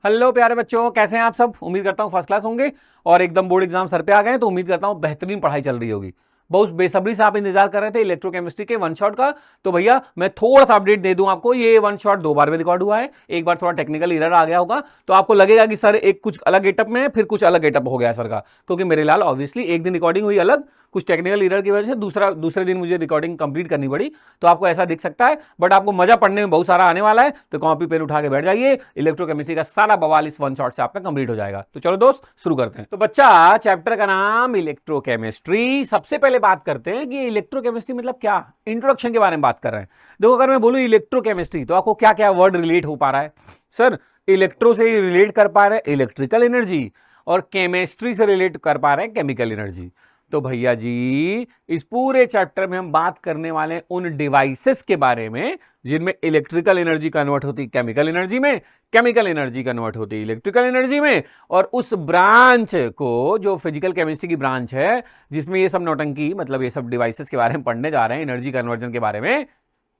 Hello प्यारे बच्चों, कैसे हैं आप सब। उम्मीद करता हूँ फर्स्ट क्लास होंगे और एकदम बोर्ड एग्जाम सर पे आ गए हैं, तो उम्मीद करता हूँ बेहतरीन पढ़ाई चल रही होगी। बहुत बेसब्री से आप इंतजार कर रहे थे इलेक्ट्रोकेमिस्ट्री के वन शॉट का। तो भैया मैं थोड़ा सा अपडेट दे दूं आपको, ये वन शॉट 2 बार में रिकॉर्ड हुआ है। एक बार थोड़ा टेक्निकल एरर आ गया होगा, तो आपको लगेगा कि सर एक कुछ अलग गेटअप में है, फिर कुछ अलग गेटअप हो गया सर का, क्योंकि मेरे लाल ऑब्वियसली एक दिन रिकॉर्डिंग हुई अलग, कुछ टेक्निकल एरर की वजह से दूसरे दिन मुझे रिकॉर्डिंग कंप्लीट करनी पड़ी। तो आपको ऐसा दिख सकता है, बट आपको मजा पढ़ने में बहुत सारा आने वाला है। तो कॉपी पेन उठा के बैठ जाइए, इलेक्ट्रोकेमिस्ट्री का सारा बवाल इस वन शॉट से आपका कंप्लीट हो जाएगा। तो चलो दोस्त शुरू करते हैं। तो बच्चा, चैप्टर का नाम इलेक्ट्रोकेमिस्ट्री। सबसे पहले बात करते हैं कि इलेक्ट्रोकेमिस्ट्री मतलब क्या, इंट्रोडक्शन के बारे में बात कर रहे हैं। देखो, अगर मैं बोलूं इलेक्ट्रोकेमिस्ट्री तो आपको क्या क्या वर्ड रिलेट हो पा रहा है। सर, इलेक्ट्रो से रिलेट कर पा रहे हैं इलेक्ट्रिकल एनर्जी, और केमिस्ट्री से रिलेट कर पा रहे हैं केमिकल एनर्जी। तो भैया जी, इस पूरे चैप्टर में हम बात करने वाले हैं उन डिवाइसेस के बारे में जिनमें इलेक्ट्रिकल एनर्जी कन्वर्ट होती है केमिकल एनर्जी में, केमिकल एनर्जी कन्वर्ट होती है इलेक्ट्रिकल एनर्जी में, और उस ब्रांच को जो फिजिकल केमिस्ट्री की ब्रांच है जिसमें ये सब नौटंकी, मतलब ये सब डिवाइसेस के बारे में पढ़ने जा रहे हैं, एनर्जी कन्वर्जन के बारे में,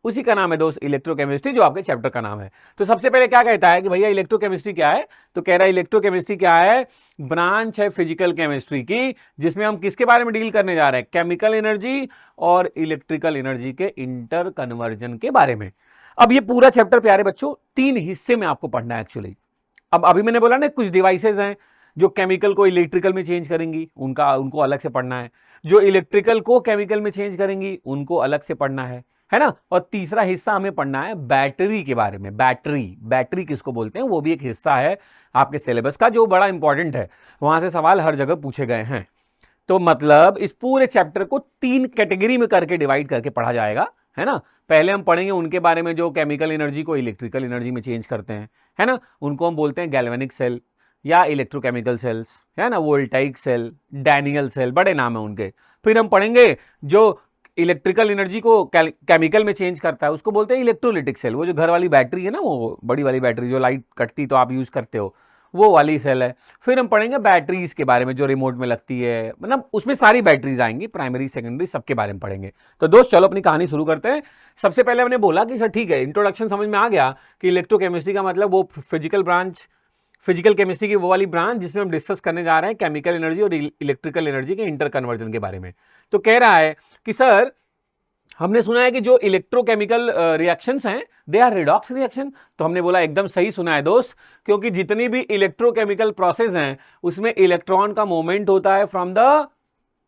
उसी का नाम है दोस्त इलेक्ट्रोकेमिस्ट्री, जो आपके चैप्टर का नाम है। तो सबसे पहले क्या कहता है कि भैया इलेक्ट्रोकेमिस्ट्री क्या है। तो कह रहा है इलेक्ट्रोकेमिस्ट्री क्या है, ब्रांच है फिजिकल केमिस्ट्री की, जिसमें हम किसके बारे में डील करने जा रहे हैं, केमिकल एनर्जी और इलेक्ट्रिकल एनर्जी के इंटर कन्वर्जन के बारे में। अब ये पूरा चैप्टर प्यारे बच्चों 3 हिस्से में आपको पढ़ना है एक्चुअली। अब अभी मैंने बोला ना, कुछ डिवाइसेज हैं जो केमिकल को इलेक्ट्रिकल में चेंज करेंगी, उनको अलग से पढ़ना है। जो इलेक्ट्रिकल को केमिकल में चेंज करेंगी उनको अलग से पढ़ना है ना। और तीसरा हिस्सा हमें पढ़ना है बैटरी के बारे में। बैटरी किसको बोलते हैं, वो भी एक हिस्सा है आपके सिलेबस का जो बड़ा इंपॉर्टेंट है, वहां से सवाल हर जगह पूछे गए हैं। तो मतलब इस पूरे चैप्टर को 3 कैटेगरी में करके डिवाइड करके पढ़ा जाएगा, है ना। पहले हम पढ़ेंगे उनके बारे में जो केमिकल एनर्जी को इलेक्ट्रिकल एनर्जी में चेंज करते हैं, है ना। उनको हम बोलते हैं गैल्वेनिक सेल या इलेक्ट्रोकेमिकल सेल्स, है ना, वोल्टाइक सेल, डैनियल सेल, बड़े नाम है उनके। फिर हम पढ़ेंगे जो इलेक्ट्रिकल एनर्जी को केमिकल में चेंज करता है, उसको बोलते हैं इलेक्ट्रोलिटिक सेल। वो जो घर वाली बैटरी है ना, वो बड़ी वाली बैटरी जो लाइट कटती तो आप यूज करते हो, वो वाली सेल है। फिर हम पढ़ेंगे बैटरीज के बारे में जो रिमोट में लगती है, मतलब उसमें सारी बैटरीज आएंगी, प्राइमरी सेकेंडरी सबके बारे में पढ़ेंगे। तो दोस्त चलो अपनी कहानी शुरू करते हैं। सबसे पहले हमने बोला कि सर ठीक है, इंट्रोडक्शन समझ में आ गया कि इलेक्ट्रोकेमिस्ट्री का मतलब वो फिजिकल ब्रांच, फिजिकल केमिस्ट्री की वो वाली ब्रांच जिसमें हम डिस्कस करने जा रहे हैं केमिकल एनर्जी और इलेक्ट्रिकल एनर्जी के इंटर कन्वर्जन के बारे में। तो कह रहा है कि सर हमने सुना है कि जो इलेक्ट्रोकेमिकल रिएक्शंस हैं दे आर रिडॉक्स रिएक्शन। तो हमने बोला एकदम सही सुना है दोस्त, क्योंकि जितनी भी इलेक्ट्रोकेमिकल प्रोसेस हैं उसमें इलेक्ट्रॉन का मूवमेंट होता है फ्रॉम द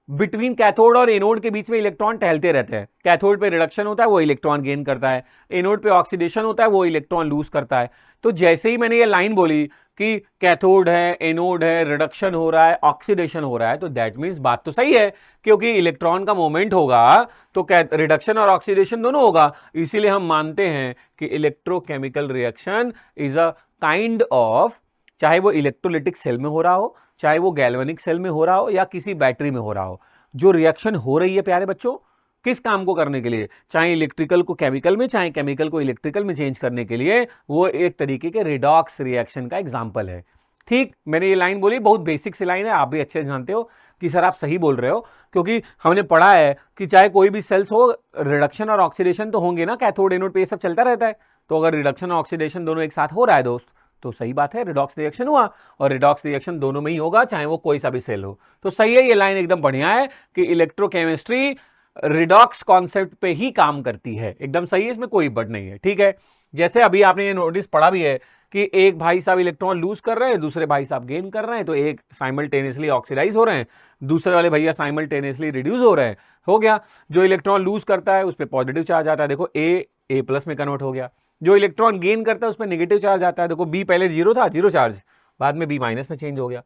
बिटवीन कैथोड और एनोड के बीच में इलेक्ट्रॉन टहलते रहते हैं। कैथोड पे रिडक्शन होता है, वो इलेक्ट्रॉन गेन करता है, एनोड पे ऑक्सीडेशन होता है, वो इलेक्ट्रॉन लूज करता है। तो जैसे ही मैंने ये लाइन बोली कि कैथोड है, एनोड है, रिडक्शन हो रहा है, ऑक्सीडेशन हो रहा है, तो दैट मीन्स बात तो सही है, क्योंकि इलेक्ट्रॉन का मूवमेंट होगा तो रिडक्शन और ऑक्सीडेशन दोनों होगा। इसीलिए हम मानते हैं कि electrochemical reaction is a kind of, चाहे वो इलेक्ट्रोलिटिक सेल में हो रहा हो, चाहे वो गैल्वेनिक सेल में हो रहा हो, या किसी बैटरी में हो रहा हो, जो रिएक्शन हो रही है प्यारे बच्चों किस काम को करने के लिए, चाहे इलेक्ट्रिकल को केमिकल में, चाहे केमिकल को इलेक्ट्रिकल में चेंज करने के लिए, वो एक तरीके के रिडॉक्स रिएक्शन का एग्जाम्पल है। ठीक, मैंने ये लाइन बोली, बहुत बेसिक सी लाइन है, आप भी अच्छे जानते हो कि सर आप सही बोल रहे हो, क्योंकि हमने पढ़ा है कि चाहे कोई भी सेल्स हो, रिडक्शन और ऑक्सीडेशन तो होंगे ना, कैथोड एनोड पे ये सब चलता रहता है। तो अगर रिडक्शन और ऑक्सीडेशन दोनों एक साथ हो रहा है दोस्त, तो सही बात है, रिडॉक्स रिएक्शन हुआ, और रिडॉक्स रिएक्शन दोनों में ही होगा, चाहे वो कोई सा भी सेल हो। तो सही है, ये लाइन एकदम बढ़िया है कि इलेक्ट्रोकेमिस्ट्री रिडॉक्स कॉन्सेप्ट पे ही काम करती है, एकदम सही है, इसमें कोई बट नहीं है। ठीक है, जैसे अभी आपने ये नोटिस पढ़ा भी है कि एक भाई साहब इलेक्ट्रॉन लूज कर रहे हैं, दूसरे भाई साहब गेन कर रहे हैं, तो एक साइमल्टेनियसली ऑक्सीडाइज हो रहे हैं, दूसरे वाले भैया साइमल्टेनियसली रिड्यूस हो रहे हैं। हो गया, जो इलेक्ट्रॉन लूज करता है उस पर पॉजिटिव चार्ज आता है, देखो ए प्लस में कन्वर्ट हो गया। जो इलेक्ट्रॉन गेन करता है उस पर नेगेटिव चार्ज आता है, देखो बी पहले जीरो था, जीरो चार्ज, बाद में बी माइनस में चेंज हो गया।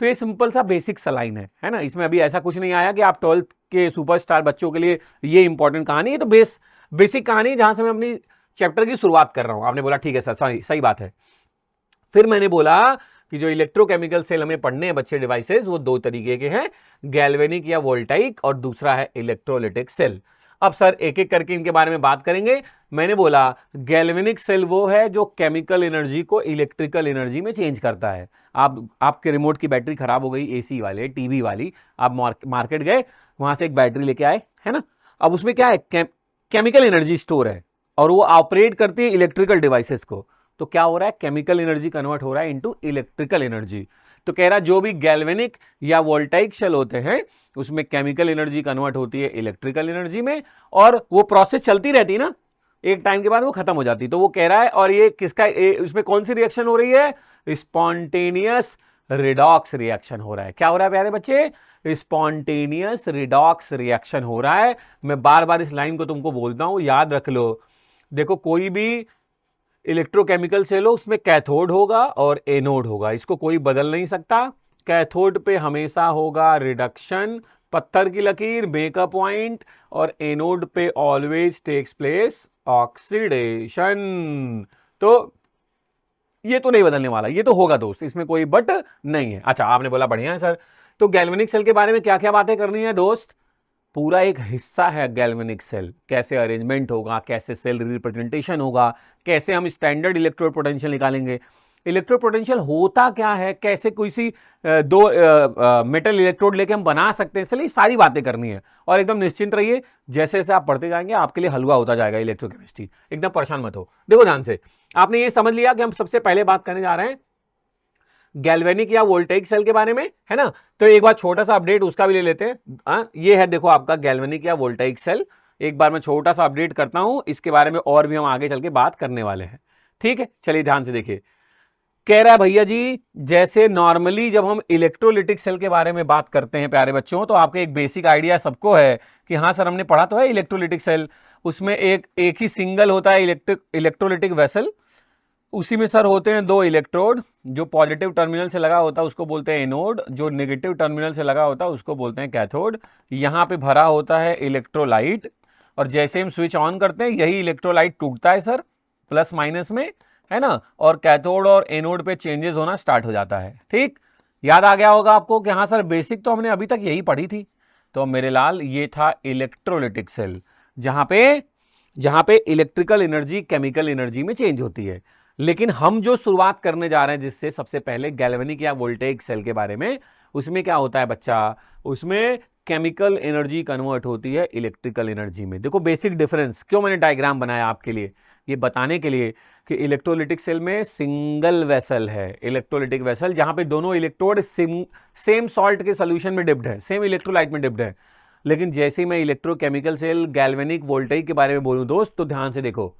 तो ये सिंपल सा बेसिक सा लाइन है ना। इसमें अभी ऐसा कुछ नहीं आया कि आप 12th के सुपरस्टार बच्चों के लिए ये इंपॉर्टेंट कहानी है, तो बेसिक कहानी जहां से मैं अपनी चैप्टर की शुरुआत कर रहा हूं। आपने बोला ठीक है सर, सही बात है। फिर मैंने बोला कि जो इलेक्ट्रोकेमिकल सेल हमें पढ़ने हैं बच्चे डिवाइसेस, वो 2 तरीके के हैं, गैल्वेनिक या वोल्टाइक, और दूसरा है इलेक्ट्रोलिटिक सेल। अब सर एक एक करके इनके बारे में बात करेंगे। मैंने बोला गैल्वेनिक सेल वो है जो केमिकल एनर्जी को इलेक्ट्रिकल एनर्जी में चेंज करता है। आपके रिमोट की बैटरी खराब हो गई, एसी वाले, टीवी वाली, आप मार्केट गए, वहां से एक बैटरी लेके आए, है ना। अब उसमें क्या है, केमिकल एनर्जी स्टोर है, और वो ऑपरेट करती है इलेक्ट्रिकल डिवाइसेस को। तो क्या हो रहा है, केमिकल एनर्जी कन्वर्ट हो रहा है इनटू इलेक्ट्रिकल एनर्जी। तो कह रहा जो भी गैल्वेनिक या वोल्टाइक शेल होते हैं उसमें केमिकल एनर्जी कन्वर्ट होती है इलेक्ट्रिकल एनर्जी में, और वो प्रोसेस चलती रहती है ना, एक टाइम के बाद वो खत्म हो जाती है। तो वो कह रहा है, और ये किसका, उसमें कौन सी रिएक्शन हो रही है, स्पॉन्टेनियस रिडॉक्स रिएक्शन हो रहा है। क्या हो रहा है प्यारे बच्चे, स्पॉन्टेनियस रिडॉक्स रिएक्शन हो रहा है। मैं बार बार इस लाइन को तुमको बोलता हूं, याद रख लो। देखो कोई भी इलेक्ट्रोकेमिकल सेल हो उसमें कैथोड होगा और एनोड होगा, इसको कोई बदल नहीं सकता। कैथोड पे हमेशा होगा रिडक्शन, पत्थर की लकीर, मेकअप पॉइंट, और एनोड पे ऑलवेज टेक्स प्लेस ऑक्सीडेशन। तो ये तो नहीं बदलने वाला, ये तो होगा दोस्त, इसमें कोई बट नहीं है। अच्छा आपने बोला बढ़िया है सर, तो गैल्वेनिक सेल के बारे में क्या क्या बातें करनी है दोस्त, पूरा एक हिस्सा है गैल्वेनिक सेल, कैसे अरेंजमेंट होगा, कैसे सेल रिप्रेजेंटेशन होगा, कैसे हम स्टैंडर्ड इलेक्ट्रोड पोटेंशियल निकालेंगे, इलेक्ट्रोड पोटेंशियल होता क्या है, कैसे कोई सी दो मेटल इलेक्ट्रोड लेके हम बना सकते हैं, इसलिए सारी बातें करनी है। और एकदम निश्चिंत रहिए, जैसे जैसे आप पढ़ते जाएंगे आपके लिए हलवा होता जाएगा इलेक्ट्रोकेमिस्ट्री, एकदम परेशान मत हो। देखो ध्यान से, आपने ये समझ लिया कि हम सबसे पहले बात करने जा रहे हैं गैल्वेनिक या वोल्टेइक सेल के बारे में, है ना। तो एक बार छोटा सा अपडेट उसका भी ले लेते हैं। ये है देखो आपका गैल्वेनिक या वोल्टेइक सेल, एक बार मैं छोटा सा अपडेट करता हूं, इसके बारे में और भी हम आगे चल के बात करने वाले हैं। ठीक है, चलिए ध्यान से देखिए। कह रहा है भैया जी, जैसे नॉर्मली जब हम इलेक्ट्रोलिटिक सेल के बारे में बात करते हैं प्यारे बच्चों, तो आपको एक बेसिक आइडिया सबको है कि हाँ सर हमने पढ़ा तो है इलेक्ट्रोलिटिक सेल, उसमें एक ही सिंगल होता है इलेक्ट्रोलिटिक वेसल, उसी में सर होते हैं दो इलेक्ट्रोड, जो पॉजिटिव टर्मिनल से लगा होता है उसको बोलते हैं एनोड, जो नेगेटिव टर्मिनल से लगा होता है उसको बोलते हैं कैथोड। यहाँ पे भरा होता है इलेक्ट्रोलाइट, और जैसे हम स्विच ऑन करते हैं यही इलेक्ट्रोलाइट टूटता है सर प्लस माइनस में, है ना, और कैथोड और एनोड पे चेंजेस होना स्टार्ट हो जाता है। ठीक, याद आ गया होगा आपको कि हाँ सर बेसिक तो हमने अभी तक यही पढ़ी थी। तो मेरे लाल ये था इलेक्ट्रोलिटिक सेल, जहां पे इलेक्ट्रिकल एनर्जी केमिकल एनर्जी में चेंज होती है। लेकिन हम जो शुरुआत करने जा रहे हैं जिससे, सबसे पहले गैल्वेनिक या वोल्टेइक सेल के बारे में, उसमें क्या होता है बच्चा, उसमें केमिकल एनर्जी कन्वर्ट होती है इलेक्ट्रिकल एनर्जी में। देखो बेसिक डिफरेंस, क्यों मैंने डायग्राम बनाया आपके लिए, ये बताने के लिए कि इलेक्ट्रोलिटिक सेल में सिंगल वेसल है, इलेक्ट्रोलिटिक वेसल जहां पे दोनों इलेक्ट्रोड सेम सॉल्ट के सोल्यूशन में डिप्ड है, सेम इलेक्ट्रोलाइट में डिप्ड है। लेकिन जैसे ही मैं इलेक्ट्रोकेमिकल सेल गैल्वेनिक वोल्टेइक के बारे में बोलूं दोस्त, तो ध्यान से देखो,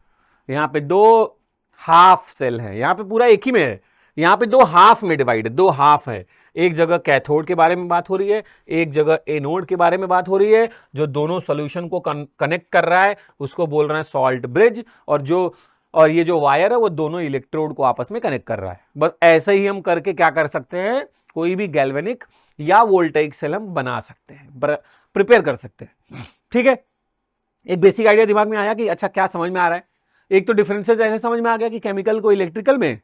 यहाँ पे दो हाफ सेल है, यहाँ पे पूरा एक ही में है, यहाँ पे दो हाफ में डिवाइड है, दो हाफ है। एक जगह कैथोड के बारे में बात हो रही है, एक जगह एनोड के बारे में बात हो रही है, जो दोनों सॉल्यूशन को कनेक्ट कर रहा है उसको बोल रहे हैं सॉल्ट ब्रिज, और ये जो वायर है वो दोनों इलेक्ट्रोड को आपस में कनेक्ट कर रहा है। बस ऐसे ही हम करके क्या कर सकते हैं, कोई भी गैल्वेनिक या वोल्टेइक सेल हम बना सकते हैं, प्रिपेयर कर सकते हैं। ठीक है, एक बेसिक आइडिया दिमाग में आया कि अच्छा क्या समझ में आ रहा है। एक तो डिफरेंसेस ऐसे समझ में आ गया कि केमिकल को इलेक्ट्रिकल में,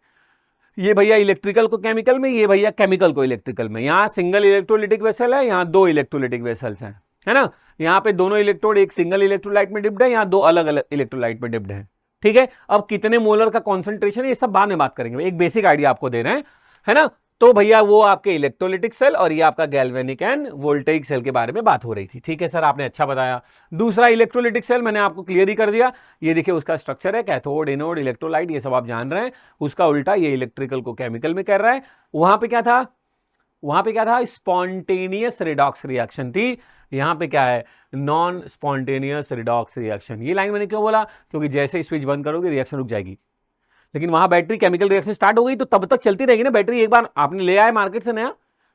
ये भैया इलेक्ट्रिकल को केमिकल में, ये भैया केमिकल को इलेक्ट्रिकल में। यहाँ सिंगल इलेक्ट्रोलिटिक वेसल है, यहाँ दो इलेक्ट्रोलिटिक वेसल्स हैं, है ना। यहाँ पे दोनों इलेक्ट्रोड एक सिंगल इलेक्ट्रोलाइट में डिप्ड है, यहाँ दो अलग अलग इलेक्ट्रोलाइट में डिप्ड है। ठीक है, अब कितने मोलर का कॉन्सेंट्रेशन है ये सब बाद में बात करेंगे, एक बेसिक आइडिया आपको दे रहे हैं, है ना। तो भैया वो आपके इलेक्ट्रोलिटिक सेल और ये आपका गैल्वेनिक एंड वोल्टेइक सेल के बारे में बात हो रही थी। ठीक है सर, आपने अच्छा बताया। दूसरा इलेक्ट्रोलिटिक सेल मैंने आपको क्लियर ही कर दिया, ये देखिए उसका स्ट्रक्चर है, कैथोड एनोड इलेक्ट्रोलाइट, ये सब आप जान रहे हैं। उसका उल्टा ये इलेक्ट्रिकल को केमिकल में कर रहा है। वहां पे क्या था, स्पॉन्टेनियस रिडॉक्स रिएक्शन थी, यहां पे क्या है, नॉन स्पॉन्टेनियस रिडॉक्स रिएक्शन। ये लाइन मैंने क्यों बोला, क्योंकि जैसे स्विच बंद करोगे रिएक्शन रुक जाएगी, लेकिन वहां बैटरी केमिकल रिएक्शन स्टार्ट हो गई तो तब तक चलती रहेगी ना बैटरी। एक बार आपने ले आए मार्केट से नया,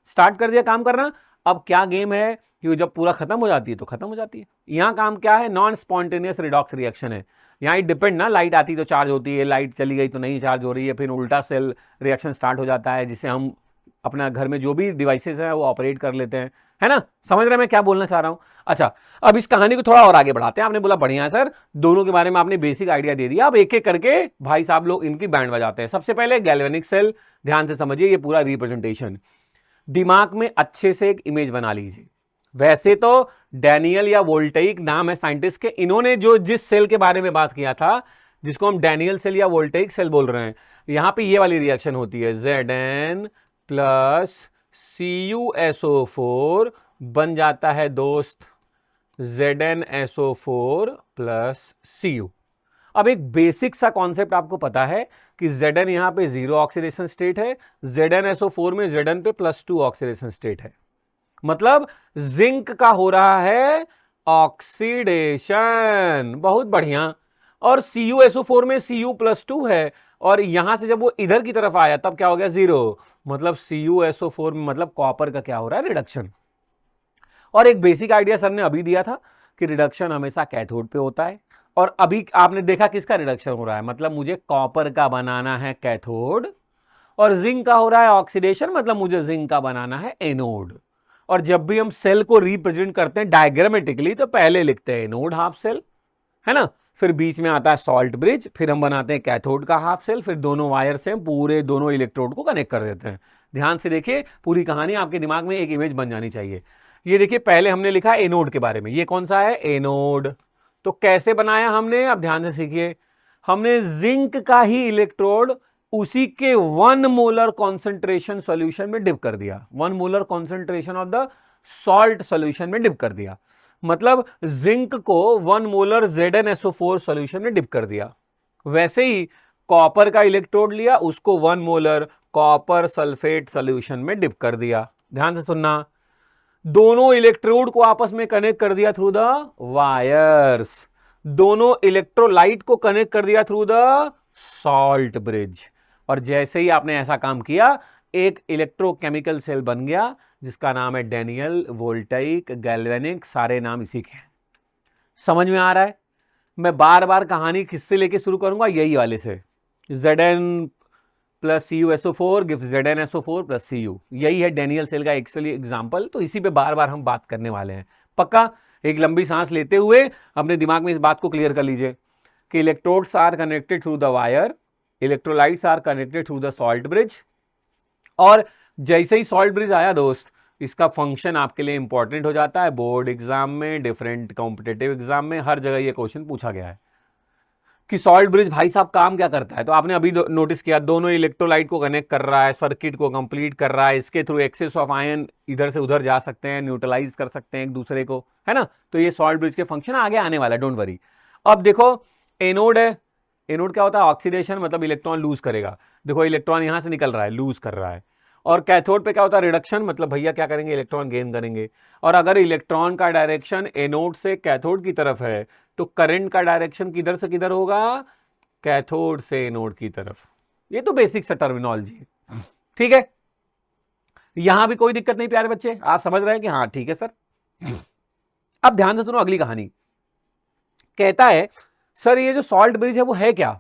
स्टार्ट कर दिया काम करना, अब क्या गेम है कि जब पूरा खत्म हो जाती है तो खत्म हो जाती है। यहाँ काम क्या है, नॉन स्पॉन्टेनियस रिडॉक्स रिएक्शन है। यहाँ डिपेंड ना, लाइट आती तो चार्ज होती है, लाइट चली गई तो नहीं चार्ज हो रही है, फिर उल्टा सेल रिएक्शन स्टार्ट हो जाता है, जिससे हम अपना घर में जो भी डिवाइसेस हैं वो ऑपरेट कर लेते हैं, है ना। समझ रहे मैं क्या बोलना चाह रहा हूं। अच्छा, अब इस कहानी को थोड़ा और आगे बढ़ाते हैं। आपने बोला बढ़िया सर, दोनों के बारे में आपने बेसिक आइडिया दे दिया, अब एक एक करके भाई साहब लोग इनकी बैंड बजाते हैं। सबसे पहले गैल्वेनिक सेल, ध्यान से समझिए, ये पूरा रिप्रेजेंटेशन दिमाग में अच्छे से एक इमेज बना लीजिए। वैसे तो डैनियल या वोल्टेइक नाम है साइंटिस्ट के, इन्होंने जो जिस सेल के बारे में बात किया था, जिसको हम डैनियल सेल या वोल्टेइक सेल बोल रहे हैं, यहां पे ये वाली रिएक्शन होती है, Zn प्लस CuSO4 बन जाता है दोस्त ZnSO4 प्लस Cu। अब एक बेसिक सा कॉन्सेप्ट आपको पता है, कि Zn यहाँ पे 0 ऑक्सीडेशन स्टेट है, ZnSO4 में Zn पे +2 ऑक्सीडेशन स्टेट है, मतलब जिंक का हो रहा है ऑक्सीडेशन। बहुत बढ़िया। और CuSO4 में Cu+2 है, और यहां से जब वो इधर की तरफ आया तब क्या हो गया 0, मतलब CuSO4 में मतलब कॉपर का क्या हो रहा है रिडक्शन। और एक बेसिक आइडिया सर ने अभी दिया था कि रिडक्शन हमेशा कैथोड पे होता है, और अभी आपने देखा किसका रिडक्शन हो रहा है, मतलब मुझे कॉपर का बनाना है कैथोड, और जिंक का हो रहा है ऑक्सीडेशन, मतलब मुझे जिंक का बनाना है एनोड। और जब भी हम सेल को रिप्रेजेंट करते हैं डायग्रामेटिकली तो पहले लिखते हैं एनोड हाफ सेल, है ना, फिर बीच में आता है सॉल्ट ब्रिज, फिर हम बनाते हैं कैथोड का हाफ सेल, फिर दोनों वायर से हम पूरे दोनों इलेक्ट्रोड को कनेक्ट कर देते हैं। ध्यान से देखिए, पूरी कहानी आपके दिमाग में एक इमेज बन जानी चाहिए। ये देखिए, पहले हमने लिखा एनोड के बारे में, ये कौन सा है एनोड। तो कैसे बनाया हमने, अब ध्यान से सीखिए। हमने जिंक का ही इलेक्ट्रोड उसी के 1 मोलर कॉन्सेंट्रेशन सॉल्यूशन में डिप कर दिया, 1 molar concentration of the salt solution में डिप कर दिया, मतलब जिंक को 1 मोलर ZnSO4 सॉल्यूशन में डिप कर दिया। वैसे ही कॉपर का इलेक्ट्रोड लिया, उसको 1 मोलर कॉपर सल्फेट सॉल्यूशन में डिप कर दिया। ध्यान से सुनना, दोनों इलेक्ट्रोड को आपस में कनेक्ट कर दिया थ्रू द वायर्स, दोनों इलेक्ट्रोलाइट को कनेक्ट कर दिया थ्रू द सॉल्ट ब्रिज। और जैसे ही आपने ऐसा काम किया, एक इलेक्ट्रोकेमिकल सेल बन गया जिसका नाम है डैनियल, वोल्टाइक, गैल्वेनिक, सारे नाम इसी के हैं। समझ में आ रहा है? मैं बार बार कहानी किससे लेके शुरू करूंगा, यही वाले से, Zn plus CuSO4 gives ZnSO4 plus Cu, यही है डैनियल सेल का एक्चुअली एग्जाम्पल। तो इसी पे बार बार हम बात करने वाले हैं। पक्का? एक लंबी सांस लेते हुए अपने दिमाग में इस बात को क्लियर कर लीजिए कि electrodes are connected through the wire, electrolytes are connected through the salt bridge. और जैसे ही सॉल्ट ब्रिज आया दोस्त, इसका फंक्शन आपके लिए इंपॉर्टेंट हो जाता है। बोर्ड एग्जाम में, डिफरेंट कॉम्पिटेटिव एग्जाम में, हर जगह ये क्वेश्चन पूछा गया है कि सॉल्ट ब्रिज भाई साहब काम क्या करता है। तो आपने अभी नोटिस किया, दोनों इलेक्ट्रोलाइट को कनेक्ट कर रहा है, सर्किट को कंप्लीट कर रहा है, इसके थ्रू एक्सेस ऑफ आयन इधर से उधर जा सकते हैं, न्यूट्रलाइज कर सकते हैं एक दूसरे को, है ना। तो ये सॉल्ट ब्रिज के फंक्शन आगे आने वाला है, डोंट वरी। अब देखो, एनोड है, एनोड क्या होता है ऑक्सीडेशन, मतलब इलेक्ट्रॉन लूज करेगा। देखो इलेक्ट्रॉन यहां से निकल रहा है, लूज कर रहा है। और कैथोड पे क्या होता है रिडक्शन, मतलब भैया क्या करेंगे इलेक्ट्रॉन गेन करेंगे। और अगर इलेक्ट्रॉन का डायरेक्शन एनोड से कैथोड की तरफ है तो करंट का डायरेक्शन किधर से किधर होगा, कैथोड से एनोड की तरफ। ये तो बेसिक सा टर्मिनोलॉजी है, ठीक है। यहां भी कोई दिक्कत नहीं प्यारे बच्चे, आप समझ रहे हैं कि हाँ ठीक है सर। अब ध्यान से सुनो अगली कहानी। कहता है सर ये जो सॉल्ट ब्रिज है वो है क्या,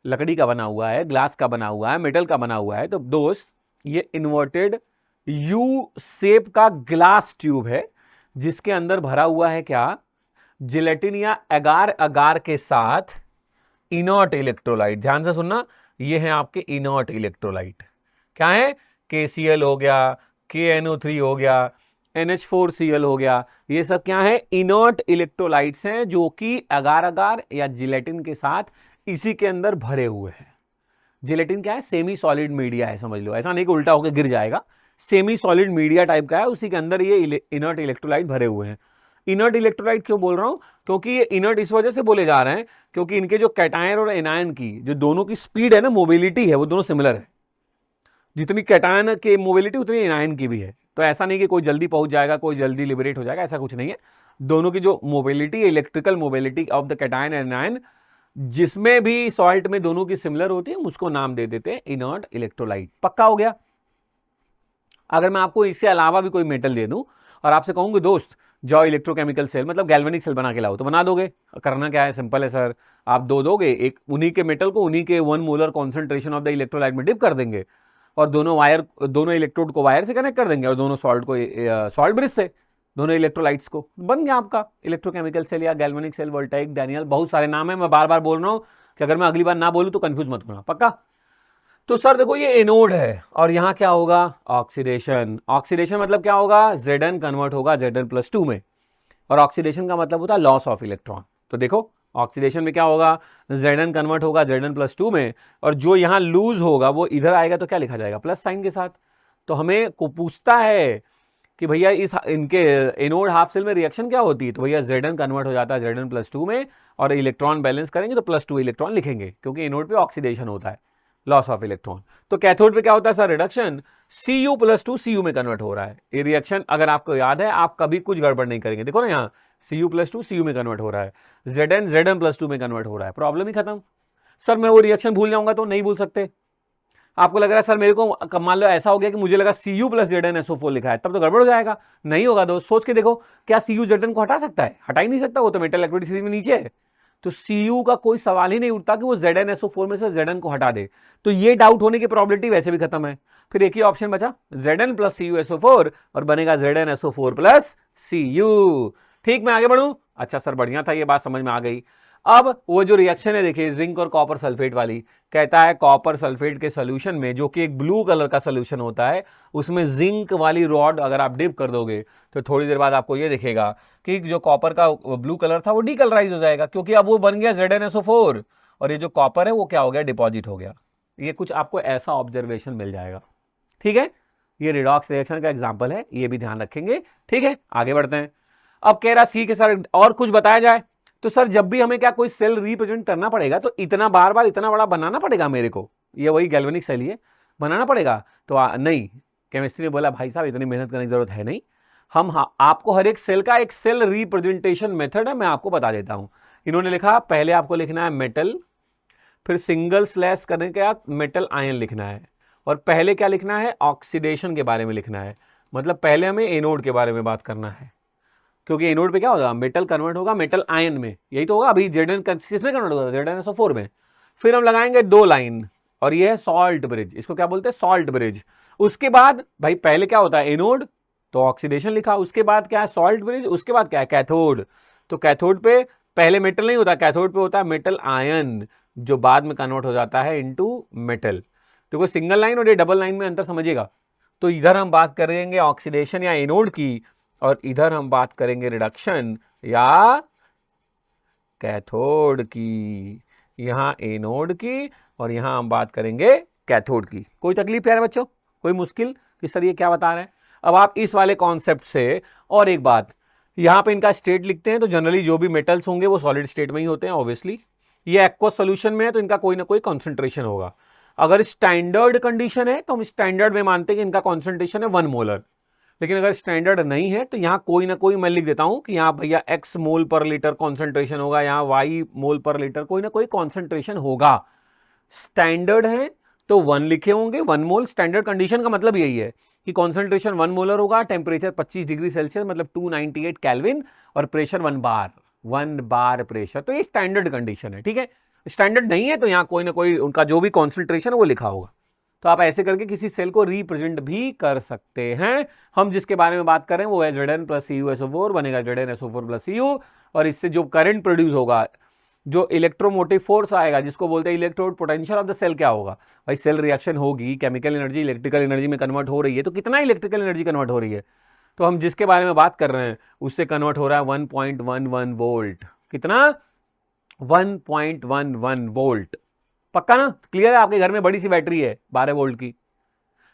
लकड़ी का बना हुआ है, ग्लास का बना हुआ है, मेटल का बना हुआ है। तो दोस्त ये इन्वर्टेड यू शेप का ग्लास ट्यूब है जिसके अंदर भरा हुआ है क्या, जिलेटिन या अगार अगार के साथ इनर्ट इलेक्ट्रोलाइट। ध्यान से सुनना, ये है आपके इनर्ट इलेक्ट्रोलाइट। क्या है, KCl हो गया, KNO3 हो गया, NH4Cl हो गया, ये सब क्या है इनर्ट इलेक्ट्रोलाइट्स हैं जो कि अगार अगार या जिलेटिन के साथ इसी के अंदर भरे हुए हैं। जिलेटिन क्या है, सेमी सॉलिड मीडिया है, समझ लो, ऐसा नहीं कि उल्टा होकर गिर जाएगा, सेमी सॉलिड मीडिया टाइप का है, उसी के अंदर ये इनर्ट इलेक्ट्रोलाइट भरे हुए हैं। इनर्ट इलेक्ट्रोलाइट क्यों बोल रहा हूं, क्योंकि ये इनर्ट इस वजह से बोले जा रहे हैं क्योंकि इनके जो कैटायन और एनायन की जो दोनों की स्पीड है ना, मोबिलिटी है, वो दोनों सिमिलर है। जितनी कैटायन की मोबिलिटी उतनी एनायन की भी है। तो ऐसा नहीं कि कोई जल्दी पहुंच जाएगा, कोई जल्दी लिबरेट हो जाएगा, ऐसा कुछ नहीं है। दोनों की जो mobility, electrical mobility of the cation and anion, जिसमें भी सॉल्ट में दोनों की सिमिलर होती है, उसको नाम दे देते हैं इनर्ट इलेक्ट्रोलाइट। पक्का हो गया। अगर मैं आपको इसके अलावा भी कोई मेटल दे दूं और आपसे कहूंगे दोस्त जाओ इलेक्ट्रोकेमिकल सेल मतलब गैल्वेनिक सेल बना के लाओ, तो बना दोगे? करना क्या है, सिंपल है सर, आप दो दोगे, एक उन्हीं के मेटल को उन्हीं के 1 molar concentration of the electrolyte में डिप कर देंगे और दोनों इलेक्ट्रोड को वायर से कनेक्ट कर देंगे और दोनों सॉल्ट को सॉल्ट ब्रिज से, दोनों इलेक्ट्रोलाइट्स को, बन गया आपका इलेक्ट्रोकेमिकल सेल या गैल्वेनिक सेल, वोल्टाइक, डैनियल, बहुत सारे नाम है। मैं बार बार बोल रहा हूं कि अगर मैं अगली बार ना बोलूं तो कंफ्यूज मत होना, पक्का। तो सर देखो ये एनोड है और यहां क्या होगा, ऑक्सीडेशन। ऑक्सीडेशन मतलब क्या होगा, Zn कन्वर्ट होगा Zn+2 में, और ऑक्सीडेशन का मतलब होता है लॉस ऑफ इलेक्ट्रॉन। तो देखो ऑक्सीडेशन में क्या होगा, Zn कन्वर्ट होगा Zn+2 में, और जो यहां लूज होगा वो इधर आएगा तो क्या लिखा जाएगा, प्लस साइन के साथ। तो हमें को पूछता है कि भैया इस इनके एनोड हाफ सेल में रिएक्शन क्या होती है, तो भैया Zn कन्वर्ट हो जाता है Zn+2 में, और इलेक्ट्रॉन बैलेंस करेंगे तो +2 इलेक्ट्रॉन लिखेंगे, क्योंकि एनोड पे ऑक्सीडेशन होता है, लॉस ऑफ इलेक्ट्रॉन। तो कैथोड पे क्या होता है सर, रिडक्शन, Cu+2 Cu में कन्वर्ट हो रहा है। ये रिएक्शन अगर आपको याद है, आप कभी कुछ गड़बड़ नहीं करेंगे, देखो ना यहाँ Cu+2 Cu में कन्वर्ट हो रहा है, Zn+2 में कन्वर्ट हो रहा है, प्रॉब्लम ही खत्म। सर मैं वो रिएक्शन भूल जाऊंगा तो नहीं भूल सकते। आपको लग रहा है सर मेरे को मान लो ऐसा हो गया कि मुझे लगा Cu+Zn SO4 लिखा है, तब तो गड़बड़ हो जाएगा। नहीं होगा दोस्त, सोच के देखो, क्या Cu Zn को हटा सकता है? हटा ही नहीं सकता, वो तो मेटल इलेक्ट्रोलिटिक सीरीज में नीचे है। तो Cu का कोई सवाल ही नहीं उठता कि वो Zn SO4 में से Zn को हटा दे। तो ये डाउट होने की प्रोबेबिलिटी वैसे भी खत्म है। फिर एक ही ऑप्शन बचा, Zn + CuSO4, और बनेगा Zn SO4 + Cu। ठीक, मैं आगे बढ़ूं? अच्छा सर बढ़िया था, ये बात समझ में आ गई। अब वो जो रिएक्शन है देखिए, जिंक और कॉपर सल्फेट वाली, कहता है कॉपर सल्फेट के सोल्यूशन में, जो कि एक ब्लू कलर का सोल्यूशन होता है, उसमें जिंक वाली रॉड अगर आप डिप कर दोगे तो थोड़ी देर बाद आपको ये दिखेगा कि जो कॉपर का ब्लू कलर था वो डीकलराइज हो जाएगा, क्योंकि अब वो बन गया ZnSO4, और ये जो कॉपर है वो क्या हो गया, डिपॉजिट हो गया। ये कुछ आपको ऐसा ऑब्जर्वेशन मिल जाएगा। ठीक है, ये रिडॉक्स रिएक्शन का एग्जाम्पल है, ये भी ध्यान रखेंगे। ठीक है, आगे बढ़ते हैं। अब कह रहा सी के सर और कुछ बताया जाए, तो सर जब भी हमें क्या कोई सेल रिप्रेजेंट करना पड़ेगा तो इतना बार बार इतना बड़ा बनाना पड़ेगा मेरे को, ये वही गैल्वेनिक सेल ही है, बनाना पड़ेगा। तो नहीं, केमिस्ट्री ने बोला भाई साहब इतनी मेहनत करने की जरूरत है नहीं, हम आपको हर एक सेल का एक सेल रिप्रेजेंटेशन मेथड है, मैं आपको बता देता हूं। इन्होंने लिखा पहले आपको लिखना है मेटल, फिर सिंगल स्लैश करने के बाद मेटल आयन लिखना है, और पहले क्या लिखना है, ऑक्सीडेशन के बारे में लिखना है। मतलब पहले हमें एनोड के बारे में बात करना है, क्योंकि एनोड पे क्या होगा, मेटल कन्वर्ट होगा मेटल आयन में, यही तो होगा। अभी Zn किसमें कन्वर्ट होगा, ZnSO4 में। फिर हम लगाएंगे 2 लाइन, और ये है सॉल्ट ब्रिज, इसको क्या बोलते हैं, सॉल्ट ब्रिज। उसके बाद भाई पहले क्या होता है, एनोड, तो ऑक्सीडेशन लिखा, उसके बाद क्या है, सॉल्ट ब्रिज, उसके बाद क्या है, कैथोड। तो कैथोड पे पहले मेटल नहीं होता, कैथोड पे होता है मेटल आयन, जो बाद में कन्वर्ट हो जाता है इनटू मेटल। तो कोई सिंगल लाइन और ये डबल लाइन में अंतर समझिएगा। तो इधर हम बात करेंगे ऑक्सीडेशन या एनोड की, और इधर हम बात करेंगे रिडक्शन या कैथोड की। यहां एनोड की और यहां हम बात करेंगे कैथोड की। कोई तकलीफ यार बच्चों, कोई मुश्किल कि सर ये क्या बता रहे हैं? अब आप इस वाले कॉन्सेप्ट से, और एक बात, यहां पे इनका स्टेट लिखते हैं तो जनरली जो भी मेटल्स होंगे वो सॉलिड स्टेट में ही होते हैं ऑब्वियसली। ये एक्वस सोल्यूशन में है तो इनका कोई ना कोई कॉन्सेंट्रेशन होगा। अगर स्टैंडर्ड कंडीशन है तो हम स्टैंडर्ड में मानते हैं कि इनका कॉन्सेंट्रेशन है 1 मोलर, लेकिन अगर स्टैंडर्ड नहीं है तो यहां कोई ना कोई मैं लिख देता हूं कि यहां भैया x मोल पर लीटर कॉन्सेंट्रेशन होगा, यहां y मोल पर लीटर, कोई ना कोई कॉन्सेंट्रेशन होगा। स्टैंडर्ड है तो 1 लिखे होंगे, 1 मोल। स्टैंडर्ड कंडीशन का मतलब यही है कि कॉन्सेंट्रेशन 1 मोलर होगा, टेम्परेचर 25 डिग्री सेल्सियस मतलब 298 केल्विन, और प्रेशर 1 बार प्रेशर। तो ये स्टैंडर्ड कंडीशन है। ठीक है, स्टैंडर्ड नहीं है तो यहां कोई ना कोई उनका जो भी कॉन्सेंट्रेशन है वो लिखा होगा। तो आप ऐसे करके किसी सेल को रिप्रेजेंट भी कर सकते हैं। हम जिसके बारे में बात कर रहे हैं वो है Zn + CuSO4, बनेगा ZnSO4 + Cu, और इससे जो करंट प्रोड्यूस होगा, जो इलेक्ट्रोमोटिव फोर्स आएगा, जिसको बोलते हैं electrode potential of the cell, क्या होगा भाई, सेल रिएक्शन होगी, केमिकल एनर्जी इलेक्ट्रिकल एनर्जी में कन्वर्ट हो रही है, तो कितना इलेक्ट्रिकल एनर्जी कन्वर्ट हो रही है, तो हम जिसके बारे में बात कर रहे हैं उससे कन्वर्ट हो रहा है 1.11 वोल्ट। कितना, 1.11 वोल्ट। पक्का ना, क्लियर है? आपके घर में बड़ी सी बैटरी है 12 वोल्ट की,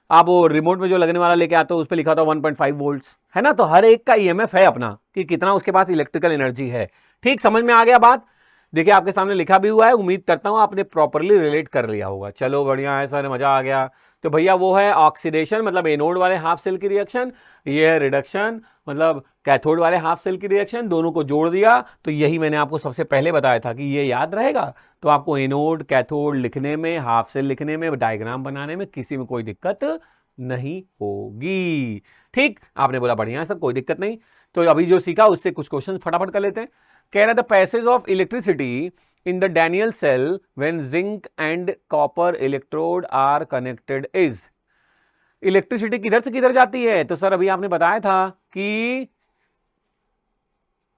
आप वो रिमोट में जो लगने वाला लेके आते हो उस पर लिखा था 1.5 वोल्ट्स, है ना? तो हर एक का ईएमएफ है अपना कि कितना उसके पास इलेक्ट्रिकल एनर्जी है। ठीक, समझ में आ गया बात? देखिए आपके सामने लिखा भी हुआ है, उम्मीद करता हूं आपने प्रॉपरली रिलेट कर लिया होगा। चलो बढ़िया है सर, मजा आ गया। तो भैया वो है ऑक्सीडेशन, मतलब एनोड वाले हाफ सेल की रिएक्शन, ये है रिडक्शन, मतलब कैथोड वाले हाफ सेल की रिएक्शन। दोनों को जोड़ दिया तो यही मैंने आपको सबसे पहले बताया था कि ये याद रहेगा, तो आपको एनोड कैथोड लिखने में, हाफ सेल लिखने में, डायग्राम बनाने में किसी में कोई दिक्कत नहीं होगी। ठीक, आपने बोला बढ़िया है सर, कोई दिक्कत नहीं। तो अभी जो सीखा उससे कुछ क्वेश्चन फटाफट कर लेते हैं। कह रहा था passage of electricity in the Daniell cell when zinc and copper electrode are connected is, electricity किधर से किधर जाती है? तो सर अभी आपने बताया था कि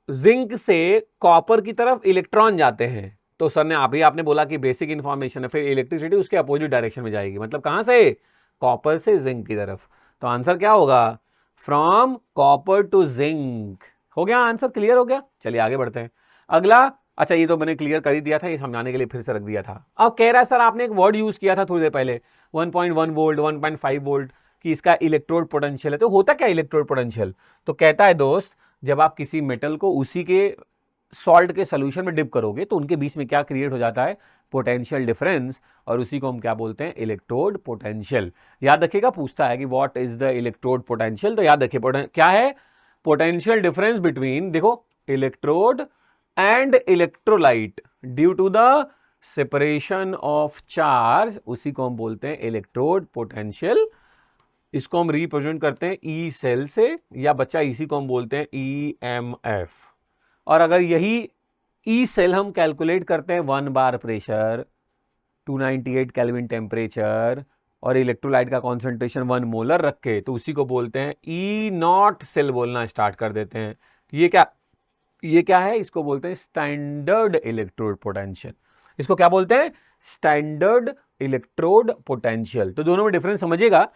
जिंक से कॉपर की तरफ इलेक्ट्रॉन जाते हैं। तो सर ने अभी आपने बोला कि बेसिक इंफॉर्मेशन है, फिर इलेक्ट्रिसिटी उसके अपोजिट डायरेक्शन में जाएगी, मतलब कहां से, कॉपर से जिंक की तरफ। तो आंसर क्या होगा, फ्रॉम कॉपर टू जिंक। हो गया आंसर, क्लियर हो गया? चलिए आगे बढ़ते हैं। अगला, अच्छा ये तो मैंने क्लियर कर ही दिया था, ये समझाने के लिए फिर से रख दिया था। अब कह रहा है सर आपने एक वर्ड यूज किया था थोड़ी देर पहले, 1.1 वोल्ट, 1.5 वोल्ट, कि इसका इलेक्ट्रोड पोटेंशियल है। तो होता क्या इलेक्ट्रोड पोटेंशियल? तो कहता है दोस्त, जब आप किसी मेटल को उसी के सॉल्ट के सोल्यूशन में डिप करोगे तो उनके बीच में क्या क्रिएट हो जाता है? पोटेंशियल डिफरेंस, और उसी को हम क्या बोलते हैं? Electrode potential. याद रखिएगा, पूछता है कि what is the electrode potential. तो याद रखिए क्या है? पोटेंशियल डिफरेंस बिटवीन, देखो, electrode and electrolyte due to the separation of charge, उसी को हम बोलते हैं इलेक्ट्रोड पोटेंशियल। इसको हम रिप्रेजेंट करते हैं ई सेल से, या बच्चा इसी को हम बोलते हैं EMF। और अगर यही ई सेल हम कैलकुलेट करते हैं 1 बार प्रेशर, 298 केल्विन टेम्परेचर और इलेक्ट्रोलाइट का कॉन्सेंट्रेशन 1 मोलर रख के, तो उसी को बोलते हैं E0 सेल बोलना स्टार्ट कर देते हैं। ये क्या है? इसको बोलते हैं स्टैंडर्ड इलेक्ट्रोड पोटेंशियल। इसको क्या बोलते हैं? Standard electrode potential. तो दोनों में डिफरेंस समझिएगा,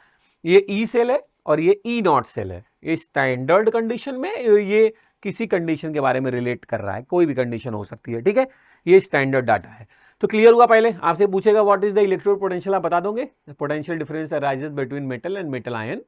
ये ई सेल है और ये E0 सेल है। ये स्टैंडर्ड कंडीशन में, ये किसी कंडीशन के बारे में रिलेट कर रहा है, कोई भी कंडीशन हो सकती है, ठीक है। ये स्टैंडर्ड डाटा है। तो क्लियर हुआ? पहले आपसे पूछेगा what is the electrode potential, आप बता दोगे? Potential difference arises between metal and metal ion,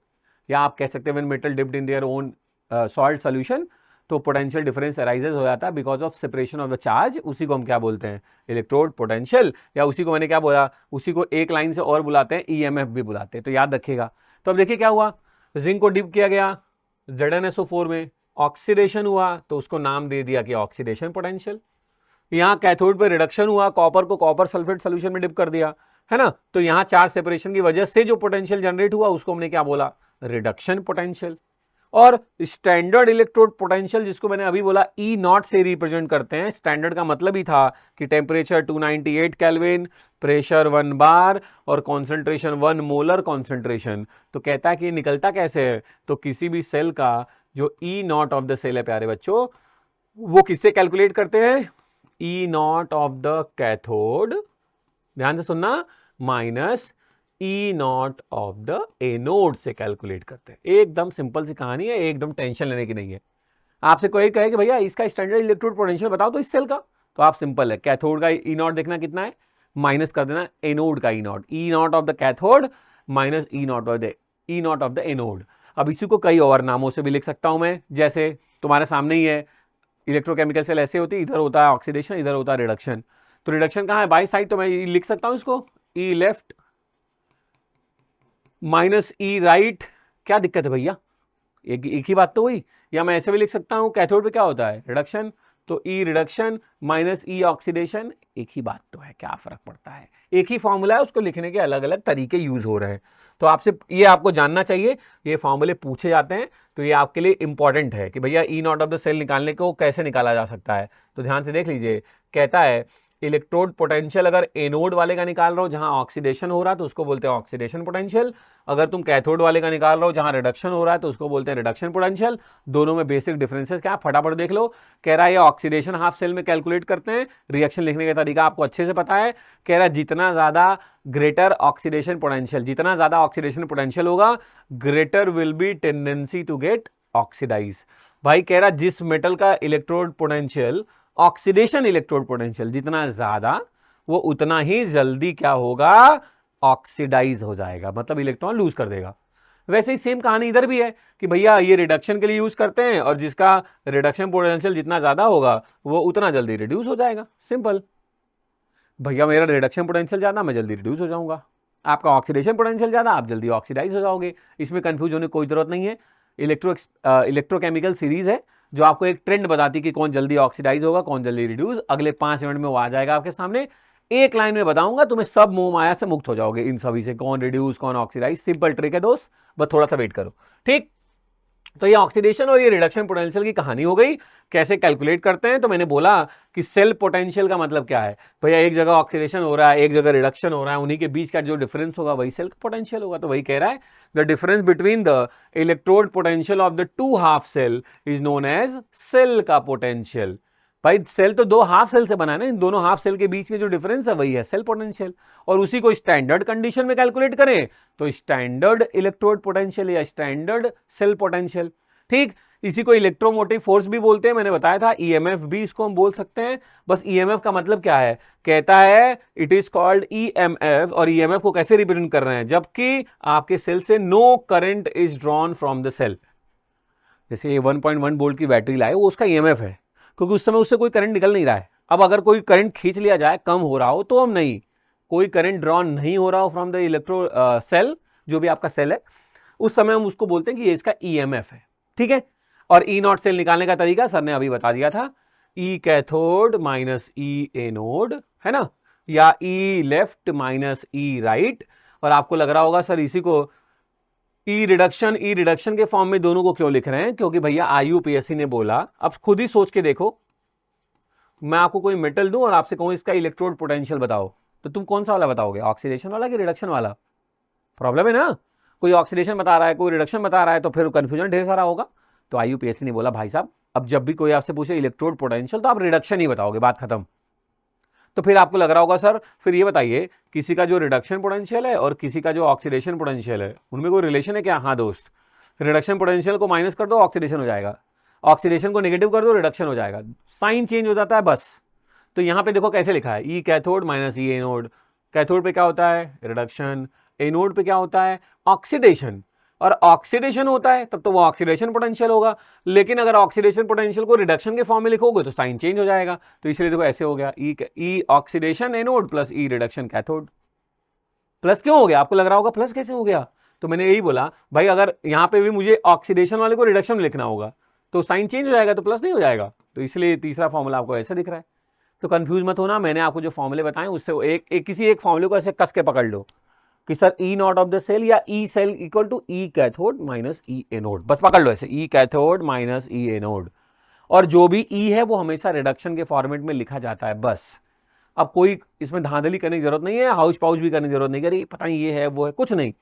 या आप कह सकते हैं when metal dipped in their own salt solution, तो पोटेंशियल डिफरेंस अराइजेस हो जाता है because of separation of the charge. उसी को हम क्या बोलते हैं? Electrode potential. या उसी को मैंने क्या बोला, उसी को एक लाइन से और बुलाते हैं EMF भी बुलाते हैं। तो याद रखिएगा। तो अब देखिए क्या हुआ, जिंक को डिप किया गया ZnSO4 में, ऑक्सीडेशन हुआ तो उसको नाम दे दिया कि ऑक्सीडेशन पोटेंशियल। यहाँ कैथोड पे रिडक्शन हुआ, कॉपर को कॉपर सल्फेट सोल्यूशन में डिप कर दिया, है ना। तो यहाँ चार्ज सेपरेशन की वजह से जो पोटेंशियल जनरेट हुआ उसको हमने क्या बोला? Reduction potential. और स्टैंडर्ड इलेक्ट्रोड पोटेंशियल, जिसको मैंने अभी बोला E0 से रिप्रेजेंट करते हैं। स्टैंडर्ड का मतलब ही था कि टेम्परेचर 298 केल्विन, प्रेशर 1 बार और कॉन्सेंट्रेशन 1 मोलर कॉन्सेंट्रेशन। तो कहता है कि निकलता कैसे है? तो किसी भी सेल का जो E0 ऑफ द सेल है प्यारे बच्चों, वो किससे कैलकुलेट करते हैं? E0 ऑफ द कैथोड, ध्यान से सुनना, minus E0 of the anode से कैलकुलेट करते हैं। एकदम सिंपल सी कहानी है, एकदम टेंशन लेने की नहीं है। आपसे कोई कहे कि भैया इसका स्टैंडर्ड इलेक्ट्रोड पोटेंशियल बताओ तो इस सेल का, तो आप सिंपल है, कैथोड का E0 देखना कितना है, माइनस कर देना एनोड का E0 of the cathode minus E0 of the anode. अब इसी को कई और नामों से भी लिख सकता हूं मैं, जैसे तुम्हारे सामने ही है, इलेक्ट्रोकेमिकल सेल ऐसे होती है, इधर होता है ऑक्सीडेशन, इधर होता है रिडक्शन। तो रिडक्शन कहाँ है? By side. तो मैं लिख सकता हूं इसको E left minus E right. क्या दिक्कत है भैया? एक ही बात तो हुई। या मैं ऐसे भी लिख सकता हूं, कैथोड पे क्या होता है? रिडक्शन, तो E reduction minus E oxidation. एक ही बात तो है, क्या फर्क पड़ता है? एक ही फॉर्मूला है, उसको लिखने के अलग अलग तरीके यूज हो रहे हैं। तो आपसे ये आपको जानना चाहिए, ये फॉर्मूले पूछे जाते हैं तो ये आपके लिए इंपॉर्टेंट है कि भैया E0 ऑफ द सेल निकालने को कैसे निकाला जा सकता है। तो ध्यान से देख लीजिए, कहता है इलेक्ट्रोड पोटेंशियल अगर एनोड वाले का निकाल रहे हो जहां ऑक्सीडेशन हो रहा है तो उसको बोलते हैं ऑक्सीडेशन पोटेंशियल। अगर तुम कैथोड वाले का निकाल रहे हो जहां रिडक्शन हो रहा है तो उसको बोलते हैं रिडक्शन पोटेंशियल। दोनों में बेसिक डिफरेंसेस क्या, फटाफट देख लो। कह रहा है ये ऑक्सीडेशन हाफ सेल में कैलकुलेट करते हैं, रिएक्शन लिखने का तरीका आपको अच्छे से पता है। कह रहा है जितना ज्यादा ग्रेटर ऑक्सीडेशन पोटेंशियल, जितना ज्यादा ऑक्सीडेशन पोटेंशियल होगा, greater will be tendency to get oxidise. भाई कह रहा जिस मेटल का electrode potential, oxidation electrode potential जितना ज्यादा, वो उतना ही जल्दी क्या होगा? ऑक्सीडाइज हो जाएगा, मतलब इलेक्ट्रॉन लूज कर देगा। वैसे ही सेम कहानी इधर भी है कि भैया ये रिडक्शन के लिए यूज करते हैं और जिसका रिडक्शन पोटेंशियल जितना ज्यादा होगा वो उतना जल्दी रिड्यूस हो जाएगा। सिंपल। भैया मेरा रिडक्शन पोटेंशियल ज्यादा, मैं जल्दी रिड्यूस हो जाऊंगा। आपका ऑक्सीडेशन पोटेंशियल ज्यादा, आप जल्दी ऑक्सीडाइज हो जाओगे। इसमें कंफ्यूज होने की कोई जरूरत नहीं है। इलेक्ट्रोकेमिकल सीरीज है जो आपको एक ट्रेंड बताती है कि कौन जल्दी ऑक्सीडाइज होगा, कौन जल्दी रिड्यूस। अगले 5 मिनट में वो आ जाएगा आपके सामने, एक लाइन में बताऊंगा, तुम्हें सब मोह माया से मुक्त हो जाओगे इन सभी से, कौन रिड्यूस कौन ऑक्सीडाइज। सिंपल ट्रिक है दोस्त, बस थोड़ा सा वेट करो, ठीक। तो ये ऑक्सीडेशन और ये रिडक्शन पोटेंशियल की कहानी हो गई। कैसे कैलकुलेट करते हैं? तो मैंने बोला कि सेल पोटेंशियल का मतलब क्या है, भैया एक जगह ऑक्सीडेशन हो रहा है, एक जगह रिडक्शन हो रहा है, उन्हीं के बीच का जो डिफरेंस होगा वही सेल का पोटेंशियल होगा। तो वही कह रहा है the difference between the electrode potential of the 2 half cell is known as cell का पोटेंशियल। भाई सेल तो 2 हाफ सेल से बना है ना, इन दोनों हाफ सेल के बीच में जो डिफरेंस है वही है सेल पोटेंशियल। और उसी को स्टैंडर्ड कंडीशन में कैलकुलेट करें तो स्टैंडर्ड इलेक्ट्रोड पोटेंशियल या स्टैंडर्ड सेल पोटेंशियल, ठीक। इसी को इलेक्ट्रोमोटिव फोर्स भी बोलते हैं, मैंने बताया था, ईएमएफ भी इसको हम बोल सकते हैं। बस ईएमएफ का मतलब क्या है, कहता है इट इज कॉल्ड ईएमएफ, और ईएमएफ को कैसे रिप्रेजेंट कर रहे हैं, जबकि आपके सेल से no current is drawn from the cell. जैसे 1.1 वोल्ट की बैटरी लाए, वो उसका ईएमएफ है, क्योंकि उस समय उससे कोई करंट निकल नहीं रहा है। अब अगर कोई करंट खींच लिया जाए, कम हो रहा हो, तो हम नहीं, कोई करंट ड्रॉन नहीं हो रहा हो फ्रॉम द इलेक्ट्रो सेल, जो भी आपका सेल है, उस समय हम उसको बोलते हैं कि ये इसका ईएमएफ है। ठीक है। और ई नॉट सेल निकालने का तरीका सर ने अभी बता दिया था, ई कैथोड माइनस ई एनोड, है ना, या ई लेफ्ट माइनस ई राइट। और आपको लग रहा होगा सर इसी को ई रिडक्शन के फॉर्म में दोनों को क्यों लिख रहे हैं, क्योंकि भैया आईयूपीएससी ने बोला। अब खुद ही सोच के देखो, मैं आपको कोई मेटल दूं और आपसे कहूं इसका इलेक्ट्रोड पोटेंशियल बताओ, तो तुम कौन सा वाला बताओगे, ऑक्सीडेशन वाला कि रिडक्शन वाला? प्रॉब्लम है ना, कोई ऑक्सीडेशन बता रहा है, कोई रिडक्शन बता रहा है, तो फिर कंफ्यूजन ढेर सारा होगा। तो आईयूपीएससी ने बोला भाई साहब, अब जब भी कोई आपसे पूछे इलेक्ट्रोड पोटेंशियल, तो आप रिडक्शन ही बताओगे, बात खत्म। तो फिर आपको लग रहा होगा सर, फिर ये बताइए, किसी का जो रिडक्शन पोटेंशियल है और किसी का जो ऑक्सीडेशन पोटेंशियल है, उनमें कोई रिलेशन है क्या? हाँ दोस्त, रिडक्शन पोटेंशियल को माइनस कर दो, ऑक्सीडेशन हो जाएगा, ऑक्सीडेशन को नेगेटिव कर दो, रिडक्शन हो जाएगा, साइन चेंज हो जाता है बस। तो यहाँ पे देखो कैसे लिखा है, ई cathode minus E anode. Cathode पे क्या होता है? रिडक्शन। एनोड पे क्या होता है? ऑक्सीडेशन। और ऑक्सीडेशन होता है तब तो वो ऑक्सीडेशन पोटेंशियल होगा, लेकिन अगर ऑक्सीडेशन पोटेंशियल को रिडक्शन के फॉर्म में लिखोगे तो साइन चेंज हो जाएगा। तो इसलिए देखो ऐसे हो गया, ई ऑक्सीडेशन एनोड प्लस ई रिडक्शन कैथोड। प्लस क्यों हो गया? आपको लग रहा होगा प्लस कैसे हो गया, तो मैंने यही बोला भाई, अगर यहाँ पे भी मुझे ऑक्सीडेशन वाले को रिडक्शन में लिखना होगा तो साइन चेंज हो जाएगा, तो प्लस नहीं हो जाएगा। तो इसलिए तीसरा फॉर्मूला आपको ऐसा दिख रहा है। तो कंफ्यूज मत होना, मैंने आपको जो फॉर्मूले बताए उससे किसी एक फॉर्मूले को ऐसे कस के पकड़ लो कि sir E not of the cell या E cell equal to E cathode minus E anode, बस पकड़ लो ऐसे, E cathode minus E anode. और जो भी ई है वो हमेशा रिडक्शन के फॉर्मेट में लिखा जाता है बस। अब कोई इसमें धांधली करने की जरूरत नहीं है, हाउस पाउच भी करने की जरूरत नहीं, करी पता नहीं ये है वो है, कुछ नहीं।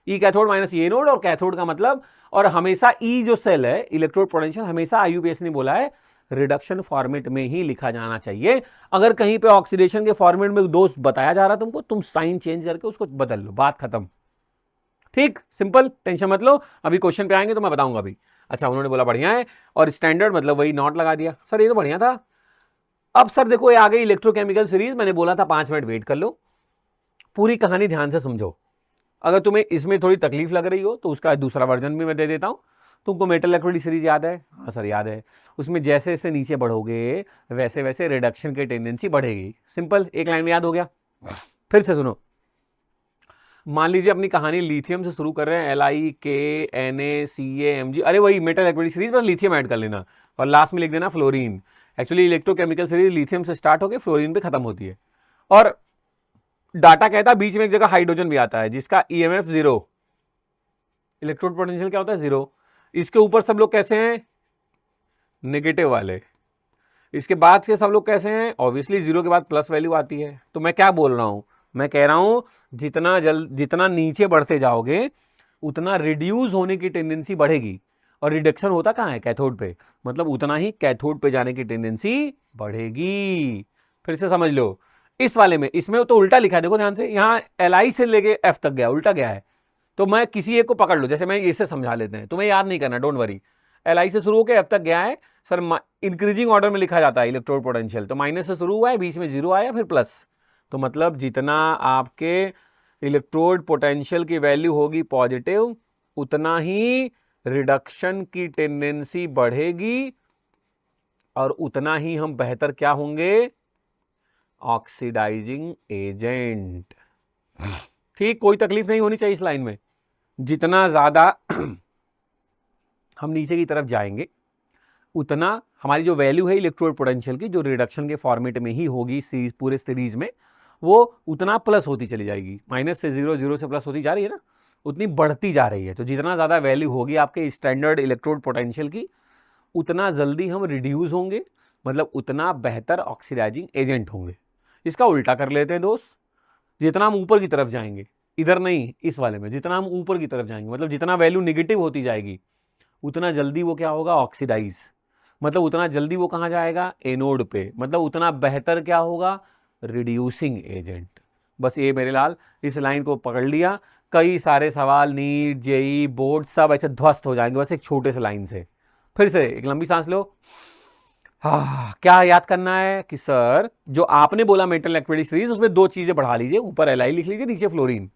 ई कैथोड माइनस ई एनोड, और कैथोड का मतलब, और हमेशा ई जो सेल है इलेक्ट्रोड पोटेंशियल, हमेशा आईयूपीएस ने बोला है रिडक्शन फॉर्मेट में ही लिखा जाना चाहिए। अगर कहीं पे ऑक्सीडेशन के फॉर्मेट में दोस्त बताया जा रहा तुमको, तुम साइन चेंज करके उसको बदल लो, बात खत्म। ठीक, सिंपल, टेंशन मत लो, अभी क्वेश्चन पे आएंगे तो मैं बताऊंगा अभी। अच्छा, उन्होंने बोला बढ़िया है, और स्टैंडर्ड मतलब वही नॉट लगा दिया। सर ये तो बढ़िया था। अब सर देखो, ये आ गई इलेक्ट्रोकेमिकल सीरीज, मैंने बोला था 5 मिनट वेट कर लो, पूरी कहानी ध्यान से समझो। अगर तुम्हें इसमें थोड़ी तकलीफ लग रही हो तो उसका दूसरा वर्जन भी मैं दे देता हूं। तुमको मेटल इलेक्ट्रोड सीरीज याद है? हाँ सर याद है। उसमें जैसे जैसे नीचे बढ़ोगे वैसे वैसे रिडक्शन की टेंडेंसी बढ़ेगी। सिंपल, एक लाइन में याद हो गया। फिर से सुनो, मान लीजिए अपनी कहानी लिथियम से शुरू कर रहे हैं, LiKNaCaMg, अरे वही मेटल इलेक्ट्रोड सीरीज, बस लिथियम ऐड कर लेना और लास्ट में लिख देना fluorine. Actually electrochemical series lithium से स्टार्ट होकर फ्लोरीन पे खत्म होती है। और डाटा कहता है बीच में एक जगह हाइड्रोजन भी आता है जिसका ईएमएफ 0, इलेक्ट्रोड पोटेंशियल क्या होता है? 0। इसके ऊपर सब लोग कैसे हैं? नेगेटिव वाले। इसके बाद के सब लोग कैसे हैं? ऑब्वियसली 0 के बाद प्लस वैल्यू आती है। तो मैं क्या बोल रहा हूं? मैं कह रहा हूं जितना नीचे बढ़ते जाओगे उतना रिड्यूस होने की टेंडेंसी बढ़ेगी। और रिडक्शन होता कहाँ है? कैथोड पे, मतलब उतना ही कैथोड पे जाने की टेंडेंसी बढ़ेगी। फिर से समझ लो, इस वाले में, इसमें तो उल्टा लिखा है, देखो ध्यान से, यहाँ Li से लेके F तक गया, उल्टा गया है। तो मैं किसी एक को पकड़ लो, जैसे मैं इसे समझा लेते हैं, तुम्हें याद नहीं करना, डोंट वरी। Li से शुरू होकर F तक गया है सर, इंक्रीजिंग ऑर्डर में लिखा जाता है इलेक्ट्रोड पोटेंशियल। तो माइनस से शुरू हुआ है, बीच में 0 आया, फिर प्लस। तो मतलब जितना आपके इलेक्ट्रोड पोटेंशियल की वैल्यू होगी पॉजिटिव, उतना ही रिडक्शन की टेंडेंसी बढ़ेगी और उतना ही हम बेहतर क्या होंगे? Oxidising agent. ठीक, कोई तकलीफ नहीं होनी चाहिए इस लाइन में। जितना ज्यादा हम नीचे की तरफ जाएंगे उतना हमारी जो वैल्यू है इलेक्ट्रोड पोटेंशियल की, जो रिडक्शन के फॉर्मेट में ही होगी सीरीज, पूरे सीरीज में, वो उतना प्लस होती चली जाएगी। माइनस से 0, 0 से प्लस होती जा रही है ना, उतनी बढ़ती जा रही है। तो जितना ज़्यादा वैल्यू होगी आपके स्टैंडर्ड इलेक्ट्रोड पोटेंशियल की, उतना जल्दी हम रिड्यूस होंगे, मतलब उतना बेहतर ऑक्सीडाइजिंग एजेंट होंगे। इसका उल्टा कर लेते हैं दोस्त, जितना हम ऊपर की तरफ जाएंगे, इधर नहीं इस वाले में, जितना हम ऊपर की तरफ जाएंगे, मतलब जितना वैल्यू नेगेटिव होती जाएगी उतना जल्दी वो क्या होगा? ऑक्सीडाइज। मतलब उतना जल्दी वो कहाँ जाएगा? एनोड पे। मतलब उतना बेहतर क्या होगा? Reducing agent. बस ये मेरे लाल, इस लाइन को पकड़ लिया, कई सारे सवाल नीट, जेई, बोर्ड सब ऐसे ध्वस्त हो जाएंगे बस एक छोटे से लाइन से। फिर से एक लंबी सांस लो। क्या याद करना है कि सर जो आपने बोला मेटल इलेक्ट्रोलिटिक सीरीज, उसमें दो चीजें बढ़ा लीजिए, ऊपर Li लिख लीजिए, नीचे फ्लोरीन।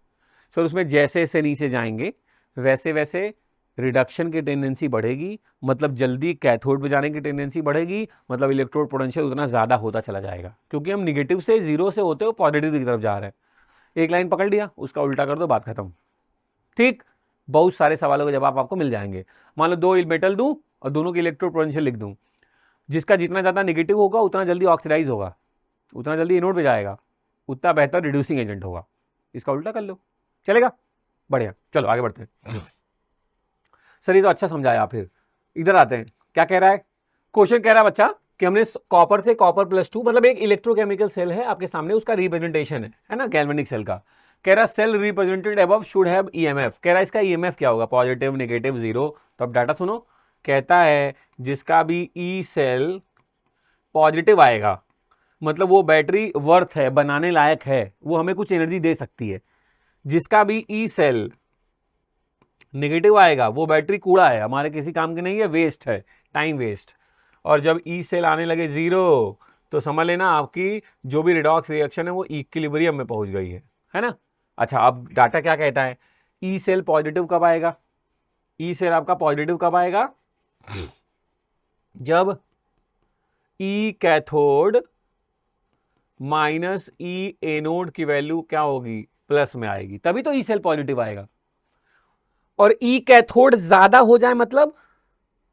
सर उसमें जैसे जैसे नीचे जाएंगे वैसे वैसे रिडक्शन की टेंडेंसी बढ़ेगी, मतलब जल्दी कैथोड पे जाने की टेंडेंसी बढ़ेगी, मतलब इलेक्ट्रोड पोटेंशियल उतना ज्यादा होता चला जाएगा, क्योंकि हम निगेटिव से जीरो से होते हुए पॉजिटिव की तरफ जा रहे हैं। एक लाइन पकड़ लिया, उसका उल्टा कर दो, बात खत्म। ठीक, बहुत सारे सवालों के जवाब आपको मिल जाएंगे। मान लो दो मेटल दूं और दोनों की इलेक्ट्रोड पोटेंशियल लिख दूं, जिसका जितना ज़्यादा नेगेटिव होगा उतना जल्दी ऑक्सीडाइज होगा, उतना जल्दी एनोड पे जाएगा, उतना बेहतर रिड्यूसिंग एजेंट होगा। इसका उल्टा कर लो, चलेगा? बढ़िया, चलो आगे बढ़ते हैं। सर ये तो अच्छा समझाया, फिर इधर आते हैं। क्या कह रहा है क्वेश्चन? कह रहा है बच्चा कि हमने कॉपर से कॉपर +2, मतलब एक इलेक्ट्रोकेमिकल सेल है आपके सामने, उसका रिप्रेजेंटेशन है ना, गैल्वेनिक सेल का। कह रहा cell represented above should have EMF. कह रहा इसका ईएमएफ क्या होगा? Positive, negative, zero. तो अब डाटा सुनो। कहता है जिसका भी ई सेल पॉजिटिव आएगा, मतलब वो बैटरी वर्थ है, बनाने लायक है, वो हमें कुछ एनर्जी दे सकती है। जिसका भी ई सेल नेगेटिव आएगा वो बैटरी कूड़ा है, हमारे किसी काम की नहीं है, वेस्ट है, टाइम वेस्ट। और जब ई सेल आने लगे जीरो, तो समझ लेना आपकी जो भी रिडॉक्स रिएक्शन है वो इक्विलिब्रियम में पहुंच गई है ना। अच्छा, अब डाटा क्या कहता है? ई सेल पॉजिटिव कब आएगा? ई सेल आपका पॉजिटिव कब आएगा? जब ई कैथोड माइनस ई एनोड की वैल्यू क्या होगी? प्लस में आएगी, तभी तो ई सेल पॉजिटिव आएगा। और ई कैथोड ज्यादा हो जाए मतलब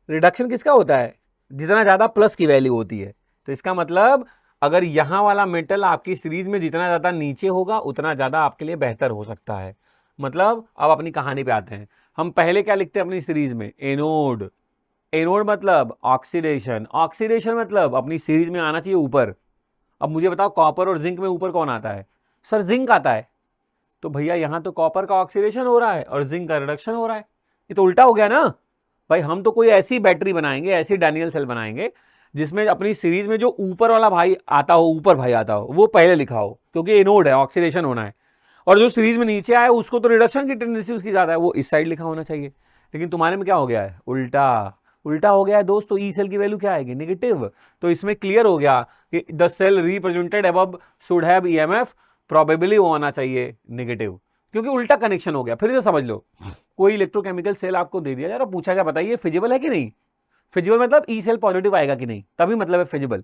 रिडक्शन किसका होता है? जितना ज्यादा प्लस की वैल्यू होती है। तो इसका मतलब अगर यहां वाला मेटल आपकी सीरीज में जितना ज्यादा नीचे होगा उतना ज्यादा आपके लिए बेहतर हो सकता है। मतलब अब अपनी कहानी पे आते हैं। हम पहले क्या लिखते हैं अपनी सीरीज में? एनोड। एनोड मतलब ऑक्सीडेशन, ऑक्सीडेशन मतलब अपनी सीरीज में आना चाहिए ऊपर। अब मुझे बताओ कॉपर और जिंक में ऊपर कौन आता है? सर जिंक आता है। तो भैया यहां तो कॉपर का ऑक्सीडेशन हो रहा है और जिंक का रिडक्शन हो रहा है, ये तो उल्टा हो गया ना भाई। हम तो कोई ऐसी बैटरी बनाएंगे, ऐसी डैनियल सेल बनाएंगे जिसमें अपनी सीरीज में जो ऊपर वाला भाई आता हो, ऊपर भाई आता हो, वो पहले लिखा हो, क्योंकि एनोड है, ऑक्सीडेशन होना है। और जो सीरीज में नीचे आए उसको तो रिडक्शन की टेंडेंसी उसकी ज्यादा है, वो इस साइड लिखा होना चाहिए। लेकिन तुम्हारे में क्या हो गया है? उल्टा। उल्टा हो गया है दोस्त। तो ई सेल की वैल्यू क्या आएगी? नेगेटिव। तो इसमें क्लियर हो गया कि the cell represented above should have EMF, probably वो आना चाहिए नेगेटिव, क्योंकि उल्टा कनेक्शन हो गया। फिर से समझ लो, कोई इलेक्ट्रोकेमिकल सेल आपको दे दिया जा रहा, पूछा क्या बताइए फिजिबल है कि नहीं? फिजिबल मतलब ई सेल पॉजिटिव आएगा कि नहीं, तभी मतलब है फिजिबल।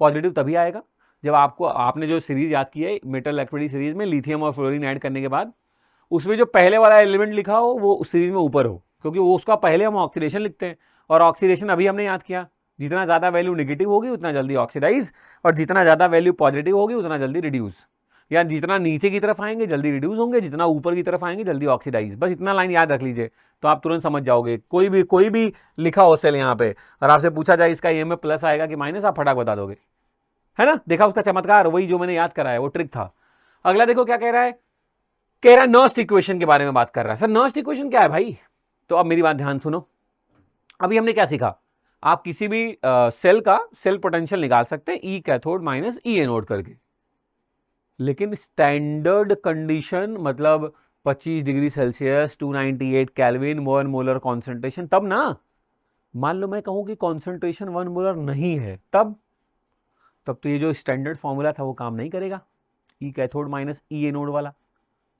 पॉजिटिव तभी आएगा जब आपने जो सीरीज याद की है मेटल इलेक्ट्रोलिटिक सीरीज में, लिथियम और फ्लोरीन ऐड करने के बाद उसमें जो पहले वाला एलिमेंट लिखा हो वो उस सीरीज में ऊपर हो, क्योंकि वो उसका पहले हम ऑक्सीडेशन लिखते हैं। और ऑक्सीडेशन अभी हमने याद किया, जितना ज्यादा वैल्यू नेगेटिव होगी उतना जल्दी ऑक्सीडाइज, और जितना ज्यादा वैल्यू पॉजिटिव होगी उतना जल्दी रिड्यूस। या जितना नीचे की तरफ आएंगे जल्दी रिड्यूस होंगे, जितना ऊपर की तरफ आएंगे जल्दी ऑक्सीडाइज। बस इतना लाइन याद रख लीजिए तो आप तुरंत समझ जाओगे। कोई भी लिखा हो सेल यहाँ पे और आपसे पूछा जाए इसका ईएमएफ प्लस आएगा कि माइनस, आप फटाक बता दोगे, है ना। देखा उसका चमत्कार, वही जो मैंने याद कराया वो ट्रिक था। अगला देखो क्या कह रहा है। कह रहा है नर्स्ट इक्वेशन के बारे में बात कर रहा है। सर नर्स्ट इक्वेशन क्या है भाई? तो अब मेरी बात ध्यान सुनो। अभी हमने क्या सीखा? आप किसी भी सेल का सेल पोटेंशियल निकाल सकते हैं ई कैथोड माइनस ई एनोड करके, लेकिन स्टैंडर्ड कंडीशन मतलब 25 degree Celsius, 298 kelvin, 1 molar concentration, तब ना। मान लो मैं कहूं कि कॉन्सेंट्रेशन 1 मोलर नहीं है, तब तो ये जो स्टैंडर्ड फॉर्मूला था वो काम नहीं करेगा, ई कैथोड माइनस ई एनोड वाला।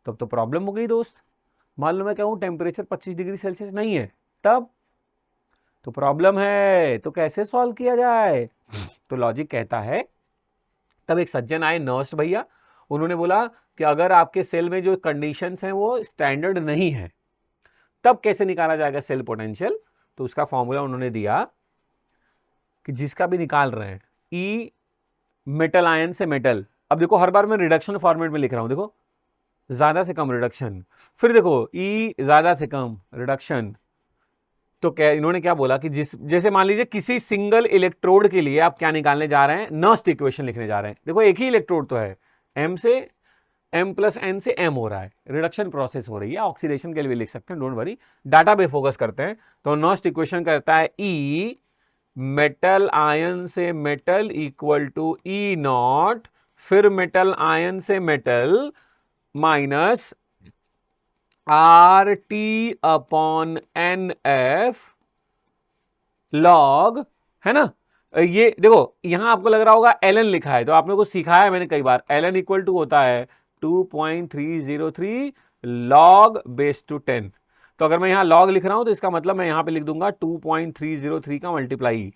तब तो प्रॉब्लम हो गई दोस्त। मान लो मैं कहूं टेम्परेचर 25 डिग्री सेल्सियस नहीं है, तब तो प्रॉब्लम है। तो कैसे सॉल्व किया जाए? तो लॉजिक कहता है, तब एक सज्जन आए नर्स्ट भैया, उन्होंने बोला कि अगर आपके सेल में जो कंडीशंस हैं वो स्टैंडर्ड नहीं है, तब कैसे निकाला जाएगा सेल पोटेंशियल? तो उसका फॉर्मूला उन्होंने दिया कि जिसका भी निकाल रहे हैं ई मेटल आयन से मेटल। अब देखो हर बार मैं रिडक्शन फॉर्मेट में लिख रहा हूं, देखो ज्यादा से कम रिडक्शन, फिर देखो ई ज्यादा से कम रिडक्शन। तो क्या इन्होंने क्या बोला कि जैसे मान लीजिए किसी सिंगल इलेक्ट्रोड के लिए आप क्या निकालने जा रहे हैं? नर्स्ट इक्वेशन लिखने जा रहे हैं। देखो एक ही इलेक्ट्रोड तो है, एम से एम प्लस एन से एम हो रहा है, रिडक्शन प्रोसेस हो रही है, ऑक्सीडेशन के लिए भी लिख सकते हैं, डोंट वरी। डाटा पे फोकस करते हैं। तो नर्स्ट इक्वेशन करता है ई मेटल आयन से metal equal to E naught, फिर मेटल आयन से metal minus R T upon N F, log, है ना, ये देखो यहां आपको लग रहा होगा ln लिखा है, तो आपने को सिखाया है मैंने कई बार, ln इक्वल टू होता है 2.303 लॉग बेस टू 10। तो अगर मैं यहां लॉग लिख रहा हूं तो इसका मतलब मैं यहां पे लिख दूंगा 2.303 का मल्टीप्लाई,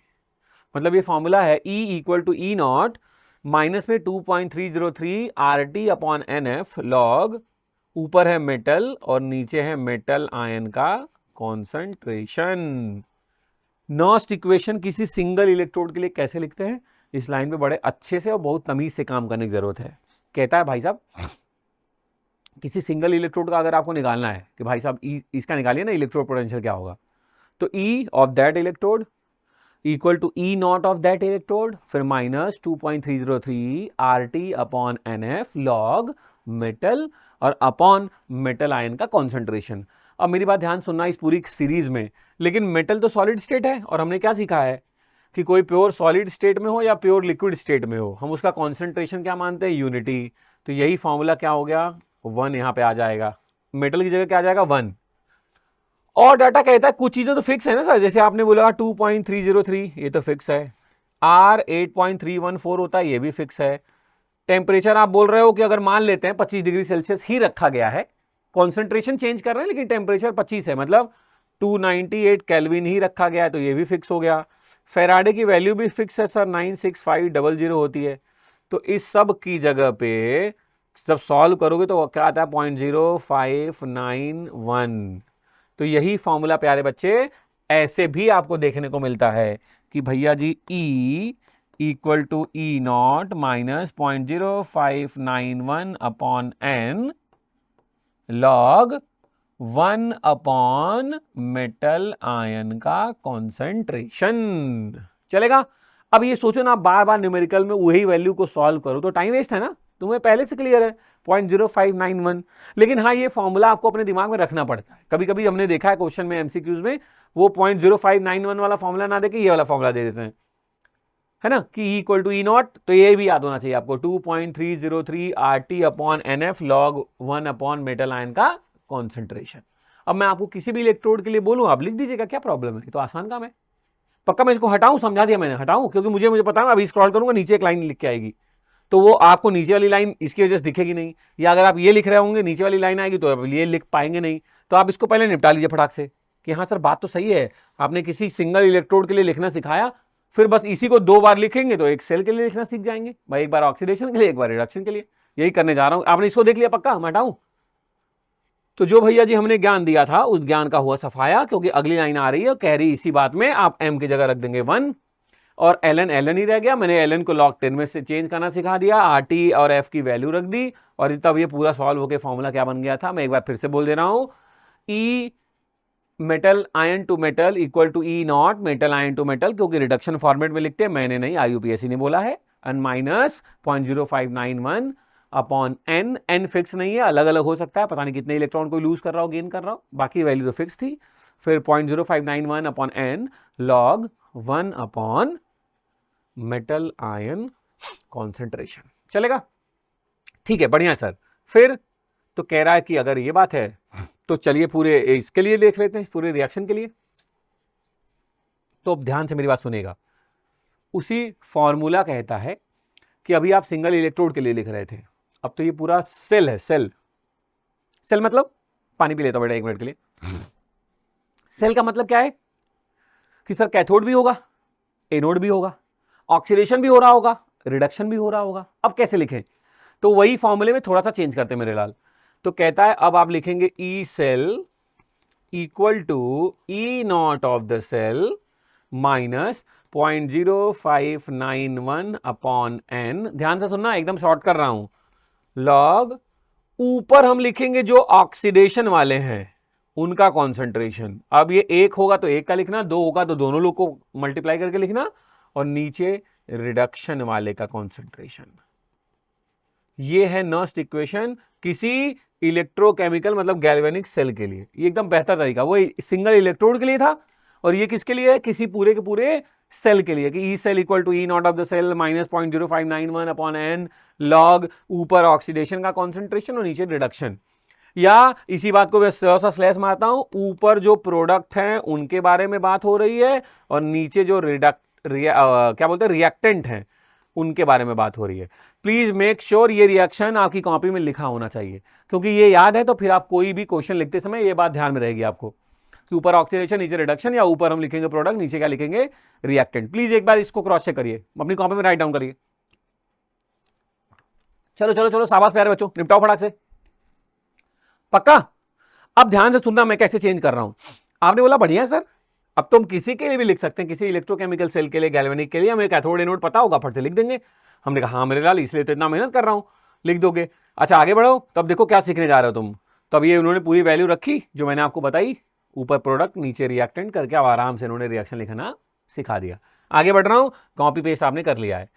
मतलब ये फॉर्मूला है E equal to E naught minus में 2.303 R T upon N F log, ऊपर है मेटल और नीचे है मेटल आयन का कॉन्सेंट्रेशन। नॉस्ट इक्वेशन किसी सिंगल इलेक्ट्रोड के लिए कैसे लिखते हैं, इस लाइन पे बड़े अच्छे से और बहुत तमीज से काम करने की जरूरत है। कहता है भाई साहब किसी सिंगल इलेक्ट्रोड का अगर आपको निकालना है कि भाई साहब इसका निकालिए ना इलेक्ट्रोड पोटेंशियल क्या होगा, तो E of that electrode equal to E not of that electrode फिर minus 2.303 R T upon N F log metal और अपॉन मेटल आयन का कॉन्सेंट्रेशन। अब मेरी बात ध्यान सुनना इस पूरी सीरीज में, लेकिन मेटल तो सॉलिड स्टेट है और हमने क्या सीखा है कि कोई प्योर सॉलिड स्टेट में हो या प्योर लिक्विड स्टेट में हो हम उसका कॉन्सेंट्रेशन क्या मानते हैं, यूनिटी। तो यही फॉर्मूला क्या हो गया, 1 यहां पे आ जाएगा, मेटल की जगह क्या आ जाएगा 1। और डाटा कहता है कुछ चीजें तो फिक्स है ना सर, जैसे आपने बोला 2.303 ये तो फिक्स है, R 8.314 होता है ये भी फिक्स है। टेम्परेचर आप बोल रहे हो कि अगर मान लेते हैं 25 डिग्री सेल्सियस ही रखा गया है, कॉन्सेंट्रेशन चेंज कर रहे हैं लेकिन टेम्परेचर 25 है, मतलब 298 केल्विन ही रखा गया है, तो ये भी फिक्स हो गया। फेराडे की वैल्यू भी फिक्स है सर 96500 होती है। तो इस सब की जगह पे जब सॉल्व करोगे तो क्या आता है 0.0591। तो यही फॉर्मूला प्यारे बच्चे ऐसे भी आपको देखने को मिलता है कि भैया जी E equal to E naught minus 0.0591 upon N log 1 upon metal ion का कॉन्सेंट्रेशन। चलेगा। अब ये सोचो ना, बार बार न्यूमेरिकल में वही वैल्यू को सॉल्व करो तो टाइम वेस्ट है ना, तुम्हें पहले से क्लियर है 0.0591। लेकिन हाँ ये फॉर्मूला आपको अपने दिमाग में रखना पड़ता है। कभी कभी हमने देखा है क्वेश्चन में एमसीक्यूज में वो 0.0591 वाला फॉर्मूला ना देके ये वाला फॉर्मूला दे देते हैं, है ना, कि E equal to E naught, तो ये भी याद होना चाहिए आपको 2.303 R T upon N F log 1 upon metal ion का कॉन्सेंट्रेशन। अब मैं आपको किसी भी इलेक्ट्रोड के लिए बोलूं आप लिख दीजिएगा, क्या प्रॉब्लम है, तो आसान काम है। पक्का मैं इसको हटाऊं, समझा दिया मैंने, हटाऊं क्योंकि मुझे पता है अभी स्क्रॉल करूंगा नीचे एक लाइन लिख के आएगी, तो वो आपको नीचे वाली लाइन इसकी वजह से दिखेगी नहीं, या अगर आप ये लिख रहे होंगे नीचे वाली लाइन आएगी तो आप ये लिख पाएंगे नहीं। तो आप इसको पहले निपटा लीजिए फटाक से कि हाँ सर बात तो सही है, आपने किसी सिंगल इलेक्ट्रोड के लिए लिखना सिखाया, फिर बस इसी को 2 बार लिखेंगे तो एक सेल के लिए लिखना सीख जाएंगे भाई, एक बार ऑक्सीडेशन के लिए एक बार रिडक्शन के लिए, यही करने जा रहा हूं। आपने इसको देख लिया पक्का, मैं हटाऊं? तो जो भैया जी हमने ज्ञान दिया था उस ज्ञान का हुआ सफाया, क्योंकि अगली लाइन आ रही है कह रही इसी बात में आप m की जगह रख देंगे 1 और ln ही रह गया, मैंने ln को log 10 में से चेंज करना सिखा दिया, RT और f की वैल्यू रख दी और तब ये पूरा सॉल्व होकर फॉर्मूला क्या बन गया था, मैं एक बार फिर से बोल दे रहा हूं, E metal ion to metal equal to E naught metal ion to metal, क्योंकि रिडक्शन फॉर्मेट में लिखते हैं, मैंने नहीं IUPAC ने बोला है, N minus 0.0591 upon N fix नहीं है, अलग अलग हो सकता है, पता नहीं कितने इलेक्ट्रॉन को लूज कर रहा हो गेन कर रहा हो, बाकी वैल्यू तो फिक्स थी। फिर 0.0591 upon N log 1 upon metal ion concentration. चलेगा, ठीक है, बढ़िया सर। फिर तो कह रहा है कि अगर ये बात है तो चलिए पूरे इसके लिए देख लेते हैं, पूरे रिएक्शन के लिए। तो अब ध्यान से मेरी बात सुनेगा, उसी फॉर्मूला कहता है कि अभी आप सिंगल इलेक्ट्रोड के लिए लिख रहे थे, अब तो ये पूरा सेल है, सेल मतलब पानी पी लेता हूं बेटा 1 मिनट के लिए। सेल का मतलब क्या है कि सर कैथोड भी होगा, एनोड भी होगा, ऑक्सीडेशन भी हो रहा होगा, रिडक्शन भी हो रहा होगा। अब कैसे लिखें, तो वही फॉर्मूले में थोड़ा सा चेंज करते मेरे लाल। तो कहता है अब आप लिखेंगे E cell equal to E not of the cell minus 0.0591 upon N, ध्यान से सुनना एकदम शॉर्ट कर रहा हूं, लॉग ऊपर हम लिखेंगे जो ऑक्सीडेशन वाले हैं उनका कॉन्सेंट्रेशन। अब ये 1 होगा तो 1 का लिखना, 2 होगा तो दोनों लोग को मल्टीप्लाई करके लिखना, और नीचे रिडक्शन वाले का कॉन्सेंट्रेशन। ये है नर्स्ट इक्वेशन किसी इलेक्ट्रोकेमिकल मतलब गैल्वेनिक सेल के लिए, ये एकदम बेहतर तरीका। वो सिंगल इलेक्ट्रोड के लिए था और ये किसके लिए है, किसी पूरे के पूरे सेल के लिए, कि E cell equal to E not of the cell minus 0.0591 upon N log ऊपर ऑक्सीडेशन का कॉन्सेंट्रेशन और नीचे रिडक्शन। या इसी बात को मैं सा स्लैश मारता हूं, ऊपर जो प्रोडक्ट हैं उनके बारे में बात हो रही है और नीचे जो क्या बोलते हैं रिएक्टेंट हैं उनके बारे में बात हो रही है। प्लीज मेक श्योर ये रिएक्शन आपकी कॉपी में लिखा होना चाहिए, क्योंकि ये याद है तो फिर आप कोई भी क्वेश्चन लिखते समय ये बात ध्यान में रहेगी आपको कि ऊपर ऑक्सीडेशन नीचे रिडक्शन, या ऊपर हम लिखेंगे प्रोडक्ट नीचे क्या लिखेंगे रिएक्टेंट। प्लीज एक बार इसको क्रॉस चेक करिए, अपनी कॉपी में राइट डाउन करिए। चलो चलो चलो, शाबाश प्यारे बच्चों, निपटाओ फटाक से, पक्का। अब ध्यान से सुनना मैं कैसे चेंज कर रहा हूं। आपने बोला बढ़िया सर, अब तो हम किसी के लिए भी लिख सकते हैं, किसी इलेक्ट्रोकेमिकल सेल के लिए, गैल्वेनिक के लिए, हमें कैथोड एनोड पता होगा, फट से लिख देंगे। हमने कहा हाँ मेरे लाल, इसलिए तो इतना मेहनत कर रहा हूं, लिख दोगे। अच्छा आगे बढ़ो, तब देखो क्या सीखने जा रहे हो तुम। तब ये उन्होंने पूरी वैल्यू रखी जो मैंने आपको बताई, ऊपर प्रोडक्ट नीचे रिएक्टेंट करके अब आराम से उन्होंने रिएक्शन लिखना सिखा दिया। आगे बढ़ रहा हूं, कॉपी पेस्ट आपने कर लिया है,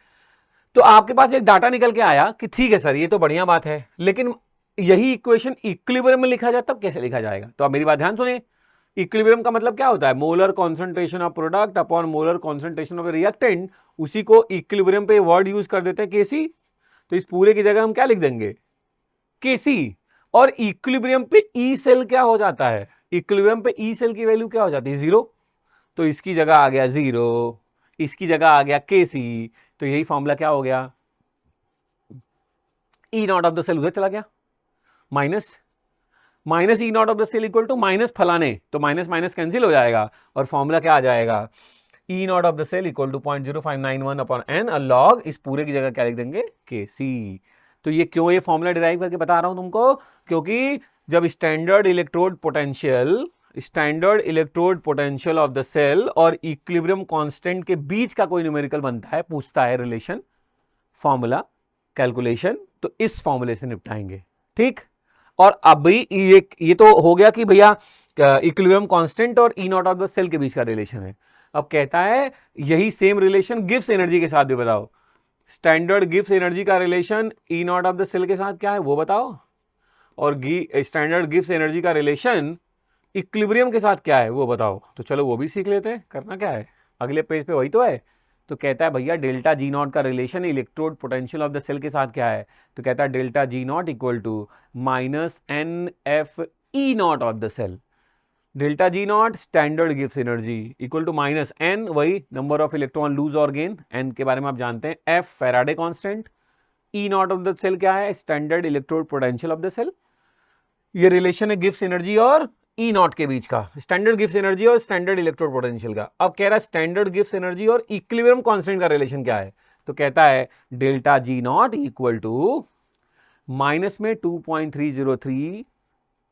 तो आपके पास एक डाटा निकल के आया कि ठीक है सर ये तो बढ़िया बात है, लेकिन यही इक्वेशन इक्विलिब्रियम में लिखा जाए तब कैसे लिखा जाएगा। तो आप मेरी बात ध्यान सुनिए, इक्विलिब्रियम का मतलब क्या होता है, molar concentration of product upon molar concentration of reactant, उसी को इक्विलिब्रियम पे वर्ड यूज कर देते हैं केसी। तो इस पूरे की जगह हम क्या लिख देंगे केसी, और इक्विलिब्रियम पे ई सेल क्या हो जाता है, इक्विलिब्रियम पे ई सेल की वैल्यू क्या हो जाती है 0, तो इसकी जगह आ गया 0, इसकी जगह आ गया केसी। तो यही फॉर्मूला क्या हो गया, E not of the cell उधर चला गया, minus E not of the cell equal to minus फलाने, तो माइनस माइनस कैंसिल हो जाएगा और फॉर्मूला क्या आ जाएगा, E not of the cell equal to 0.0591 upon N log, इस पूरे की जगह क्या लिख देंगे के सी। तो ये क्यों ये फॉर्मूला डिराइव करके बता रहा हूं तुमको, क्योंकि जब standard electrode potential of the cell और इक्विलिब्रियम कांस्टेंट के बीच का कोई न्यूमेरिकल बनता है, पूछता है रिलेशन, फॉर्मूला, कैलकुलेशन, तो इस फॉर्मूले से निपटाएंगे, ठीक। और अभी ये तो हो गया कि भैया इक्विलिब्रियम कांस्टेंट और E not of the cell के बीच का रिलेशन है। अब कहता है यही सेम रिलेशन गिब्स एनर्जी के साथ भी बताओ, स्टैंडर्ड गिब्स एनर्जी का relation E not of the cell के साथ क्या है वो बताओ, और स्टैंडर्ड गिब्स एनर्जी का रिलेशन इक्विलिब्रियम के साथ क्या है वो बताओ। तो चलो वो भी सीख लेते हैं, करना क्या है, अगले पेज पे वही तो है। तो कहता है भैया डेल्टा जी नॉट का relation electrode potential of the cell के साथ क्या है, तो कहता है delta G naught equal to minus N F E not of the cell. Delta G naught standard Gibbs energy equal to minus N, वही number of electron lose और gain, N के बारे में आप जानते हैं, F Faraday constant, E not of the cell क्या है, standard electrode potential of the cell. ये रिलेशन है गिब्स एनर्जी और ई नॉट के बीच का, स्टैंडर्ड गिब्स एनर्जी और स्टैंडर्ड इलेक्ट्रोड पोटेंशियल का। अब कह रहा है स्टैंडर्ड गिब्स एनर्जी और इक्विलिब्रियम कांस्टेंट का रिलेशन क्या है, तो कहता है delta G naught equal to minus में 2.303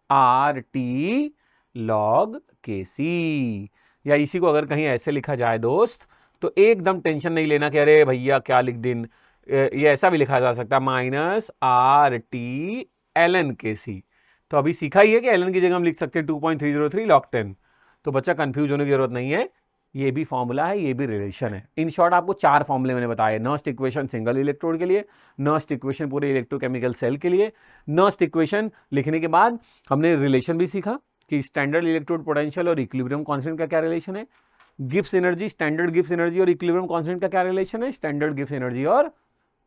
आर टी लॉग के सी, या इसी को अगर कहीं ऐसे लिखा जाए दोस्त तो एकदम टेंशन नहीं लेना कि अरे भैया क्या लिख दिन, ये ऐसा भी लिखा जा सकता है minus R T L N K C. तो अभी सीखा ही है कि एल एन की जगह हम लिख सकते हैं 2.303 लॉग 10, तो बच्चा कंफ्यूज होने की जरूरत नहीं है, ये भी फॉर्मूला है, ये भी रिलेशन है। इन शॉर्ट आपको 4 फॉर्मूले मैंने बताए, नर्स्ट इक्वेशन सिंगल इलेक्ट्रोड के लिए, नर्स्ट इक्वेशन पूरे इलेक्ट्रोकेमिकल सेल के लिए, नर्स्ट इक्वेशन लिखने के बाद हमने रिलेशन भी सीखा कि स्टैंडर्ड इलेक्ट्रोड पोटेंशियल और इक्विलिब्रियम कांस्टेंट का क्या रिलेशन है, Gibbs energy, standard Gibbs energy और इक्विलिब्रियम कांस्टेंट का क्या रिलेशन है, स्टैंडर्ड गिब्स एनर्जी और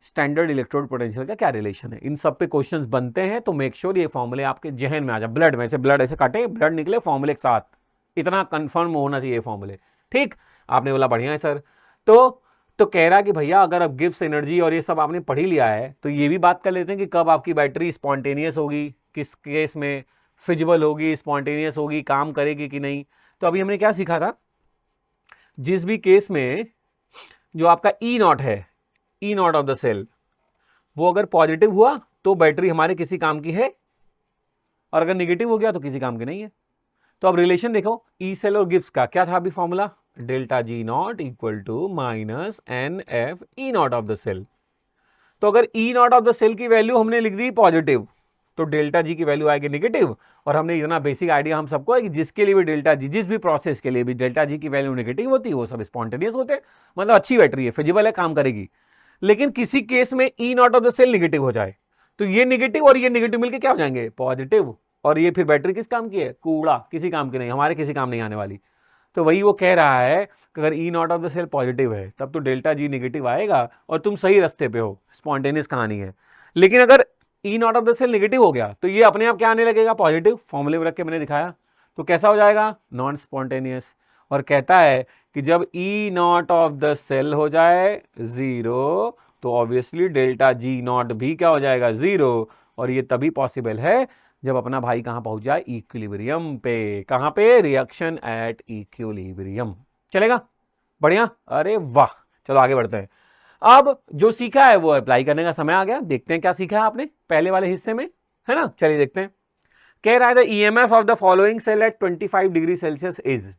स्टैंडर्ड इलेक्ट्रोड पोटेंशियल का क्या रिलेशन है। इन सब पे क्वेश्चंस बनते हैं, तो मेक श्योर ये फॉर्मूले आपके जहन में आ जाए, ब्लड में से ब्लड ऐसे काटे ब्लड निकले फॉर्मूले के साथ, इतना कंफर्म होना चाहिए फॉर्मूले, ठीक। आपने बोला बढ़िया है सर, तो कह रहा है कि भैया अगर अब गिब्स एनर्जी और ये सब आपने पढ़ ही लिया है तो ये भी बात कर लेते हैं कि कब आपकी बैटरी स्पॉन्टेनियस होगी, किस केस में फिजिबल होगी, स्पॉन्टेनियस होगी, काम करेगी कि नहीं। तो अभी हमने क्या सीखा था, जिस भी केस में जो आपका ई नॉट है, ई नॉट ऑफ द सेल, वो अगर पॉजिटिव हुआ तो बैटरी हमारे किसी काम की है, और अगर नेगेटिव हो गया तो किसी काम की नहीं है। तो अब रिलेशन देखो, ई सेल और गिब्स का क्या था अभी formula, delta G naught equal to minus N F E not of the cell. तो अगर E not of the cell की वैल्यू हमने लिख दी पॉजिटिव तो डेल्टा जी की वैल्यू आएगी नेगेटिव, और हमने इतना बेसिक आइडिया हम सबको है कि जिसके लिए भी डेल्टा जी, जिस भी प्रोसेस के लिए भी डेल्टा जी की वैल्यू नेगेटिव होती है वो सब स्पॉन्टेनियस होते हैं, मतलब अच्छी बैटरी है, फिजिबल है, काम करेगी। लेकिन किसी केस में E not of the cell negative हो जाए तो ये नेगेटिव और ये नेगेटिव मिलकर क्या हो जाएंगे पॉजिटिव, और ये फिर बैटरी किस काम की है, कूड़ा, किसी काम की नहीं, हमारे किसी काम नहीं आने वाली। तो वही वो कह रहा है कि अगर E not of the cell positive है तब तो डेल्टा जी नेगेटिव आएगा और तुम सही रास्ते पे हो, स्पॉन्टेनियस कहानी है। लेकिन अगर E not of the cell negative हो गया तो ये अपने आप क्या आने लगेगा, पॉजिटिव। फॉर्मूले में रख के मैंने दिखाया। तो कैसा हो जाएगा, नॉन स्पॉन्टेनियस। और कहता है कि जब ई नॉट ऑफ द सेल हो जाए 0 तो ऑब्वियसली डेल्टा जी नॉट भी क्या हो जाएगा, 0। और ये तभी पॉसिबल है जब अपना भाई कहां पहुंच जाए, इक्विलिब्रियम पे। कहां पे, रिएक्शन एट इक्विलिब्रियम। चलेगा, बढ़िया, अरे वाह। चलो आगे बढ़ते हैं। अब जो सीखा है वो अप्लाई करने का समय आ गया। देखते हैं क्या सीखा है आपने पहले वाले हिस्से में, है ना। चलिए देखते हैं। कह रहा है the EMF of the following cell at 25 degree Celsius is.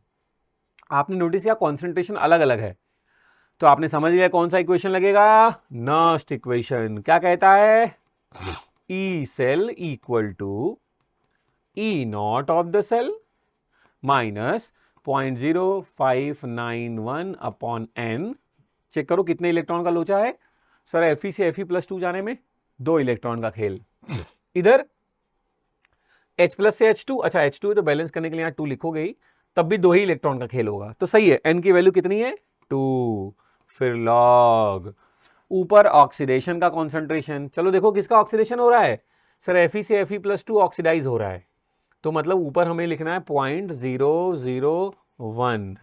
आपने नोटिस किया कॉन्सेंट्रेशन अलग अलग है, तो आपने समझ लिया कौन सा इक्वेशन लगेगा, नर्स्ट इक्वेशन। क्या कहता है, E cell equal to E not of the cell minus 0.0591 upon N. Check करो कितने इलेक्ट्रॉन का लोचा है सर, Fe से Fe+2 जाने में 2 इलेक्ट्रॉन का खेल। इधर H+ से H2, अच्छा H2 तो बैलेंस करने के लिए यहाँ 2 लिखोगे ही, तब भी 2 ही इलेक्ट्रॉन का खेल होगा, तो सही है। n की वैल्यू कितनी है, 2। फिर लॉग ऊपर ऑक्सीडेशन का कॉन्सेंट्रेशन। चलो देखो किसका ऑक्सीडेशन हो रहा है सर, Fe से Fe+2 ऑक्सीडाइज हो रहा है, तो मतलब ऊपर हमें लिखना है 0.001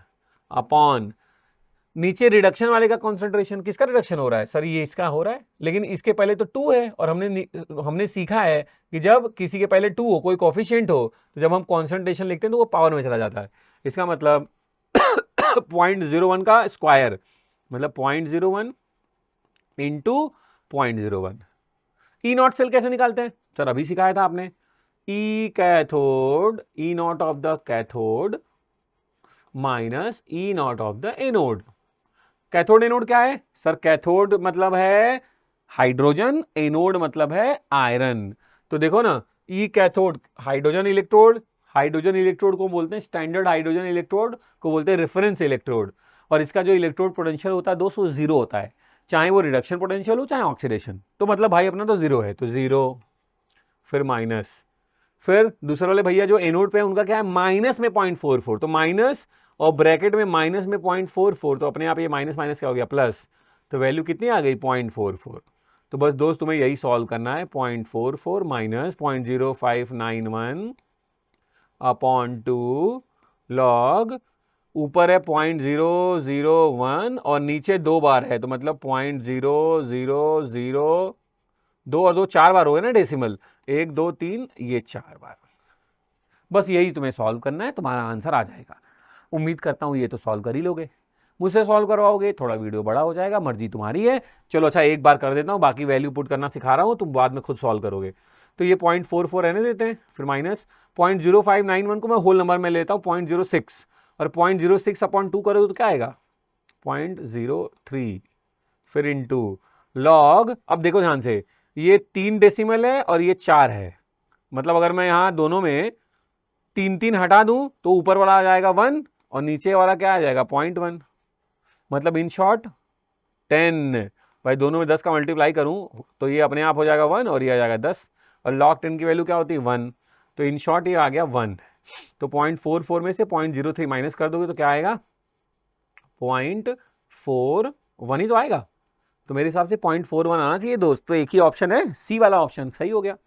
अपॉन नीचे रिडक्शन वाले का कॉन्सेंट्रेशन। किसका रिडक्शन हो रहा है सर, ये इसका हो रहा है, लेकिन इसके पहले तो 2 है। और हमने सीखा है कि जब किसी के पहले 2 हो, कोई कोफिशिएंट हो, तो जब हम कॉन्सेंट्रेशन लिखते हैं तो वो पावर में चला जाता है। इसका मतलब 0.01 का स्क्वायर, मतलब 0.01 इंटू 0.01। ई नॉट सेल कैसे निकालते हैं सर, अभी सिखाया था आपने। ई cathode, E not of the cathode minus E not of the anode. Cathode anode क्या है सर, कैथोड मतलब है हाइड्रोजन, एनोड मतलब है आयरन। तो देखो ना, ई cathode hydrogen electrode, hydrogen electrode को बोलते हैं स्टैंडर्ड हाइड्रोजन इलेक्ट्रोड को बोलते हैं रेफरेंस इलेक्ट्रोड। और इसका जो इलेक्ट्रोड पोटेंशियल होता है दोस्तों 0 होता है, चाहे वो रिडक्शन पोटेंशियल हो चाहे ऑक्सीडेशन। तो मतलब भाई अपना तो 0 है, तो 0 फिर माइनस, फिर दूसरे वाले भैया जो एनोड पे है उनका क्या है, माइनस में 0.44, तो माइनस और ब्रैकेट में माइनस में 0.44, तो अपने आप ये माइनस माइनस क्या हो गया प्लस, तो वैल्यू कितनी आ गई 0.44। तो बस दोस्त तुम्हें यही सॉल्व करना है, 0.44 माइनस 0.0591 अपॉन 2 लॉग, ऊपर है 0.001 और नीचे 2 बार है, तो मतलब 0.000, 2 और 2 4 बार हो गए ना डेसिमल, 1 2 3 ये 4 बार। बस यही तुम्हें सॉल्व करना है, तुम्हारा आंसर आ जाएगा। उम्मीद करता हूँ ये तो सॉल्व कर ही लोगे। मुझसे सॉल्व करवाओगे थोड़ा वीडियो बड़ा हो जाएगा, मर्जी तुम्हारी है। चलो अच्छा एक बार कर देता हूँ, बाकी वैल्यू पुट करना सिखा रहा हूँ, तुम बाद में खुद सॉल्व करोगे। तो ये 0.44 रहने देते हैं, फिर माइनस 0.0591 को मैं होल नंबर में लेता हूँ 0.06, और 0.06 अपॉन 2 करोगे तो क्या आएगा 0.03, फिर इंटू लॉग। अब देखो ध्यान से, ये 3 डेसिमल है और ये 4 है, मतलब अगर मैं यहाँ दोनों में 3 हटा दूं तो ऊपर वाला आ जाएगा 1 और नीचे वाला क्या आ जाएगा 0.1, मतलब इन शॉर्ट 10। भाई दोनों में 10 का मल्टीप्लाई करूं तो ये अपने आप हो जाएगा 1 और ये आ जाएगा 10, और लॉग 10 की वैल्यू क्या होती है 1, तो इन शॉर्ट ये आ गया 1। तो 0.44 में से 0.03 माइनस कर दोगे तो क्या आएगा 0.41 ही तो आएगा। तो मेरे हिसाब से 0.41 आना चाहिए दोस्त, तो एक ही ऑप्शन है, सी वाला ऑप्शन सही हो गया।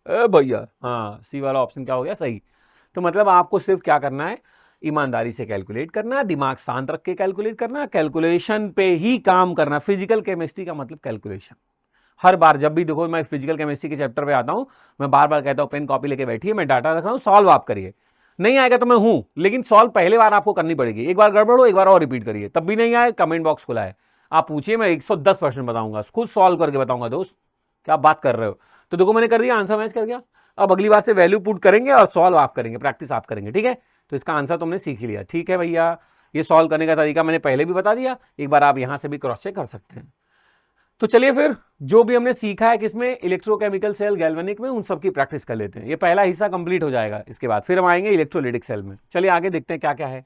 भैया हाँ, सी वाला ऑप्शन क्या हो गया सही। तो मतलब आपको सिर्फ क्या करना है, ईमानदारी से कैलकुलेट करना है, दिमाग शांत रख के कैलकुलेट करना है, कैलकुलेशन पे ही काम करना। फिजिकल केमिस्ट्री का मतलब कैलकुलेशन। हर बार जब भी देखो मैं फिजिकल केमिस्ट्री के चैप्टर पे आता हूं, मैं बार बार कहता हूं पेन कॉपी लेके बैठिए, मैं डाटा रख रहा हूं, सॉल्व आप करिए। नहीं आएगा तो मैं हूं, लेकिन सॉल्व पहले बार आपको करनी पड़ेगी। एक बार गड़बड़ हो एक बार और रिपीट करिए, तब भी नहीं आए कमेंट बॉक्स खुला है, आप पूछिए, मैं 110% बताऊंगा, खुद सॉल्व करके बताऊंगा दोस्त, क्या बात कर रहे हो। तो देखो मैंने कर दिया, आंसर मैच कर गया। अब अगली बार से वैल्यू पुट करेंगे और सॉल्व आप करेंगे, प्रैक्टिस आप करेंगे, ठीक है। तो इसका आंसर तुमने सीख लिया, ठीक है भैया। ये सॉल्व करने का तरीका मैंने पहले भी बता दिया, एक बार आप यहां से भी क्रॉस चेक कर सकते हैं। तो चलिए फिर जो भी हमने सीखा है किसमें, इलेक्ट्रोकेमिकल सेल, गैल्वेनिक में, उन सब की प्रैक्टिस कर लेते हैं। ये पहला हिस्सा कंप्लीट हो जाएगा, इसके बाद फिर हम आएंगे इलेक्ट्रोलिटिक सेल में। चलिए आगे देखते हैं क्या क्या है।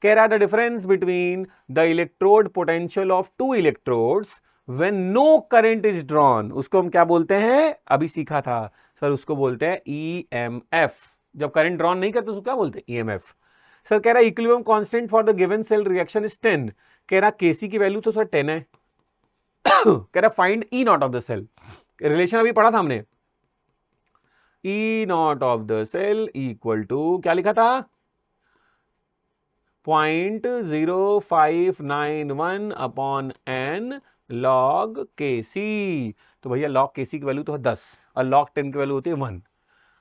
कह रहा है the difference between the electrode potential of 2 electrodes when no current is drawn, उसको हम क्या बोलते हैं, अभी सीखा था सर, उसको बोलते हैं EMF। जब करंट ड्रॉन नहीं करते उसको क्या बोलते हैं EMF। सर कह रहा है equilibrium constant for the given cell reaction is 10। कह रहा Kc की वैल्यू तो सर 10 है, कह रहा find E not of the cell, relation अभी पढ़ा था हमने, E not of the cell equal to क्या लिखा था, 0.0591 अपॉन एन लॉग के सी। तो भैया लॉग के सी की वैल्यू तो है 10 और लॉग 10 की वैल्यू होती है 1,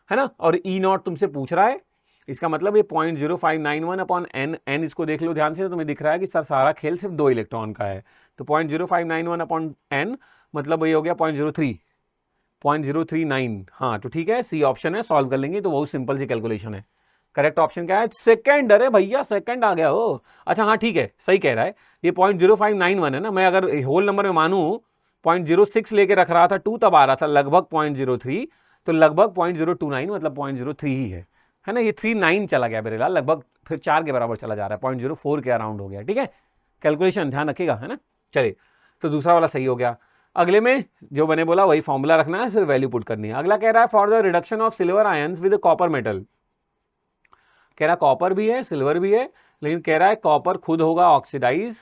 है ना। और ई नॉट तुमसे पूछ रहा है, इसका मतलब ये 0.0591 अपॉन एन, एन इसको देख लो ध्यान से, तो तुम्हें दिख रहा है कि सर सारा खेल सिर्फ 2 इलेक्ट्रॉन का है, तो 0.0591 अपॉन एन मतलब ये हो गया 0.39। हाँ तो ठीक है, सी ऑप्शन है, सॉल्व कर लेंगे, तो बहुत सिंपल सी कैलकुलेशन है। करेक्ट ऑप्शन क्या है, सेकंड। अरे भैया सेकंड आ गया हो, अच्छा हाँ ठीक है, सही कह रहा है, ये 0.0591 है ना। मैं अगर होल नंबर में मानूं 0.06 लेके रख रहा था 2, तब आ रहा था लगभग 0.03, तो लगभग 0.029 मतलब 0.03 ही है ना। ये 39 चला गया मेरे लाल, लगभग फिर 4 के बराबर चला जा रहा है, 0.04 के अराउंड हो गया, ठीक है। कैलकुलेशन ध्यान रखिएगा, है ना। चलिए तो दूसरा वाला सही हो गया। अगले में जो मैंने बोला वही फॉर्मूला रखना है, फिर वैल्यू पुट करनी है। अगला कह रहा है for the reduction of silver ions with copper metal, कह रहा कॉपर भी है सिल्वर भी है, लेकिन कह रहा है कॉपर खुद होगा ऑक्सीडाइज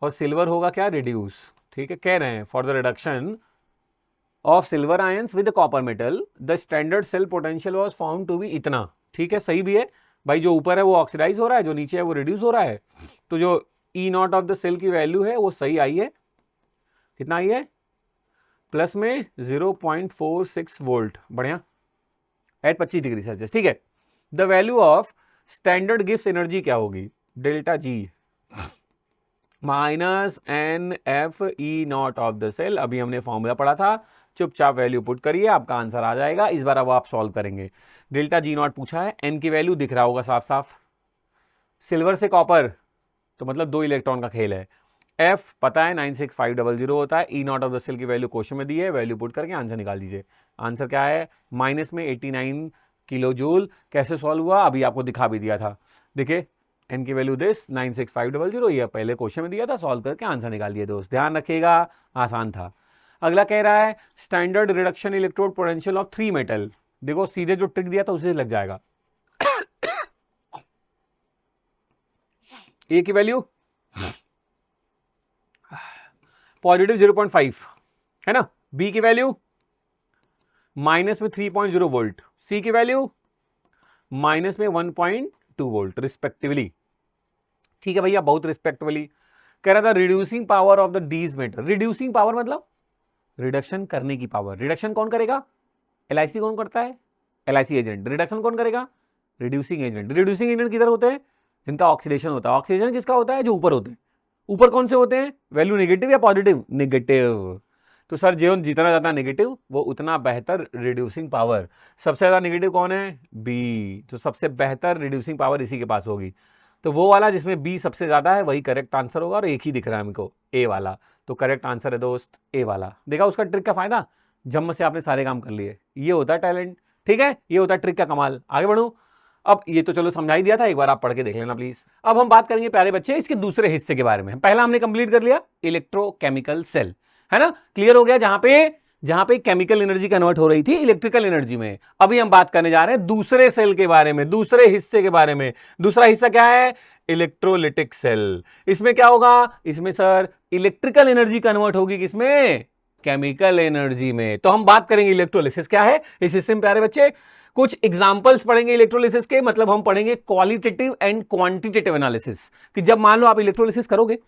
और सिल्वर होगा क्या, रिड्यूस, ठीक है। कह रहे हैं for the reduction of silver ions with copper metal the standard cell potential was found to be इतना, ठीक है, सही भी है भाई, जो ऊपर है वो ऑक्सीडाइज हो रहा है, जो नीचे है वो रिड्यूस हो रहा है, तो जो ई नॉट ऑफ द सेल की वैल्यू है वो सही आई है, कितना आई है, प्लस में 0.46 वोल्ट, बढ़िया, एट 25 डिग्री सेल्सियस, ठीक है। द वैल्यू ऑफ स्टैंडर्ड गिव्स एनर्जी क्या होगी, delta G minus N F E not of the cell, अभी हमने फॉर्मूला पढ़ा था, चुपचाप वैल्यू पुट करिए, आपका आंसर आ जाएगा। इस बार अब आप सॉल्व करेंगे। डेल्टा जी नॉट पूछा है, एन की वैल्यू दिख रहा होगा साफ साफ, सिल्वर से कॉपर तो मतलब 2 इलेक्ट्रॉन का खेल है, एफ पता है 96500 होता है, ई नॉट ऑफ द सेल की वैल्यू क्वेश्चन में दी है, वैल्यू पुट करके आंसर निकाल दीजिए। आंसर क्या है, माइनस में 89 किलो जूल। कैसे सॉल्व हुआ अभी आपको दिखा भी दिया था, देखिए एन की वैल्यू दिस 96500, ये पहले क्वेश्चन में दिया था, सॉल्व करके आंसर निकाल दिए दोस्त, ध्यान रखिएगा, आसान था। अगला कह रहा है standard reduction electrode potential of 3 metal, देखो सीधे जो ट्रिक दिया था उसे लग जाएगा। ए की वैल्यू पॉजिटिव 0.5 है ना, बी की वैल्यू माइनस में 3.0 वोल्ट, सी की वैल्यू माइनस में 1.2 वोल्ट रिस्पेक्टिवली, ठीक है भैया, बहुत रिस्पेक्टिवली। कह रहा था reducing power of the these metal, reducing power मतलब रिडक्शन करने की पावर, रिडक्शन कौन करेगा, एलआईसी कौन करता है, एलआईसी एजेंट, रिडक्शन कौन करेगा, रिड्यूसिंग एजेंट। रिड्यूसिंग एजेंट किधर होते हैं, जिनका ऑक्सीडेशन होता है, ऑक्सीडेशन किसका होता है, जो ऊपर होते हैं, ऊपर कौन से होते हैं, वैल्यू नेगेटिव या पॉजिटिव, नेगेटिव, तो सर जीवन जितना ज़्यादा नेगेटिव वो उतना बेहतर रिड्यूसिंग पावर, सबसे ज़्यादा नेगेटिव कौन है, बी, तो सबसे बेहतर रिड्यूसिंग पावर इसी के पास होगी, तो वो वाला जिसमें बी सबसे ज़्यादा है वही करेक्ट आंसर होगा, और एक ही दिख रहा है हमको ए वाला, तो करेक्ट आंसर है दोस्त ए वाला। देखा उसका ट्रिक का फायदा, जम्म से आपने सारे काम कर लिए, ये होता है टैलेंट, ठीक है, ये होता है ट्रिक का कमाल। आगे बढ़ूँ, अब ये तो चलो समझा ही दिया था, एक बार आप पढ़ के देख लेना प्लीज। अब हम बात करेंगे प्यारे बच्चे इसके दूसरे हिस्से के बारे में। पहला हमने कंप्लीट कर लिया इलेक्ट्रोकेमिकल सेल, है ना, क्लियर हो गया, जहां पे केमिकल एनर्जी कन्वर्ट हो रही थी इलेक्ट्रिकल एनर्जी में। अभी हम बात करने जा रहे हैं दूसरे सेल के बारे में, दूसरे हिस्से के बारे में। दूसरा हिस्सा क्या है, इलेक्ट्रोलिटिक सेल। इसमें क्या होगा, इसमें सर इलेक्ट्रिकल एनर्जी कन्वर्ट होगी किसमें, केमिकल एनर्जी में। तो हम बात करेंगे इलेक्ट्रोलिसिस क्या है इस हिस्से में प्यारे बच्चे, कुछ एग्जांपल्स पढ़ेंगे इलेक्ट्रोलिसिस के, मतलब हम पढ़ेंगे क्वालिटेटिव एंड क्वांटिटेटिव एनालिसिस, कि जब मान लो आप इलेक्ट्रोलिसिस करोगे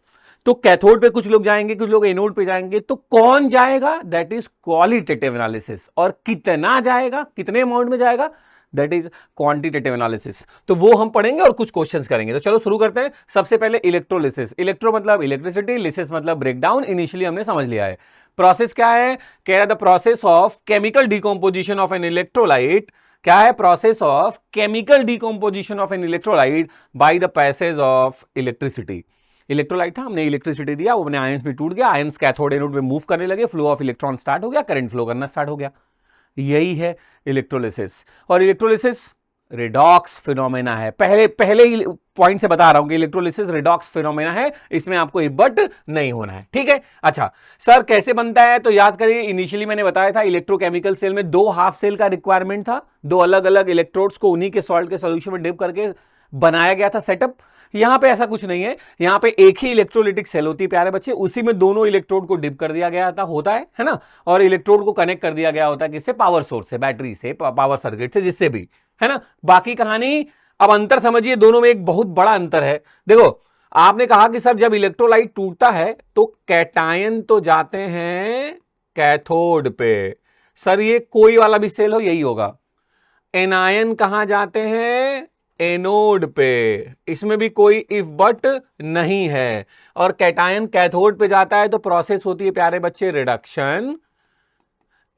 तो कैथोड पे कुछ लोग जाएंगे, कुछ लोग एनोड पे जाएंगे, तो कौन जाएगा, दैट इज क्वालिटेटिव एनालिसिस, और कितना जाएगा, कितने अमाउंट में जाएगा, दैट इज क्वांटिटेटिव एनालिसिस। तो वो हम पढ़ेंगे और कुछ क्वेश्चंस करेंगे। तो चलो शुरू करते हैं। सबसे पहले इलेक्ट्रोलिसिस, इलेक्ट्रो मतलब इलेक्ट्रिसिटी, लिसिस मतलब ब्रेकडाउन, इनिशियली हमने समझ लिया है। प्रोसेस क्या है, कह रहा the process of chemical decomposition of an electrolyte, क्या है, process of chemical decomposition of an electrolyte by the passage of electricity. Electrolyte था, हमने इलेक्ट्रिसिटी दिया, वो अपने आयंस में टूट गया, आयंस कैथोड एनोड में मूव करने लगे, फ्लो ऑफ इलेक्ट्रॉन स्टार्ट हो गया, करंट फ्लो करना स्टार्ट हो गया, यही है इलेक्ट्रोलिसिस। और इलेक्ट्रोलिसिस रिडॉक्स फिनोमेना है, पहले ही पॉइंट से बता रहा हूं कि इलेक्ट्रोलिसिस रिडॉक्स फिनोमेना है, इसमें आपको बट नहीं होना है, ठीक है। अच्छा सर कैसे बनता है, तो याद करिए इनिशियली मैंने बताया था इलेक्ट्रोकेमिकल सेल में 2 हाफ सेल का रिक्वायरमेंट था, 2 अलग अलग इलेक्ट्रोड्स को उन्हीं के सॉल्ट के सॉल्यूशन में डिप करके बनाया गया था सेटअप। यहां पे ऐसा कुछ नहीं है, यहां पे एक ही इलेक्ट्रोलिटिक सेल होती है प्यारे बच्चे, उसी में दोनों इलेक्ट्रोड को डिप कर दिया गया होता है ना, और इलेक्ट्रोड को कनेक्ट कर दिया गया होता है किससे, पावर सोर्स से, बैटरी से, पावर सर्किट से, जिससे भी, है ना। बाकी कहानी। अब अंतर समझिए, दोनों में एक बहुत बड़ा अंतर है। देखो, आपने कहा कि सर जब इलेक्ट्रोलाइट टूटता है तो कैटायन तो जाते हैं कैथोड पे। सर ये कोई वाला भी सेल हो यही होगा। एनायन कहां जाते हैं, एनोड पे। इसमें भी कोई इफ बट नहीं है। और कैटायन कैथोड पे जाता है तो प्रोसेस होती है प्यारे बच्चे रिडक्शन।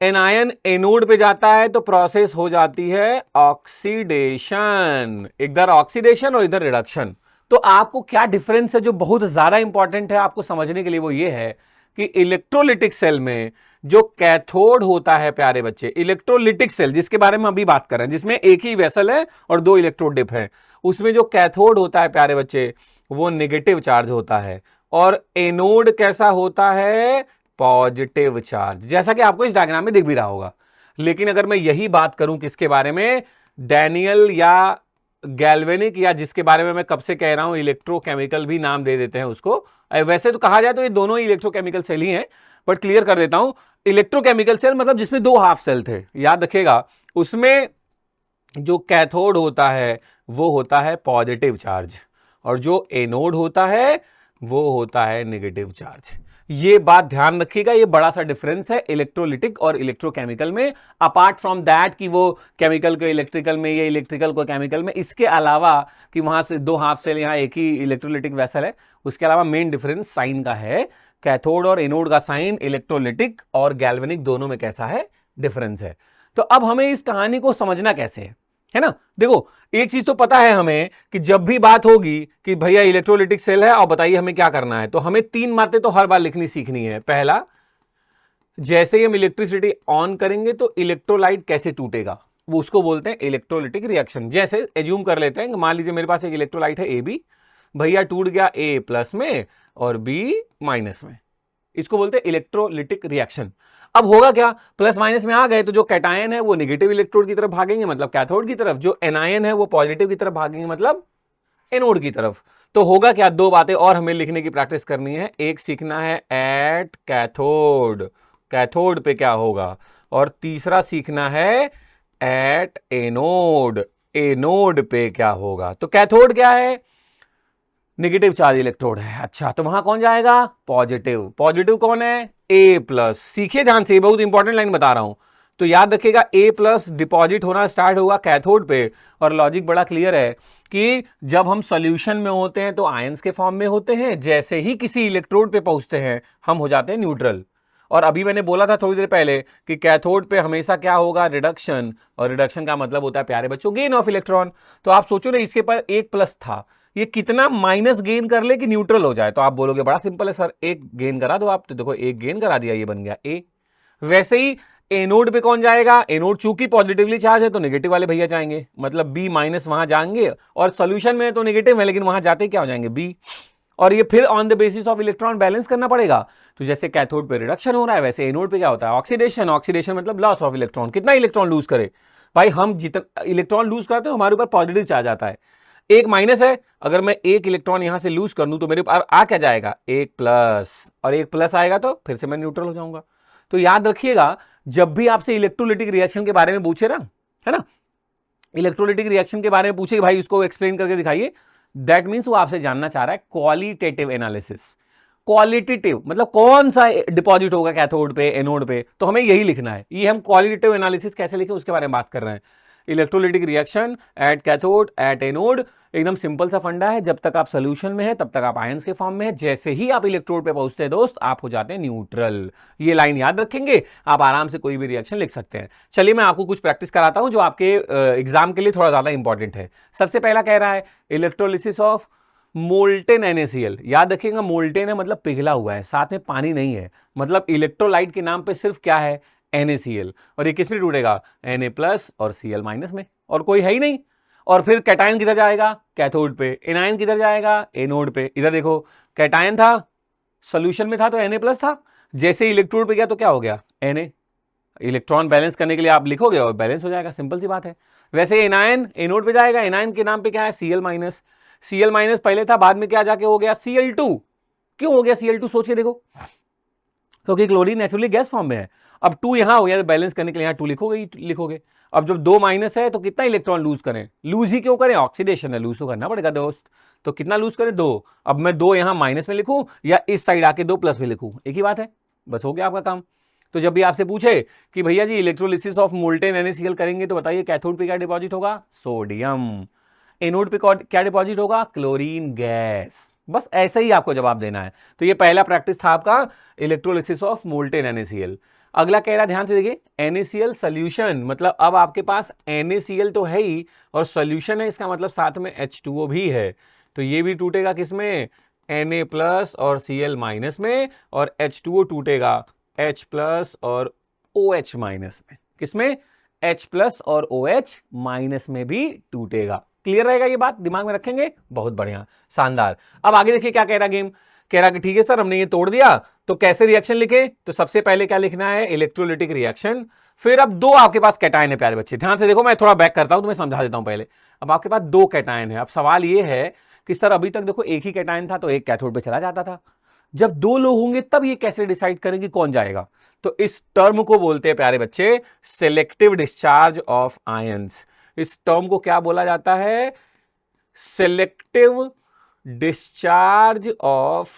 एनायन एनोड पे जाता है तो प्रोसेस हो जाती है ऑक्सीडेशन। इधर ऑक्सीडेशन और इधर रिडक्शन। तो आपको क्या डिफरेंस है जो बहुत ज्यादा इंपॉर्टेंट है आपको समझने के लिए, वो ये है कि इलेक्ट्रोलिटिक सेल में जो कैथोड होता है प्यारे बच्चे, इलेक्ट्रोलिटिक सेल जिसके बारे में अभी बात कर रहे हैं, जिसमें एक ही वेसल है और दो इलेक्ट्रोड डिप है, उसमें जो कैथोड होता है प्यारे बच्चे वो नेगेटिव चार्ज होता है, और एनोड कैसा होता है, पॉजिटिव चार्ज, जैसा कि आपको इस डायग्राम में दिख भी रहा होगा। लेकिन अगर मैं यही बात करूं किसके बारे में, डैनियल या गैल्वेनिक, या जिसके बारे में मैं कब से कह रहा हूं इलेक्ट्रोकेमिकल भी नाम दे देते हैं उसको, वैसे तो कहा जाए तो ये दोनों ही इलेक्ट्रोकेमिकल सेल ही हैं, बट क्लियर कर देता हूं, इलेक्ट्रोकेमिकल सेल मतलब जिसमें दो हाफ सेल थे, याद रखिएगा, उसमें जो कैथोड होता है वो होता है पॉजिटिव चार्ज, और जो एनोड होता है वो होता है नेगेटिव चार्ज। ये बात ध्यान रखिएगा, ये बड़ा सा डिफरेंस है इलेक्ट्रोलिटिक और इलेक्ट्रोकेमिकल में। अपार्ट फ्रॉम दैट कि वो केमिकल को इलेक्ट्रिकल में या इलेक्ट्रिकल को केमिकल में, इसके अलावा कि वहां से दो हाफ सेल, यहाँ एक ही इलेक्ट्रोलिटिक वेसल है, उसके अलावा मेन डिफरेंस साइन का है। कैथोड और एनोड का साइन इलेक्ट्रोलिटिक और गैल्वेनिक दोनों में कैसा है, डिफरेंस है। तो अब हमें इस कहानी को समझना कैसे है ना। देखो, एक चीज तो पता है हमें कि जब भी बात होगी कि भैया इलेक्ट्रोलिटिक सेल है और बताइए हमें क्या करना है, तो हमें तीन बातें तो हर बार लिखनी सीखनी है। पहला, जैसे ही हम इलेक्ट्रिसिटी ऑन करेंगे तो इलेक्ट्रोलाइट कैसे टूटेगा, वो उसको बोलते हैं इलेक्ट्रोलिटिक रिएक्शन। जैसे एज्यूम कर लेते हैं, मान लीजिए मेरे पास एक इलेक्ट्रोलाइट है ए बी, भैया टूट गया ए प्लस में और बी माइनस में, इसको बोलते हैं इलेक्ट्रोलिटिक रिएक्शन। अब होगा क्या, प्लस माइनस में आ गए तो जो कैटायन है वो नेगेटिव इलेक्ट्रोड की तरफ भागेंगे, मतलब कैथोड की तरफ, जो एनायन है वो पॉजिटिव की तरफ भागेंगे, मतलब एनोड की तरफ। तो होगा क्या, दो बातें और हमें लिखने की प्रैक्टिस करनी है। एक सीखना है एट कैथोड, कैथोड पे क्या होगा, और तीसरा सीखना है एट एनोड, एनोड पे क्या होगा। तो कैथोड क्या है, नेगेटिव चार्ज इलेक्ट्रोड है। अच्छा, तो वहां कौन जाएगा, पॉजिटिव। पॉजिटिव कौन है, ए प्लस। सीखिए ध्यान से, बहुत इंपॉर्टेंट लाइन बता रहा हूं, तो याद रखिएगा ए प्लस डिपॉजिट होना स्टार्ट होगा कैथोड पे। और लॉजिक बड़ा क्लियर है कि जब हम सॉल्यूशन में होते हैं तो आयंस के फॉर्म में होते हैं, जैसे ही किसी इलेक्ट्रोड पे पहुंचते हैं हम हो जाते हैं न्यूट्रल। और अभी मैंने बोला था थोड़ी देर पहले कि कैथोड पे हमेशा क्या होगा, रिडक्शन, और रिडक्शन का मतलब होता है प्यारे बच्चों गेन ऑफ इलेक्ट्रॉन। तो आप सोचो ना, इसके पर एक प्लस था, ये कितना माइनस गेन कर ले कि न्यूट्रल हो जाए। तो आप बोलोगे बड़ा सिंपल है सर, एक गेन करा दो आप, तो देखो एक गेन करा दिया, ये बन गया ए। वैसे ही एनोड पे कौन जाएगा, एनोड चूंकि पॉजिटिवली चार्ज है तो नेगेटिव वाले भैया जाएंगे, मतलब बी माइनस वहां जाएंगे, और सोल्यूशन में तो नेगेटिव है लेकिन वहां जाते क्या हो जाएंगे, बी। और ये फिर on the basis of electron balance करना पड़ेगा। तो जैसे कैथोड पे रिडक्शन हो रहा है, वैसे एनोड पे क्या होता है, ऑक्सीडेशन। ऑक्सीडेशन मतलब लॉस ऑफ इलेक्ट्रॉन। कितना इलेक्ट्रॉन लूज करे भाई, हम जितना इलेक्ट्रॉन लूज करते हैं हमारे ऊपर पॉजिटिव चार्ज आता है। एक माइनस है, अगर मैं एक इलेक्ट्रॉन यहां से लूज कर दूं तो मेरे पास आ क्या जाएगा, एक प्लस, और एक प्लस आएगा तो फिर से मैं न्यूट्रल हो जाऊंगा। तो याद रखिएगा, जब भी आपसे इलेक्ट्रोलिटिक रिएक्शन के बारे में पूछे ना, है ना, इलेक्ट्रोलिटिक रिएक्शन के बारे में पूछे भाई उसको एक्सप्लेन करके दिखाइए, दैट मीन्स वो आपसे जानना चाह रहा है क्वालिटेटिव एनालिसिस। क्वालिटेटिव मतलब कौन सा डिपॉजिट होगा कैथोड पे, एनोड पे, तो हमें यही लिखना है। ये हम क्वालिटेटिव एनालिसिस कैसे लिखें उसके बारे में बात कर रहे हैं। Electrolytic reaction at cathode at anode, एकदम सिंपल सा फंडा है। जब तक आप सोल्यूशन में है तब तक आप आयंस के फॉर्म में है, जैसे ही आप इलेक्ट्रोड पे पहुंचते हैं दोस्त, आप हो जाते हैं न्यूट्रल। ये लाइन याद रखेंगे, आप आराम से कोई भी रिएक्शन लिख सकते हैं। चलिए मैं आपको कुछ प्रैक्टिस कराता हूं जो आपके एग्जाम के लिए थोड़ा ज्यादा इंपॉर्टेंट है। सबसे पहला कह रहा है इलेक्ट्रोलिसिस ऑफ मोल्टेन NaCl। याद रखिएगा, मोल्टेन है मतलब पिघला हुआ है, साथ में पानी नहीं है, मतलब इलेक्ट्रोलाइट के नाम पे सिर्फ क्या है, NaCl। और ये किस में टूटेगा, Na+ और Cl- में, और कोई है ही नहीं। और फिर कैटायन किधर जाएगा, कैथोड पे। एनायन किधर जाएगा, एनोड पे। इधर देखो, कैटायन था, सोल्यूशन में था तो Na+ था, जैसे इलेक्ट्रोड पे गया तो क्या हो गया, Na। इलेक्ट्रॉन बैलेंस करने के लिए आप लिखोगे और बैलेंस हो जाएगा, सिंपल सी बात है। वैसे एनायन एनोड पे जाएगा, एनायन के नाम पे क्या है, Cl-। Cl माइनस पहले था, बाद में क्या जाके हो गया Cl2। क्यों हो गया Cl2 सोच के देखो, क्योंकि क्लोरीन नेचुरली गैस फॉर्म में है। अब 2 यहां हो गया तो बैलेंस करने के लिए यहां 2 लिखोगे। अब जब 2 माइनस है तो कितना इलेक्ट्रॉन लूज करें, लूज ही क्यों करें, ऑक्सीडेशन है, लूज तो करना पड़ेगा दोस्त। तो कितना लूज करें, 2। अब मैं 2 यहां माइनस में लिखूं या इस साइड आके 2 प्लस में लिखूं, एक ही बात है, बस हो गया आपका काम। तो जब भी आपसे पूछे कि भैया जी इलेक्ट्रोलिसिस ऑफ मोल्टेन NaCl करेंगे तो बताइए कैथोड पे क्या डिपॉजिट होगा, सोडियम। एनोड पे क्या डिपॉजिट होगा, क्लोरीन गैस। बस ऐसे ही आपको जवाब देना है। तो ये पहला प्रैक्टिस था आपका इलेक्ट्रोलिसिस ऑफ मोल्टेन NaCl। अगला कह रहा, ध्यान से देखिए, NaCl सोल्यूशन, मतलब अब आपके पास NaCl तो है ही और सोल्यूशन है, इसका मतलब साथ में H2O भी है। तो ये भी टूटेगा किसमें, Na प्लस और Cl माइनस में, और H2O टूटेगा H प्लस और OH माइनस में। किसमें, H प्लस और OH माइनस में भी टूटेगा। क्लियर रहेगा ये बात, दिमाग में रखेंगे, बहुत बढ़िया, शानदार। अब आगे देखिए क्या कह रहा गेम, कह रहा कि ठीक है सर हमने ये तोड़ दिया तो कैसे रिएक्शन लिखे, तो सबसे पहले क्या लिखना है, इलेक्ट्रोलिटिक रिएक्शन। फिर अब 2 आपके पास कैटायन है प्यारे बच्चे, ध्यान से देखो, मैं थोड़ा बैक करता हूं, तुम्हें समझा देता हूं पहले। अब आपके पास 2 कैटायन है। अब सवाल ये है कि सर अभी तक देखो एक ही कैटायन था तो एक कैथोड पे चला जाता था, जब 2 लोग होंगे तब ये कैसे डिसाइड करेंगे कौन जाएगा। तो इस टर्म को बोलते हैं प्यारे बच्चे सेलेक्टिव डिस्चार्ज ऑफ आयंस। इस टर्म को क्या बोला जाता है, सेलेक्टिव डिस्चार्ज ऑफ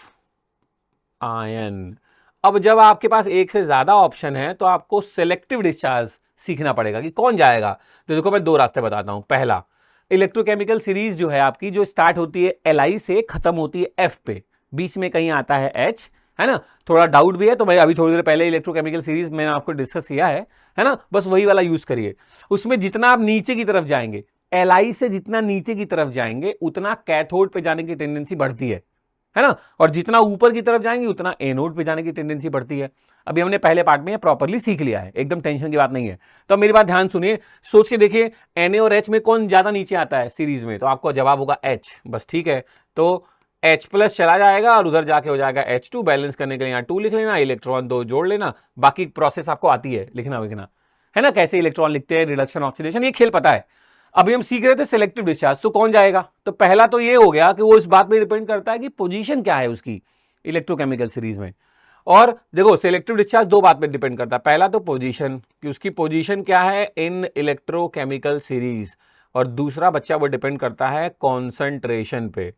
आयन। अब जब आपके पास एक से ज्यादा ऑप्शन है तो आपको सेलेक्टिव डिस्चार्ज सीखना पड़ेगा कि कौन जाएगा। तो देखो मैं 2 रास्ते बताता हूं। पहला, इलेक्ट्रोकेमिकल सीरीज जो है आपकी, जो स्टार्ट होती है Li से, खत्म होती है F पे, बीच में कहीं आता है H, है ना। थोड़ा डाउट भी है तो मैं अभी थोड़ी देर पहले इलेक्ट्रोकेमिकल सीरीज मैंने आपको डिस्कस किया है ना, बस वही वाला यूज करिए। उसमें जितना आप नीचे की तरफ जाएंगे, Li से जितना नीचे की तरफ जाएंगे उतना कैथोड पे जाने की टेंडेंसी बढ़ती है ना, और जितना ऊपर की तरफ जाएंगे उतना एनोड पे जाने की टेंडेंसी बढ़ती है। अभी हमने पहले पार्ट में प्रॉपर्ली सीख लिया है, एकदम टेंशन की बात नहीं है। तो मेरी बात ध्यान सुनिए, सोच के देखिए Na और H में कौन ज्यादा नीचे आता है सीरीज में, तो आपको जवाब होगा H, बस ठीक है। तो H प्लस चला जाएगा और उधर जाके हो जाएगा H2, बैलेंस करने के लिए यहाँ 2 लिख लेना, इलेक्ट्रॉन 2 जोड़ लेना, बाकी प्रोसेस आपको आती है लिखना विखना, है ना, कैसे इलेक्ट्रॉन लिखते हैं, रिडक्शन ऑक्सीडेशन, ये खेल पता है। अभी हम सीख रहे थे सिलेक्टिव डिस्चार्ज, तो कौन जाएगा, तो पहला तो ये हो गया कि वो इस बात पे डिपेंड करता है कि पोजीशन क्या है उसकी इलेक्ट्रोकेमिकल सीरीज में। और देखो सिलेक्टिव डिस्चार्ज 2 बात पे डिपेंड करता है, पहला तो पोजीशन, कि उसकी पोजीशन क्या है इन इलेक्ट्रोकेमिकल सीरीज, और दूसरा बच्चा वो डिपेंड करता है कॉन्सेंट्रेशन पे।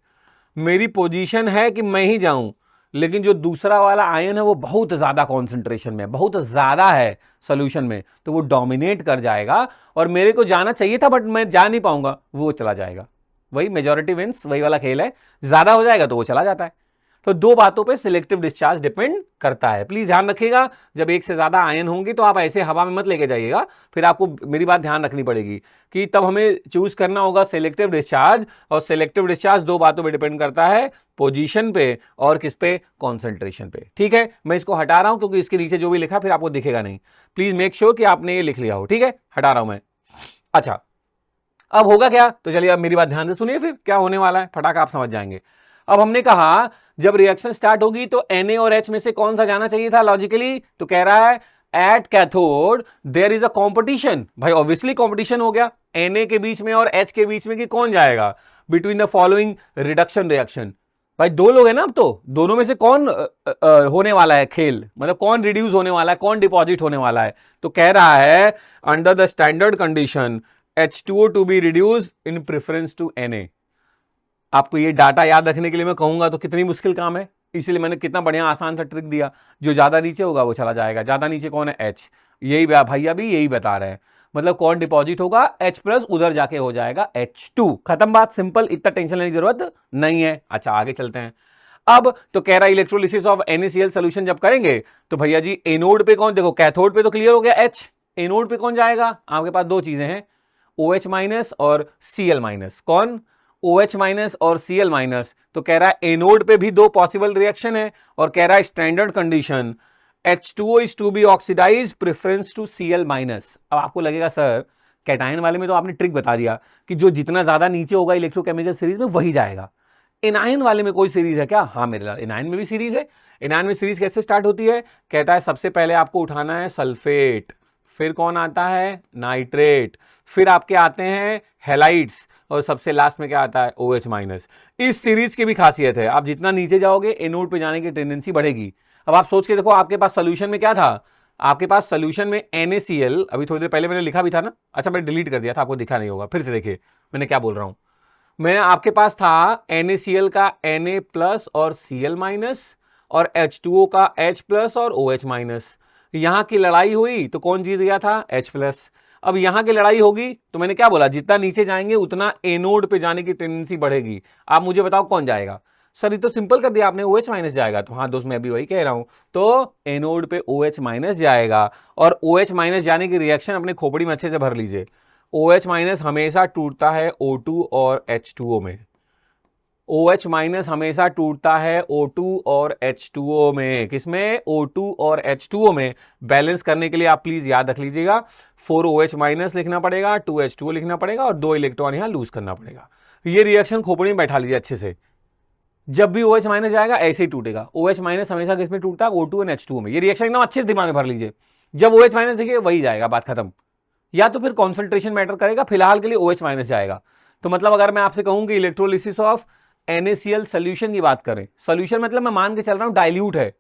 मेरी पोजीशन है कि मैं ही जाऊं, लेकिन जो दूसरा वाला आयन है वो बहुत ज्यादा कॉन्सेंट्रेशन में, बहुत ज्यादा है सोल्यूशन में, तो वो डोमिनेट कर जाएगा, और मेरे को जाना चाहिए था बट मैं जा नहीं पाऊंगा, वो चला जाएगा। वही मेजॉरिटी विंस, वही वाला खेल है, ज्यादा हो जाएगा तो वो चला जाता है। तो 2 बातों पे सिलेक्टिव डिस्चार्ज डिपेंड करता है, प्लीज ध्यान रखिएगा। जब एक से ज्यादा आयन होंगे तो आप ऐसे हवा में मत लेके जाइएगा, फिर आपको मेरी बात ध्यान रखनी पड़ेगी कि तब हमें चूज करना होगा सिलेक्टिव डिस्चार्ज, और सिलेक्टिव डिस्चार्ज 2 बातों पे डिपेंड करता है, पोजीशन पे और किस पे, कॉन्सेंट्रेशन पे। ठीक है, मैं इसको हटा रहा हूं क्योंकि इसके नीचे जो भी लिखा फिर आपको दिखेगा नहीं, प्लीज मेक श्योर कि आपने ये लिख लिया हो। ठीक है, हटा रहा हूं मैं। अच्छा, अब होगा क्या, तो चलिए अब मेरी बात ध्यान से सुनिए, फिर क्या होने वाला है फटाक आप समझ जाएंगे। अब हमने कहा जब रिएक्शन स्टार्ट होगी तो Na और H में से कौन सा जाना चाहिए था लॉजिकली, तो कह रहा है at cathode there is a competition. भाई ऑब्वियसली कंपटीशन हो गया Na के बीच में और H के बीच में कि कौन जाएगा, between the following reduction reaction. भाई 2 लोग हैं ना, अब तो दोनों में से कौन होने वाला है खेल, मतलब कौन रिड्यूस होने वाला है, कौन डिपॉजिट होने वाला है। तो कह रहा है under the standard condition H2O to be reduce in preference to Na। आपको ये डाटा याद रखने के लिए मैं कहूंगा तो कितनी मुश्किल काम है, इसलिए मैंने कितना बढ़िया आसान सा ट्रिक दिया। जो ज्यादा नीचे होगा वो चला जाएगा, ज्यादा नीचे कौन है, H, यही भैया भी यही बता रहे हैं, मतलब कौन डिपॉजिट होगा, H प्लस, उधर जाके हो जाएगा H2, खत्म बात, सिंपल, इतना टेंशन लेने की जरूरत नहीं है। अच्छा आगे चलते हैं। अब तो कह रहा है इलेक्ट्रोलिसिस ऑफ NaCl सोल्यूशन जब करेंगे तो भैया जी एनोड पे कौन, देखो कैथोड पे तो क्लियर हो गया H, एनोड पे कौन जाएगा, आपके पास 2 चीजें हैं, OH माइनस और Cl माइनस। कौन, OH माइनस और Cl माइनस। तो कह रहा है एनोड पे भी 2 पॉसिबल रिएक्शन है, और कह रहा है standard condition H2O is to be oxidise preference to Cl minus. अब आपको लगेगा सर कैटायन वाले में तो आपने ट्रिक बता दिया कि जो जितना ज्यादा नीचे होगा इलेक्ट्रोकेमिकल सीरीज में वही जाएगा, एनायन वाले में कोई सीरीज है क्या, हाँ मेरे लाल एनायन में भी सीरीज है। एनायन में सीरीज कैसे स्टार्ट होती है, कहता है सबसे पहले आपको उठाना है सल्फेट, फिर कौन आता है, नाइट्रेट, फिर आपके आते हैं हेलाइड्स, और सबसे लास्ट में क्या आता है, OH माइनस। इस सीरीज की भी खासियत है, आप जितना नीचे जाओगे एनोड पे जाने की टेंडेंसी बढ़ेगी। अब आप सोच के देखो, आपके पास सोल्यूशन में क्या था, आपके पास सोल्यूशन में NaCl, अभी थोड़ी देर पहले मैंने लिखा भी था ना, अच्छा मैंने डिलीट कर दिया था, आपको दिखा नहीं होगा, फिर से देखिए मैंने क्या बोल रहा हूं। मैंने आपके पास था NaCl का Na प्लस और Cl माइनस, और H2O का H प्लस और OH माइनस। यहां की लड़ाई हुई तो कौन जीत गया था, H प्लस। अब यहां की लड़ाई होगी तो मैंने क्या बोला, जितना नीचे जाएंगे उतना एनोड पे जाने की टेंडेंसी बढ़ेगी। आप मुझे बताओ कौन जाएगा। सर ये तो सिंपल कर दिया आपने, OH माइनस जाएगा। तो हाँ दोस्त, मैं भी वही कह रहा हूं, तो एनोड पे OH माइनस जाएगा, और OH माइनस जाने की रिएक्शन अपने खोपड़ी में अच्छे से भर लीजिए। OH माइनस हमेशा टूटता है O2 और H2O में। OH माइनस हमेशा टूटता है O2 और H2O में। किसमें, O2 और H2O में। बैलेंस करने के लिए आप प्लीज याद रख लीजिएगा, 4OH माइनस लिखना पड़ेगा, 2H2O लिखना पड़ेगा, और 2 इलेक्ट्रॉन यहां लूज करना पड़ेगा। ये रिएक्शन खोपड़ी में बैठा लीजिए अच्छे से। जब भी OH माइनस जाएगा ऐसे ही टूटेगा। OH माइनस हमेशा किसमें टूटता है, O2 और H2O में। ये रिएक्शन एकदम अच्छे से दिमाग में भर लीजिए। जब OH माइनस देखिए वही जाएगा, बात खत्म। या तो फिर कॉन्सेंट्रेशन मैटर करेगा, फिलहाल के लिए OH माइनस जाएगा। तो मतलब अगर मैं आपसे कहूं कि इलेक्ट्रोलिसिस ऑफ NaCl सोल्यूशन की बात करें, सोल्यूशन मतलब मैं मान के चल रहा हूं डाइल्यूट है,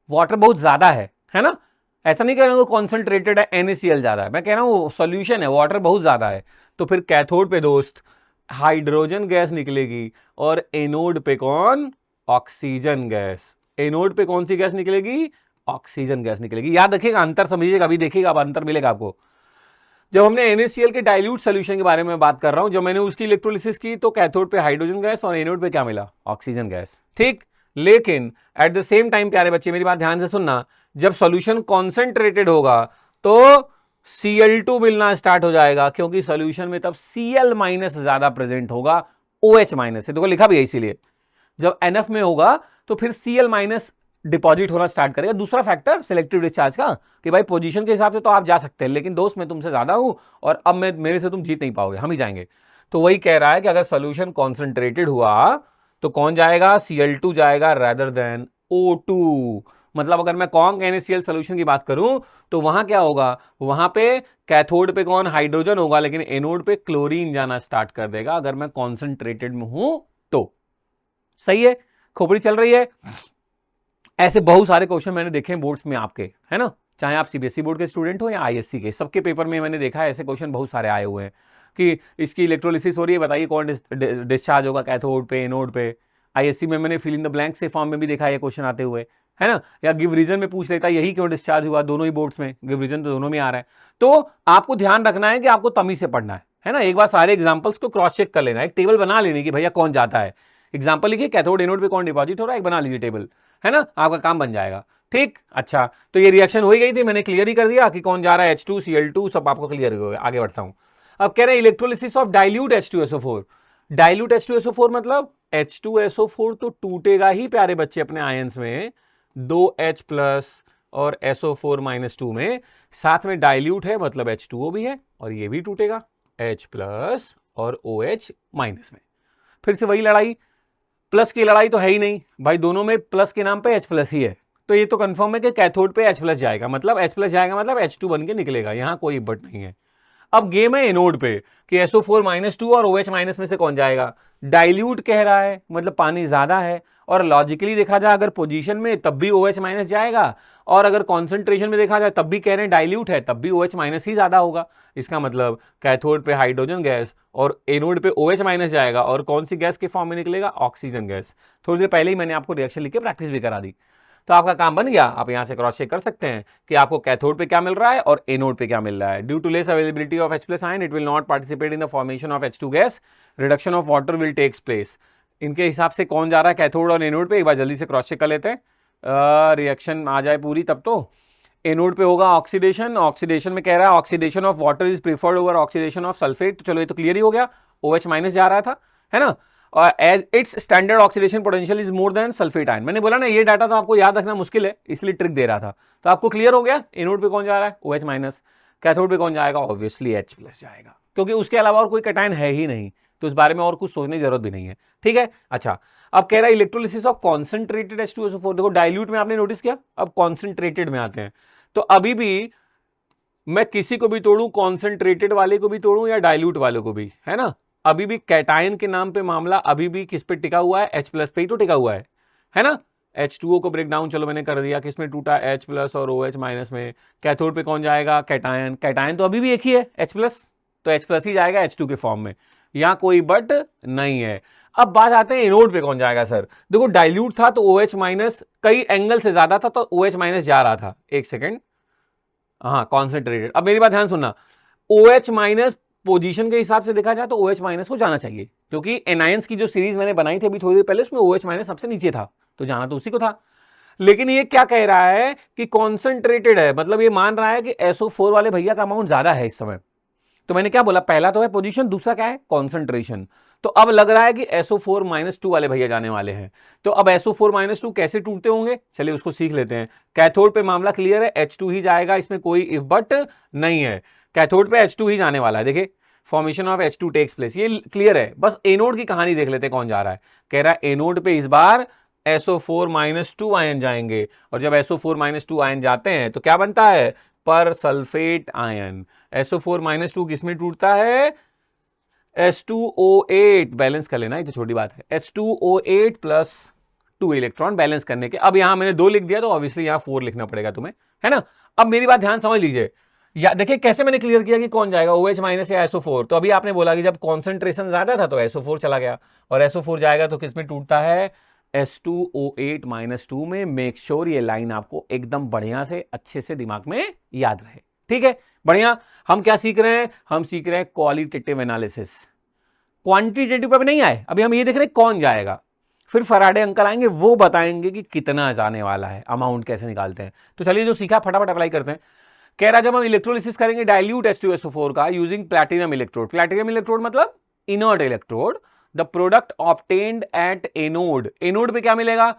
वाटर बहुत ज्यादा है ना। ऐसा नहीं कह रहा हूं कॉन्सेंट्रेटेड है, NaCl ज्यादा है, मैं कह रहा हूं सोल्यूशन है, वाटर बहुत ज्यादा है। तो फिर कैथोड पे दोस्त हाइड्रोजन गैस निकलेगी, और एनोड पे कौन, ऑक्सीजन गैस। एनोड पे कौन सी गैस निकलेगी, ऑक्सीजन गैस निकलेगी। याद रखिएगा, अंतर समझिएगा, अभी देखिएगा अब अंतर मिलेगा आपको। जब हमने NaCl के डाइल्यूट सोल्यूशन के बारे में बात कर रहा हूं, जब मैंने उसकी इलेक्ट्रोलिसिस की तो कैथोड पे हाइड्रोजन गैस और एनोड पे क्या मिला, ऑक्सीजन गैस। ठीक, लेकिन एट द सेम टाइम प्यारे बच्चे मेरी बात ध्यान से सुनना, जब सॉल्यूशन कॉन्सेंट्रेटेड होगा तो Cl2 मिलना स्टार्ट हो जाएगा, क्योंकि सॉल्यूशन में तब Cl माइनस ज्यादा प्रेजेंट होगा OH माइनस से। देखो लिखा भी है, इसीलिए जब NF में होगा तो फिर Cl माइनस डिपॉजिट होना स्टार्ट करेगा। दूसरा फैक्टर सिलेक्टिव डिस्चार्ज का, कि भाई पोजीशन के हिसाब से तो आप जा सकते हैं, लेकिन दोस्त मैं तुमसे ज्यादा हूं और अब मैं मेरे से तुम जीत नहीं पाओगे, हम ही जाएंगे। तो वही कह रहा है कि अगर सोल्यूशन कॉन्सेंट्रेटेड हुआ तो कौन जाएगा, Cl2 जाएगा रादर देन O2। मतलब अगर मैं कॉन्क NaCl सोल्यूशन की बात करूं तो वहां क्या होगा, वहां पे कैथोड पे कौन, हाइड्रोजन होगा, लेकिन एनोड पे क्लोरीन जाना स्टार्ट कर देगा अगर मैं कॉन्सेंट्रेटेड में हूं तो। सही है, खोपड़ी चल रही है। ऐसे बहुत सारे क्वेश्चन मैंने देखे हैं बोर्ड्स में आपके, है ना, चाहे आप CBSE बोर्ड के स्टूडेंट हो या ISC के, सबके पेपर में मैंने देखा है ऐसे क्वेश्चन बहुत सारे आए हुए हैं कि इसकी इलेक्ट्रोलिसिस हो रही है, बताइए कौन डिस्चार्ज होगा कैथोड पे, एनोड पे। ISC में मैंने फिल इन द ब्लैंक से फॉर्म में भी देखा है क्वेश्चन आते हुए, है ना, या गिव रीजन में पूछ लेता यही क्यों डिस्चार्ज हुआ, दोनों ही बोर्ड्स में गिव रीजन तो दोनों में आ रहा है। तो आपको ध्यान रखना है कि आपको तमीज से पढ़ना है ना। एक बार सारे एग्जाम्पल्स को क्रॉस चेक कर लेना, एक टेबल बना लेने की भैया कौन जाता है। एग्जाम्पल लिखिए, कैथोड एनोड पे कौन डिपॉजिट हो रहा है, एक बना लीजिए टेबल, है ना, आपका काम बन जाएगा। ठीक, अच्छा, तो ये रिएक्शन हो ही गई थी, मैंने क्लियर ही कर दिया कि कौन जा रहा है, H2 Cl2 सब आपको क्लियर हो गया। आगे बढ़ता हूं, अब कह रहे हैं electrolysis of dilute H2SO4। Dilute H2SO4 मतलब H2SO4 तो टूटेगा ही प्यारे बच्चे अपने आयंस में, 2H प्लस और SO4-2 में, साथ में डाइल्यूट है मतलब H2O भी है, और ये भी टूटेगा H प्लस और OH माइनस में। फिर से वही लड़ाई, प्लस की लड़ाई तो है ही नहीं भाई, दोनों में प्लस के नाम पे H प्लस ही है, तो ये तो कंफर्म है कि कैथोड पे H प्लस जाएगा, मतलब H प्लस जाएगा मतलब H2 बन के निकलेगा, यहां कोई बट नहीं है। अब गेम है एनोड पे कि SO4-2 और OH माइनस में से कौन जाएगा। डाइल्यूट कह रहा है मतलब पानी ज्यादा है, और लॉजिकली देखा जाए अगर पोजीशन में तब भी OH माइनस जाएगा, और अगर कॉन्सेंट्रेशन में देखा जाए तब भी कह रहे हैं डाइल्यूट है तब भी OH माइनस ही ज्यादा होगा। इसका मतलब कैथोड पे हाइड्रोजन गैस और एनोड पे OH माइनस जाएगा, और कौन सी गैस के फॉर्म में निकलेगा, ऑक्सीजन गैस। थोड़ी देर पहले ही मैंने आपको रिएक्शन लिख के प्रैक्टिस भी करा दी, तो आपका काम बन गया। आप यहां से क्रॉस चेक कर सकते हैं कि आपको कैथोड पे क्या मिल रहा है और एनोड पे क्या मिल रहा है। Due to less availability of H plus ion it will not participate in the formation of H2 gas, reduction of water will takes place. इनके हिसाब से कौन जा रहा है कैथोड और एनोड पे, एक बार जल्दी से क्रॉस चेक कर लेते हैं, रिएक्शन आ जाए पूरी तब तो। एनोड पे होगा ऑक्सीडेशन, ऑक्सीडेशन में कह रहा है oxidation of water is preferred over oxidation of sulphate, तो चलो ये तो क्लियर ही हो गया, OH माइनस जा रहा था, है ना, और as its standard oxidation potential is more than sulphate ion. मैंने बोला ना ये डाटा तो आपको याद रखना मुश्किल है, इसलिए ट्रिक दे रहा था। तो आपको क्लियर हो गया एनोड पे कौन जा रहा है, OH माइनस, कैथोड पे कौन जाएगा, ऑब्वियसली H प्लस जाएगा, क्योंकि उसके अलावा और कोई कैटायन है ही नहीं, तो इस बारे में और कुछ सोचने की जरूरत भी नहीं है। ठीक है, अच्छा, अब कह रहा है इलेक्ट्रोलिसिस ऑफ कॉन्सेंट्रेटेड H2SO4। देखो डाइल्यूट में आपने नोटिस किया, अब कॉन्सेंट्रेटेड में आते हैं, तो अभी भी मैं किसी को भी तोड़ूं, कॉन्सेंट्रेटेड वाले को भी तोड़ूं या डाइल्यूट वाले को भी, है ना, अभी भी कैटायन के नाम पे मामला अभी भी किस पे टिका हुआ है, H+ पे ही तो टिका हुआ है ना। H2O को ब्रेक डाउन चलो मैंने कर दिया, किसमें टूटा, H+ और OH- में। कैथोड पे कौन जाएगा, कैटायन, कैटायन तो अभी भी एक ही है H+, तो H+ ही जाएगा H2 के फॉर्म में, यहां कोई बट नहीं है। अब बात आते हैं एनोड पे कौन जाएगा सर। देखो डाइल्यूट था तो OH- कई एंगल से ज्यादा था तो OH- जा रहा था, एक सेकेंड, हाँ कॉन्सेंट्रेटेड। अब मेरी बात ध्यान सुनना, OH- पोजीशन के हिसाब से देखा जाए तो OH- को जाना चाहिए, क्योंकि एनायंस की जो सीरीज मैंने बनाई थी अभी थोड़ी देर पहले, उसमें OH- सबसे नीचे था, तो जाना तो उसी को था। लेकिन ये क्या कह रहा है कि कॉन्सेंट्रेटेड है, मतलब ये मान रहा है कि SO4 वाले भैया का अमाउंट ज्यादा है इस समय। तो मैंने क्या बोला, पहला तो है पोजीशन, दूसरा क्या है, कॉन्सेंट्रेशन। तो अब लग रहा है कि SO4- वाले भैया जाने वाले हैं। तो अब SO4- कैसे टूटते होंगे, चलिए उसको सीख लेते हैं। कैथोड पे मामला क्लियर है, H2 ही जाएगा, इसमें कोई इफ बट नहीं है। कैथोड पे H2 ही जाने वाला है, देखिए formation of H2 takes place, ये क्लियर है। बस एनोड की कहानी देख लेते हैं कौन जा रहा है। कह रहा है एनोड पे इस बार SO4- आयन जाएंगे, और जब SO4- आयन जाते हैं तो क्या बनता है, पर सल्फेट आयन। SO4- किसमें टूटता है, H2O8, बैलेंस कर लेना, ये तो छोटी बात है, H2O8 प्लस 2 इलेक्ट्रॉन बैलेंस करने के। अब यहां मैंने 2 लिख दिया तो ऑब्वियसली यहां 4 लिखना पड़ेगा तुम्हें, है ना। अब मेरी बात ध्यान समझ लीजिए, या देखिए कैसे मैंने क्लियर किया कि कौन जाएगा, OH- या SO4। तो अभी आपने बोला कि जब कॉन्सेंट्रेशन ज्यादा था तो SO4 चला गया, और SO4 जाएगा तो किसमें टूटता है, H2O8- में। मेक श्योर ये लाइन आपको एकदम बढ़िया से अच्छे से दिमाग में याद रहे, ठीक है, बढ़िया। हम क्या सीख रहे हैं, हम सीख रहे हैं क्वालिटेटिव एनालिसिस, क्वांटिटेटिव पे नहीं आए अभी, हम ये देख रहे हैं कौन जाएगा। फिर फराडे अंकल आएंगे, वो बताएंगे कि कितना जाने वाला है, अमाउंट कैसे निकालते हैं। तो चलिए जो सीखा फटाफट अप्लाई करते हैं। कह रहा जब हम इलेक्ट्रोलिसिस करेंगे डाइल्यूट H2SO4 का using platinum electrode, platinum electrode मतलब inert electrode, the product obtained at anode, anode पे क्या मिलेगा,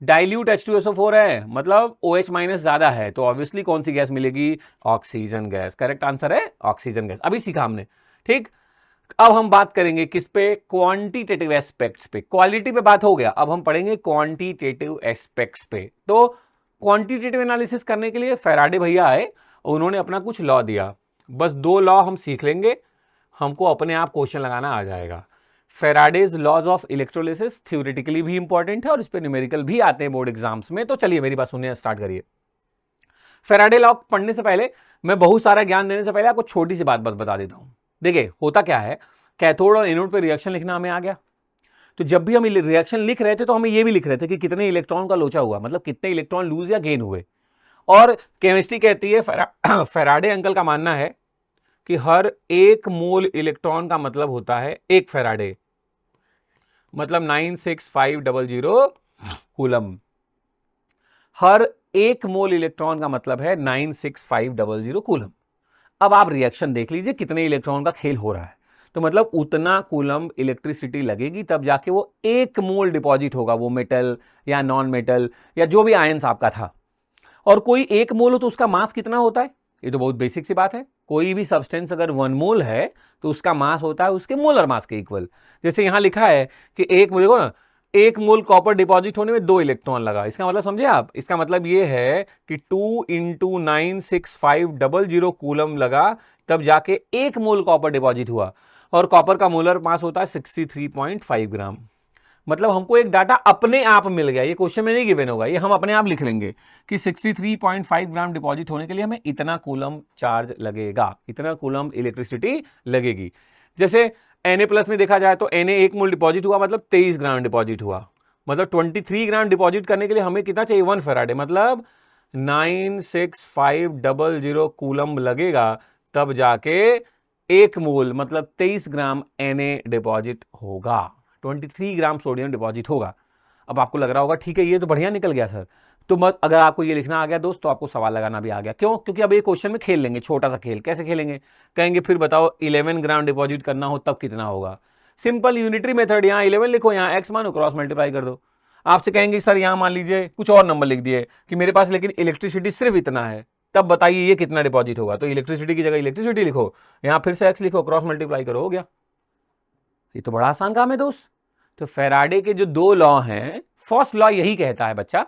डाइल्यूट H2SO4 है, मतलब OH- ज्यादा है, तो ऑब्वियसली कौन सी गैस मिलेगी, ऑक्सीजन गैस। करेक्ट आंसर है ऑक्सीजन गैस, अभी सीखा हमने, ठीक। अब हम बात करेंगे किस पे, क्वांटिटेटिव एस्पेक्ट्स पे। क्वालिटी पे बात हो गया, अब हम पढ़ेंगे क्वांटिटेटिव एस्पेक्ट्स पे। तो क्वांटिटेटिव एनालिसिस करने के लिए फैराडे भैया आए, उन्होंने अपना कुछ लॉ दिया, बस 2 लॉ हम सीख लेंगे, हमको अपने आप क्वेश्चन लगाना आ जाएगा। Faraday's laws of electrolysis theoretically भी इंपॉर्टेंट है और इस पे न्यूमेरिकल भी आते हैं बोर्ड एग्जाम्स में। तो चलिए मेरी बात सुनने स्टार्ट करिए। फेराडे लॉ पढ़ने से पहले, मैं बहुत सारा ज्ञान देने से पहले आपको छोटी सी बात बता देता हूं। देखिए होता क्या है, कैथोड और एनोड पे रिएक्शन लिखना हमें आ गया, तो जब भी हम रिएक्शन लिख रहे थे तो हमें ये भी लिख रहे थे कि कितने इलेक्ट्रॉन का लोचा हुआ, मतलब कितने इलेक्ट्रॉन लूज या गेन हुए। और केमिस्ट्री कहती है, फेराडे अंकल का मानना है कि हर 1 मोल इलेक्ट्रॉन का मतलब होता है 1 फेराडे, मतलब 96500 कूलम। हर 1 मोल इलेक्ट्रॉन का मतलब है 96500 कूलम। अब आप रिएक्शन देख लीजिए कितने इलेक्ट्रॉन का खेल हो रहा है, तो मतलब उतना कूलम इलेक्ट्रिसिटी लगेगी तब जाके वो 1 मोल डिपॉजिट होगा, वो मेटल या नॉन मेटल या जो भी आयंस आपका था। और कोई 1 मोल हो तो उसका मास कितना होता है, ये तो बहुत बेसिक सी बात है। कोई भी सब्सटेंस अगर 1 मोल है तो उसका मास होता है उसके मोलर मास के इक्वल। जैसे यहां लिखा है कि देखो ना, 1 मोल कॉपर डिपॉजिट होने में 2 इलेक्ट्रॉन लगा, इसका मतलब समझे आप, इसका मतलब ये है कि 2 × 96500 कूलम लगा तब जाके 1 मोल कॉपर डिपॉजिट हुआ। और कॉपर का मोलर मास होता है 63.5 ग्राम। मतलब हमको एक डाटा अपने आप मिल गया, ये क्वेश्चन में नहीं गिवन होगा, ये हम अपने आप लिख लेंगे कि 63.5 ग्राम डिपॉजिट होने के लिए हमें इतना कूलम चार्ज लगेगा, इतना कूलम इलेक्ट्रिसिटी लगेगी। जैसे Na+ में देखा जाए तो Na 1 मोल डिपॉजिट हुआ मतलब 23 ग्राम डिपॉजिट हुआ, मतलब 23 ग्राम डिपॉजिट करने के लिए हमें कितना चाहिए, 1 फेराडे, मतलब 96500 कूलम लगेगा तब जाके 1 मोल मतलब 23 ग्राम Na डिपॉजिट होगा, 23 ग्राम सोडियम डिपॉजिट होगा। अब आपको लग रहा होगा ठीक है ये तो बढ़िया निकल गया सर, तो मत अगर आपको ये लिखना आ गया दोस्त तो आपको सवाल लगाना भी आ गया। क्यों, क्योंकि अब ये क्वेश्चन में खेल लेंगे, छोटा सा खेल। कैसे खेलेंगे, कहेंगे फिर बताओ 11 ग्राम डिपॉजिट करना हो तब कितना होगा। सिंपल यूनिटरी मेथड, यहाँ 11 लिखो, यहाँ एक्स मानो, क्रॉस मल्टीप्लाई कर दो। आपसे कहेंगे सर यहाँ मान लीजिए कुछ और नंबर लिख दिए कि मेरे पास लेकिन इलेक्ट्रिसिटी सिर्फ इतना है, तब बताइए ये कितना डिपॉजिट होगा। तो इलेक्ट्रिसिटी की जगह इलेक्ट्रिसिटी लिखो, यहाँ फिर से एक्स लिखो, क्रॉस मल्टीप्लाई करो, हो गया। ये तो बड़ा आसान काम है दोस्त। तो फेराडे के जो 2 लॉ हैं, फर्स्ट लॉ यही कहता है बच्चा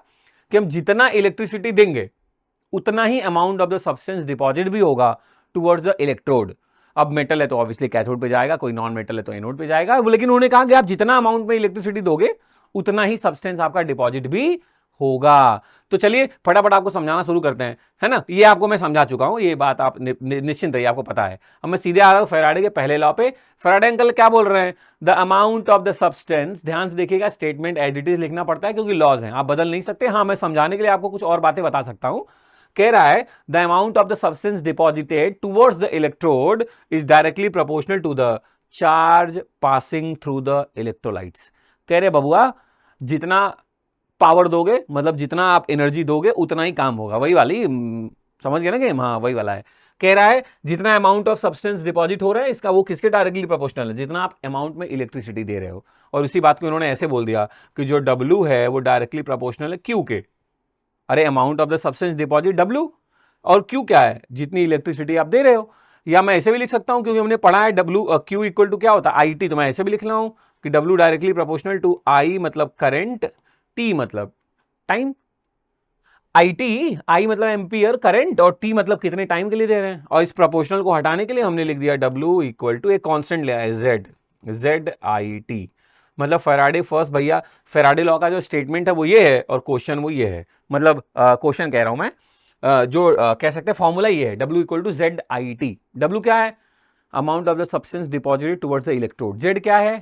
कि हम जितना इलेक्ट्रिसिटी देंगे उतना ही amount of the substance deposit भी होगा टुवर्ड्स द इलेक्ट्रोड। अब मेटल है तो ऑब्वियसली कैथोड पे जाएगा, कोई नॉन मेटल है तो एनोड पे जाएगा, लेकिन उन्होंने कहा कि आप जितना अमाउंट में इलेक्ट्रिसिटी दोगे उतना ही सब्सटेंस आपका डिपॉजिट भी होगा। तो चलिए फटाफट आपको समझाना शुरू करते हैं, है ना। ये आपको मैं समझा चुका हूं, ये बात आप निश्चिंत रहिए, आपको पता है। अब मैं सीधे आ रहा हूं फैराडे के पहले लॉ पे। फैराडे अंकल क्या बोल रहे हैं, the amount of the substance, ध्यान से देखिएगा, स्टेटमेंट एज इट इज लिखना पड़ता है क्योंकि लॉज हैं, आप बदल नहीं सकते। हाँ, मैं समझाने के लिए आपको कुछ और बातें बता सकता हूं। कह रहा है the amount of the substance deposited towards the electrode is directly proportional to the charge passing through the electrolytes. कह रहे बबुआ जितना पावर दोगे, मतलब जितना आप एनर्जी दोगे उतना ही काम होगा, वही वाली समझ गए ना कि हाँ वही वाला है। कह रहा है जितना अमाउंट ऑफ सब्सटेंस डिपॉजिट हो रहा है इसका वो किसके डायरेक्टली प्रोपोर्शनल है, जितना आप अमाउंट में इलेक्ट्रिसिटी दे रहे हो। और उसी बात को इन्होंने ऐसे बोल दिया कि जो W है वो डायरेक्टली प्रोपोर्शनल है Q के। अरे amount of the substance deposit W और Q क्या है, जितनी इलेक्ट्रिसिटी आप दे रहे हो। या मैं ऐसे भी लिख सकता हूं क्योंकि हमने पढ़ा है Q इक्वल टू क्या होता है IT, तो मैं ऐसे भी लिख रहा हूं कि W directly proportional to I मतलब करंट, T मतलब टाइम। I मतलब एम्पियर करंट और T मतलब कितने टाइम के लिए दे रहे हैं। और इस प्रोपोर्शनल को हटाने के लिए हमने लिख दिया W इक्वल टू एक कांस्टेंट लिया है ZIT। मतलब फैराडे फर्स्ट, भैया फैराडे लॉ का जो स्टेटमेंट है वो ये है और क्वेश्चन वो ये है, मतलब क्वेश्चन कह रहा हूं मैं, जो कह सकते हैं फॉर्मूला ये है W equal to ZIT। W क्या है, amount of the substance deposited towards the electrode. Z क्या है,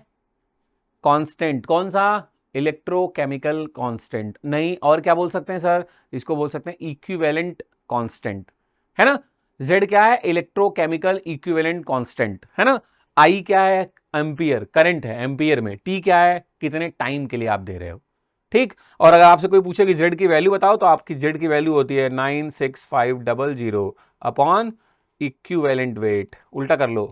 कांस्टेंट, कौन सा, इलेक्ट्रोकेमिकल कांस्टेंट। नहीं, और क्या बोल सकते हैं सर, इसको बोल सकते हैं इक्विवेलेंट कांस्टेंट, है ना। Z क्या है, इलेक्ट्रोकेमिकल इक्विवेलेंट कांस्टेंट, है ना। I क्या है, एम्पियर, करंट है एम्पियर में। T क्या है, कितने टाइम के लिए आप दे रहे हो, ठीक। और अगर आपसे कोई पूछे कि Z की वैल्यू बताओ तो आपकी Z की वैल्यू होती है 96500 अपॉन इक्विवेलेंट वेट, उल्टा कर लो,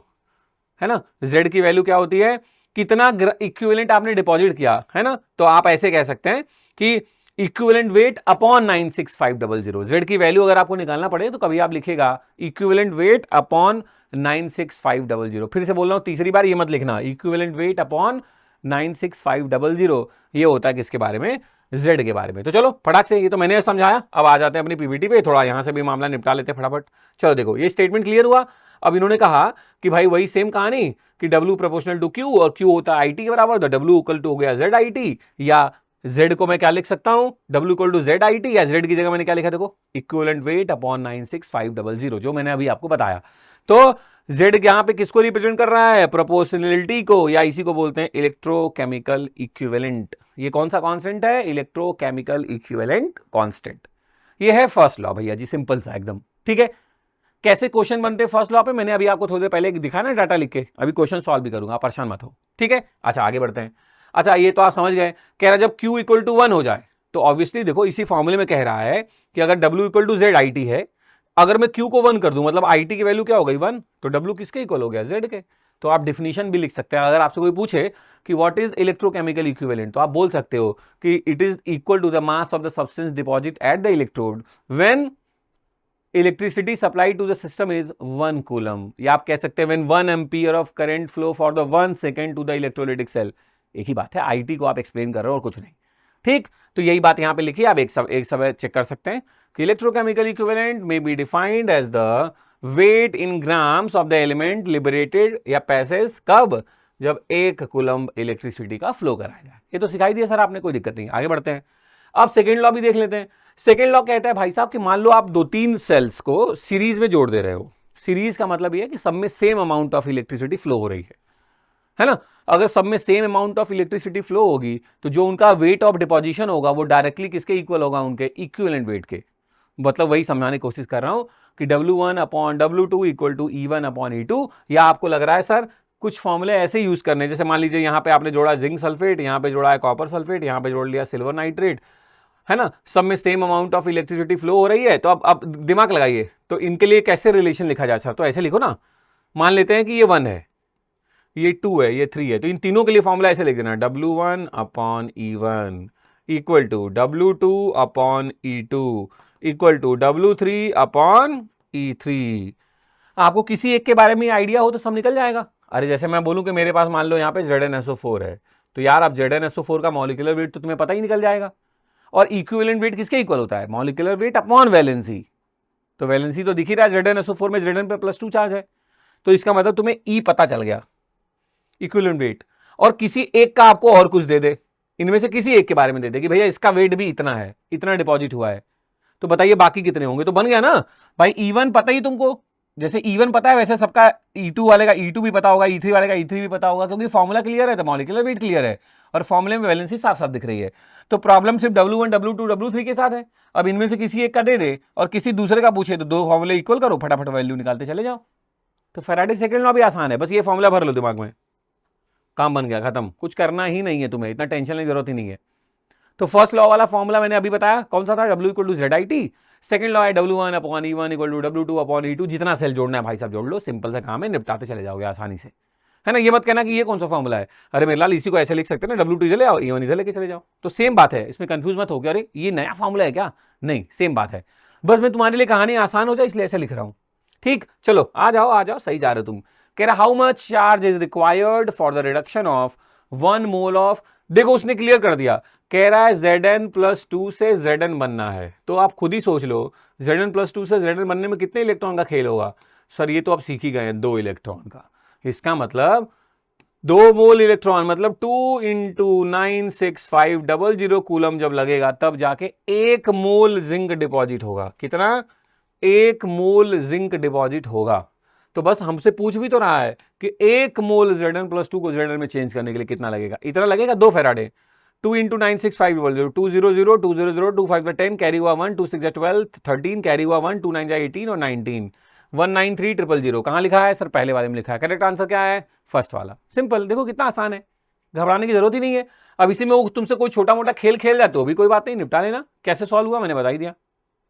है ना। Z की वैल्यू क्या होती है, कितना इक्विवेलेंट आपने डिपॉजिट किया, है ना। तो आप ऐसे कह सकते हैं कि इक्विवेलेंट वेट अपॉन 96500। Z की वैल्यू अगर आपको निकालना पड़े तो कभी आप लिखेगा इक्विवेलेंट वेट अपॉन 96500। फिर से बोल रहा हूं, तीसरी बार ये मत लिखना, इक्विवेलेंट वेट अपॉन 96500, ये होता है किसके बारे में, Z के बारे में। तो चलो फटाक से, ये तो मैंने समझाया, अब आ जाते हैं अपनी पीपीटी पे, थोड़ा यहां से भी मामला निपटा लेते हैं फटाफट। चलो देखो ये स्टेटमेंट क्लियर हुआ। अब इन्होंने कहा कि भाई वही सेम कहानी कि W प्रोपोर्शनल टू Q और Q होता है IT के बराबर, तो W इक्वल टू हो गया ZIT, या Z को मैं क्या लिख सकता हूं, W इक्वल टू ZIT, या Z की जगह मैंने क्या लिखा, देखो इक्विवेलेंट वेट अपॉन 96500, जो मैंने अभी आपको बताया। तो Z यहां पे किसको रिप्रेजेंट कर रहा है, प्रोपोर्शनलिटी को, या इसी को बोलते हैं इलेक्ट्रोकेमिकल इक्विवेलेंट। ये कौन सा कांस्टेंट है, इलेक्ट्रोकेमिकल इक्विवेलेंट कांस्टेंट। ये है फर्स्ट लॉ भैया जी, सिंपल सा एकदम, ठीक है। कैसे क्वेश्चन बनते हैं फर्स्ट लॉ पे, मैंने अभी आपको थोड़ी देर पहले दिखाया ना डाटा लिख के, अभी क्वेश्चन सॉल्व भी करूंगा, परेशान मत हो, ठीक है। अच्छा आगे बढ़ते हैं। अच्छा ये तो आप समझ गए, कह रहा जब Q इक्वल टू 1 हो जाए तो ऑब्वियसली देखो इसी फॉर्मूले में कह रहा है कि अगर W इक्वल टू ZIT है, अगर मैं Q को 1 कर दूं मतलब IT की वैल्यू क्या हो गई 1, तो W किसके इक्वल हो गया, Z के। तो आप डिफिनीशन भी लिख सकते हैं, अगर आपसे कोई पूछे कि व्हाट इज इलेक्ट्रोकेमिकल इक्विवेलेंट, तो आप बोल सकते हो कि it is equal to the mass of the substance deposit at the electrode when electricity supply to the system is 1 coulomb, या आप कह सकते हैं when 1 ampere of current flow for the 1 second to the electrolytic cell. एक ही बात है, IT को आप एक्सप्लेन कर रहे हो और कुछ नहीं, ठीक। तो यही बात यहां पे लिखी है, आप एक सब चेक कर सकते हैं कि electrochemical equivalent may be defined as the weight in grams of the element liberated या पैसेज, कब, जब 1 कूलम इलेक्ट्रिसिटी का फ्लो कराया जाए। ये तो सिखाई दिया सर आपने, कोई दिक्कत नहीं, आगे बढ़ते हैं। अब सेकेंड लॉ भी देख लेते हैं। सेकेंड लॉ कहता है भाई साहब कि मान लो आप 2-3 सेल्स को सीरीज में जोड़ दे रहे हो। सीरीज का मतलब ये है कि सब में same amount of electricity flow हो रही है ना। अगर सब में same amount of electricity flow होगी तो जो उनका वेट ऑफ डिपोजिशन होगा वो डायरेक्टली किसके इक्वल होगा, उनके इक्विवेलेंट वेट के। मतलब वही समझाने की कोशिश कर रहा हूं कि W1 upon W2 equal to E1 upon E2, या आपको लग रहा है सर कुछ फॉर्मूले ऐसे यूज करने, जैसे मान लीजिए यहाँ पे आपने जोड़ा जिंक सल्फेट, यहाँ पे जोड़ा है कॉपर सल्फेट, यहाँ पे जोड़ लिया सिल्वर नाइट्रेट, है ना, सब में same amount of electricity flow हो रही है। तो अब दिमाग लगाइए, तो इनके लिए कैसे रिलेशन लिखा जा सकता, तो ऐसे लिखो ना, मान लेते हैं कि ये 1 है, ये 2 है, ये 3 है, तो इन तीनों के लिए फॉर्मूला ऐसे लिख देना, W1 upon E1 equal to W2 upon E2 equal to W3 upon E3। आपको किसी एक के बारे में आइडिया हो तो सब निकल जाएगा। अरे जैसे मैं बोलूं कि मेरे पास मान लो यहाँ पे ZnSO4 है, तो यार अब ZnSO4 का मॉलिक्यूलर वेट तो तुम्हें पता ही निकल जाएगा। और इक्विवेलेंट वेट किसके इक्वल होता है, मॉलिक्यूलर वेट अपॉन वैलेंसी, तो वैलेंसी तो दिख ही रहा है, ZnSO4 में Zn पे +2 चार्ज है, तो इसका मतलब तुम्हें E पता चल गया, इक्विवेलेंट वेट। और किसी एक का आपको और कुछ दे दे, इनमें से किसी एक के बारे में दे दे कि भैया इसका वेट भी इतना है, इतना डिपॉजिट हुआ है, तो बताइए बाकी कितने होंगे, तो बन गया ना भाई। E1 पता ही तुमको, जैसे E1 पता है वैसे सबका E2 वाले का E2 भी पता होगा, E3 वाले का E3 भी पता होगा, क्योंकि फॉर्मूला क्लियर है, तो मॉलिक्यूलर वेट क्लियर है और फॉर्मूले में वैलेंसी साफ साफ दिख रही है। तो प्रॉब्लम सिर्फ W1 W2 W3 के साथ है। अब इनमें से किसी एक का दे दे और किसी दूसरे का पूछे तो दो फॉर्मूले इक्वल करो, फटाफट वैल्यू निकालते चले जाओ। तो फैराडे सेकंड लॉ भी आसान है, बस ये फॉर्मूला भर लो दिमाग में, काम बन गया, खत्म, कुछ करना ही नहीं है तुम्हें, इतना टेंशन की जरूरत ही नहीं है। तो फर्स्ट लॉ वाला फॉर्मूला मैंने अभी बताया, कौन सा था, W=ZIT। सेकंड लॉ है W1/E1 = W2/E2, जितना सेल जोड़ना है भाई साहब जोड़ लो, सिंपल सा काम है, निपटाते चले जाओगे आसानी से, है ना। ये मत कहना कि ये कौन सा फॉर्मूला है, अरे मेरे लाल इसी को ऐसे लिख सकते हैं ना, W2 इधर ले आओ, E1 इधर लेके चले जाओ, तो सेम बात है, इसमें कंफ्यूज मत हो गया, अरे ये नया फॉर्मूला है क्या, नहीं सेम बात है, बस मैं तुम्हारे लिए कहानी आसान हो जाए इसलिए ऐसे लिख रहा हूं। ठीक, चलो आ जाओ, सही जा रहे हो तुम। कह रहा how much charge is required for the reduction of 1 mole of, देखो उसने क्लियर कर दिया, कह रहा है Zn+2 से Zn बनना है, तो आप खुद ही सोच लो Zn+2 से Zn बनने में कितने इलेक्ट्रॉन का खेल होगा। सर ये तो आप सीख ही गए हैं, 2 इलेक्ट्रॉन का, इसका मतलब 2 मोल इलेक्ट्रॉन मतलब 2 × 96500 कूलम जब लगेगा तब जाके 1 मोल जिंक डिपॉजिट होगा। कितना, 1 मोल जिंक डिपॉजिट होगा। तो बस हमसे पूछ भी तो रहा है कि 1 मोल Zn+2 को Zn में चेंज करने के लिए कितना लगेगा, इतना लगेगा 2 फैराडे। 2 × 96500 200 200 2 5 10 कैरी हुआ 1 2 6 12 13 कैरी हुआ 1 2 9 18 और 19 193000। कहां लिखा है सर, पहले वाले में लिखा है। करेक्ट आंसर क्या है, फर्स्ट वाला। सिंपल, देखो कितना आसान है, घबराने की जरूरत ही नहीं है। अब इसी में वो तुमसे कोई छोटा मोटा खेल खेल जाए तो भी कोई बात नहीं, निपटा लेना। कैसे सॉल्व हुआ मैंने बता ही दिया,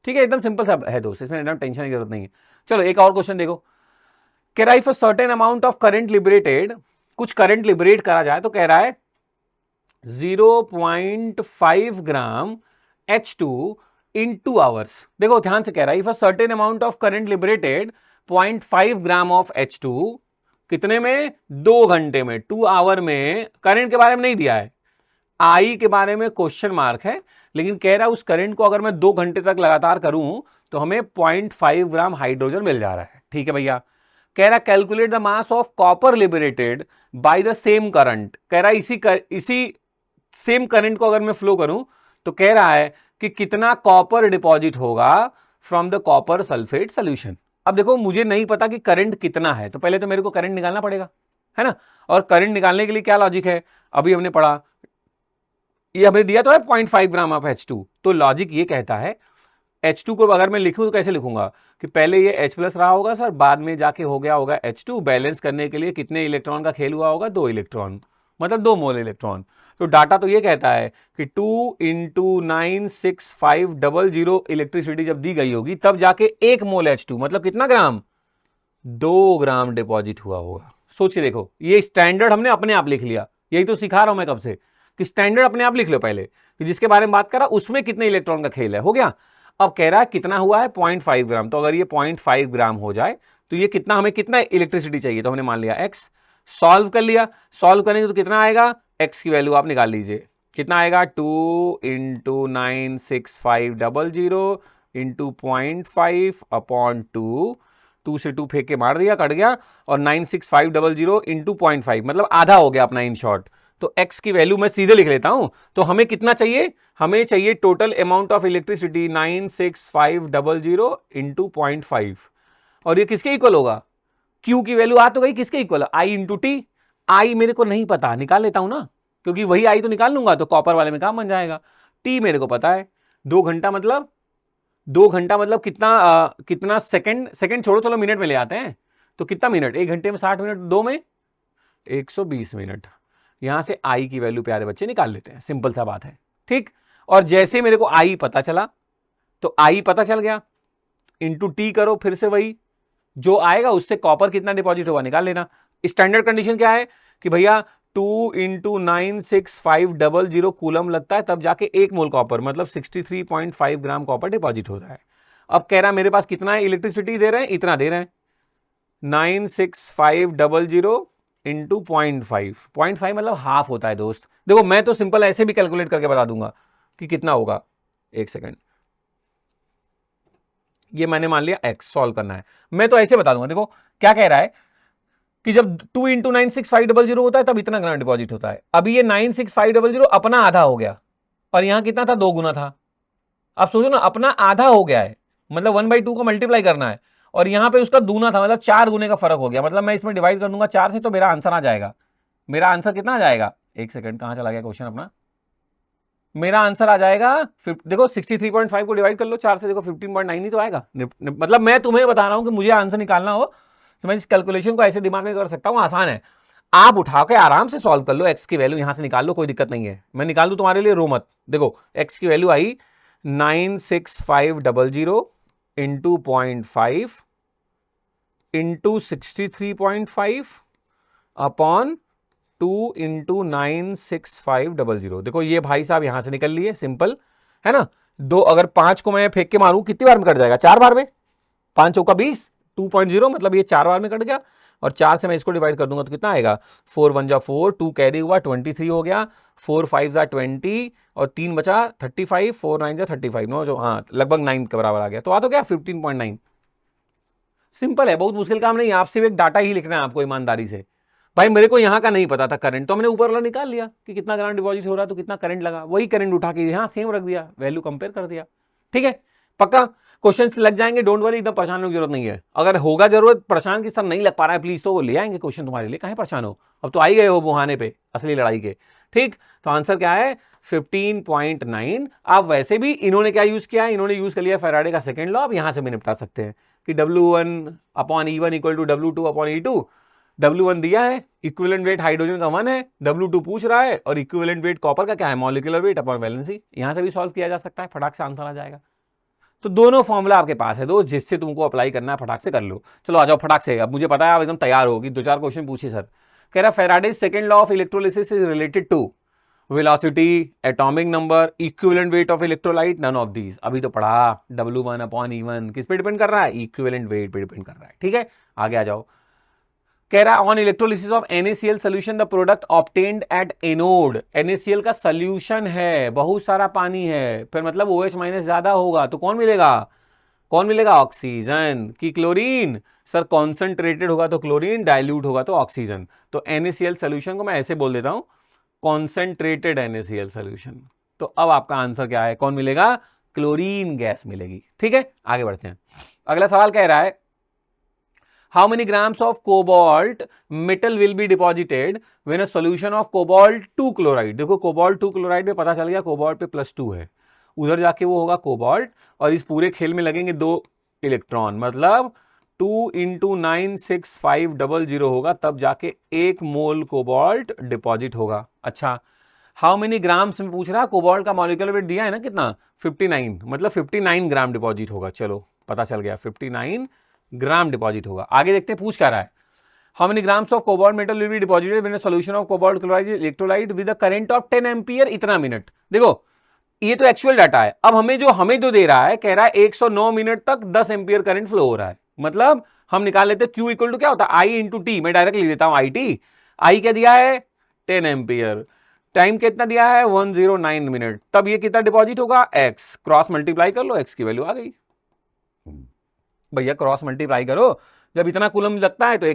ठीक है, एकदम सिंपल सा है दोस्त, इसमें एकदम टेंशन की जरूरत नहीं है। चलो एक और क्वेश्चन देखो, कह रहा है if a certain amount of current liberated, कुछ करंट लिबरेट करा जाए तो कह रहा है 0.5 ग्राम H2 इन 2 आवर्स। देखो ध्यान से कह रहा है if a certain amount of current liberated 0.5 gram of H2, कितने में, 2 घंटे में, 2 आवर में। करंट के बारे में नहीं दिया है, आई के बारे में क्वेश्चन मार्क है, लेकिन कह रहा है उस करंट को अगर मैं 2 घंटे तक लगातार करूं तो हमें 0.5 ग्राम हाइड्रोजन मिल जा रहा है। ठीक है भैया, कह रहा calculate the mass of copper liberated by the same current. कह रहा इसी सेम करंट को अगर मैं फ्लो करूं तो कह रहा है कि कितना कॉपर डिपॉजिट होगा from the copper sulphate solution. अब देखो मुझे नहीं पता कि करंट कितना है, तो पहले तो मेरे को करंट निकालना पड़ेगा, है ना। और करंट निकालने के लिए क्या लॉजिक है, अभी हमने पढ़ा, ये हमें दिया तो है 0.5 ग्राम ऑफ H2, तो लॉजिक ये कहता है H2 को अगर मैं लिखूं तो कैसे लिखूंगा कि पहले ये H+ रहा होगा सर, बाद में जाके हो गया होगा H2, बैलेंस करने के लिए कितने इलेक्ट्रॉन का खेल हुआ होगा, 2 इलेक्ट्रॉन, मतलब 2 मोल इलेक्ट्रॉन। तो डाटा तो ये कहता है कि 2 × 96500 इलेक्ट्रिसिटी जब दी गई होगी तब जाके 1 मोल H2 मतलब कितना ग्राम, 2 ग्राम डिपॉजिट हुआ होगा। सोच के देखो, ये स्टैंडर्ड हमने अपने आप लिख लिया, यही तो सिखा रहा हूं मैं कब से कि स्टैंडर्ड अपने आप लिख लो पहले, कि जिसके बारे में बात करा उसमें कितने इलेक्ट्रॉन का खेल है, हो गया। अब कह रहा है कितना हुआ है, 0.5 ग्राम, तो अगर ये 0.5 ग्राम हो जाए तो ये कितना, हमें कितना इलेक्ट्रिसिटी चाहिए, तो हमने मान लिया x, सॉल्व कर लिया, सॉल्व करेंगे तो कितना आएगा, x की वैल्यू आप निकाल लीजिए, कितना आएगा, 2 × 96500 इंटू 0.5/2, 2 से 2 फेंक के मार दिया, कट गया, और 96500 इंटू 0.5 मतलब आधा हो गया अपना इन शॉर्ट। तो x की वैल्यू मैं सीधे लिख लेता हूं, तो हमें कितना चाहिए, हमें चाहिए total amount of electricity 96500 into 0.5, और ये किसके इक्वल होगा, q की वैल्यू आ तो गई, किसके इक्वल, I इंटू टी। आई मेरे को नहीं पता, निकाल लेता हूं ना, क्योंकि वही आई तो निकाल लूंगा तो कॉपर वाले में काम बन जाएगा। टी मेरे को पता है, 2 घंटा मतलब कितना सेकंड छोड़ो, चलो मिनट में ले आते हैं, तो कितना मिनट, 1 घंटे में 60 मिनट, 2 में 120 मिनट। यहां से आई की वैल्यू प्यारे बच्चे निकाल लेते हैं, सिंपल सा बात है, ठीक। और जैसे मेरे को आई पता चला, तो आई पता चल गया, इंटू टी करो, फिर से वही जो आएगा उससे कॉपर कितना डिपॉजिट होगा निकाल लेना। स्टैंडर्ड कंडीशन क्या है कि भैया 2 × 96500 कूलम लगता है तब जाके 1 मोल कॉपर मतलब 63.5 ग्राम कॉपर डिपॉजिट होता है। अब कह रहा है मेरे पास कितना है इलेक्ट्रिसिटी दे रहे हैं, इतना दे रहे हैं, 96500 इंटू 0.5 मतलब हाफ होता है दोस्त। देखो मैं तो सिंपल ऐसे भी कैलकुलेट करके बता दूंगा कि कितना होगा, 1 सेकेंड, ये मैंने मान लिया x सॉल्व करना है। मैं तो ऐसे बता दूंगा, देखो क्या कह रहा है कि जब 2 × 96500 होता है तब इतना ग्राम डिपॉजिट होता है। अभी ये 96500 अपना आधा हो गया और यहां कितना था, 2 गुना था। अब सोचो ना, अपना आधा हो गया है मतलब 1/2 को मल्टीप्लाई करना है और यहां पे उसका दूना था मतलब 4 गुने का फर्क हो गया। मतलब मैं इसमें डिवाइड कर दूंगा 4 से तो मेरा आंसर आ जाएगा। मेरा आंसर कितना आ जाएगा, एक सेकंड, कहां चला गया क्वेश्चन अपना। मेरा आंसर आ जाएगा देखो 63.5 को डिवाइड कर लो 4 से, देखो 15.9 ही तो आएगा। मतलब मैं तुम्हें बता रहा हूं कि मुझे आंसर निकालना हो तो मैं इस कैलकुलेशन को ऐसे दिमाग में कर सकता हूं, आसान है। आप उठा के आराम से सॉल्व कर लो, एक्स की वैल्यू यहां से निकाल लो, कोई दिक्कत नहीं है। मैं निकाल दूं तुम्हारे लिए, रो मत। देखो एक्स की वैल्यू आई 96500 इंटू 0.5 इंटू 63.5 अपॉन 2 × 96500। देखो ये भाई साहब यहां से निकल लिए, सिंपल है ना। दो अगर 5 को मैं फेंक के मारूं कितनी बार में कट जाएगा, 4 बार में। 5 चौका 20, 2.0 मतलब ये 4 बार में कट गया। और 4 से मैं इसको डिवाइड कर दूंगा तो कितना आएगा, 4 × 1 = 4, 2 कैरी हुआ 23 हो गया, 4 × 5 = 20 और 3 बचा 35, 4 × 9 = 35, नो जो हाँ लगभग 9 के बराबर आ गया। तो आ तो क्या 15.9। सिंपल है, बहुत मुश्किल काम नहीं है। आप सिर्फ एक डाटा ही लिखना है आपको ईमानदारी से। भाई मेरे को यहाँ का नहीं पता था करंट, तो मैंने ऊपर वाला निकाल लिया कि कितना ग्राम डिपॉजिट हो रहा है तो कितना करंट लगा, वही करंट उठा के यहाँ सेम रख दिया, वैल्यू कंपेयर कर दिया। ठीक है, पक्का क्वेश्चन लग जाएंगे, डोंट वरी, एकदम परेशान होने की जरूरत नहीं है। अगर होगा जरूरत परेशान की सर नहीं लग पा रहा है प्लीज, तो वो ले आएंगे क्वेश्चन तुम्हारे लिए, कहीं परेशान हो, अब तो आई गए हो बुहाने पे असली लड़ाई के। ठीक, तो आंसर क्या है 15.9। आप वैसे भी इन्होंने क्या यूज किया है, इन्होंने यूज कर लिया फैराडे का सेकंड लॉ। अब यहां से भी निपटा सकते हैं कि W1/E1 = W2/E2। W1 दिया है, इक्विवेलेंट वेट हाइड्रोजन का 1 है, W2 पूछ रहा है और इक्विवेलेंट वेट कॉपर का क्या है, मॉलिक्यूलर वेट अपॉन वैलेंसी। यहां से भी सॉल्व किया जा सकता है, फटाक से आंसर आ जाएगा। तो दोनों फॉर्मूला आपके पास है दोस्त, जिससे तुमको अप्लाई करना है फटाक से कर लो। चलो आ जाओ फटाक से, अब मुझे पता है आप एकदम तैयार होगी। 2-4 क्वेश्चन पूछिए सर। कह रहा Faraday's second law of electrolysis is related to velocity, atomic number, equivalent weight of electrolyte, none of these. अभी तो पढ़ा, W1/E1 किस पे डिपेंड कर रहा है, इक्विवेलेंट वेट पे डिपेंड कर रहा है। ठीक है, आगे आ जाओ। कह रहा on electrolysis of NaCl solution the product obtained at anode. NaCl का सोल्यूशन है, बहुत सारा पानी है, फिर मतलब OH- ज्यादा होगा तो कौन मिलेगा, कौन मिलेगा, ऑक्सीजन। की क्लोरीन, सर कॉन्सेंट्रेटेड होगा तो क्लोरीन, डाइल्यूट होगा तो ऑक्सीजन। तो NaCl सोल्यूशन को मैं ऐसे बोल देता हूं, कॉन्सेंट्रेटेड NaCl सोल्यूशन। तो अब आपका आंसर क्या है, कौन मिलेगा, क्लोरीन गैस मिलेगी। ठीक है, आगे बढ़ते हैं। अगला सवाल कह रहा है how many grams of cobalt metal will be deposited when a solution of cobalt 2 chloride। देखो cobalt 2 chloride में पता चल गया cobalt पे +2 है, उधर जाके वो होगा cobalt और इस पूरे खेल में लगेंगे 2 इलेक्ट्रॉन, मतलब 2 × 96500 होगा, तब जाके 1 मोल कोबाल्ट डिपॉजिट होगा। अच्छा, हाउ मेनी ग्राम्स में पूछ रहा, कोबाल्ट का मॉलिक्यूलर वेट दिया है ना कितना, 59, मतलब 59 ग्राम डिपॉजिट होगा। चलो पता चल गया 59 ग्राम डिपॉजिट होगा। आगे देखते हैं पूछ क्या रहा है, how many grams of cobalt metal will be deposited when a solution of cobalt chloride electrolyte with a current of 10 ampere इतना मिनट। देखो ये तो एक्चुअल डाटा है, अब हमें जो दे रहा है, कह रहा है 109 मिनट तक 10 एम्पियर करंट फ्लो हो रहा है। मतलब हम निकाल लेते Q = क्या होता है, I × T। मैं डायरेक्ट लिख देता हूं IT। I क्या दिया है 10 एम्पियर, टाइम कितना दिया है 109 मिनट, तब ये कितना डिपॉजिट होगा, X। क्रॉस मल्टीप्लाई कर लो, X की वैल्यू आ गई भैया, क्रॉस मल्टीप्लाई करो। जब इतना कूलम लगता है तो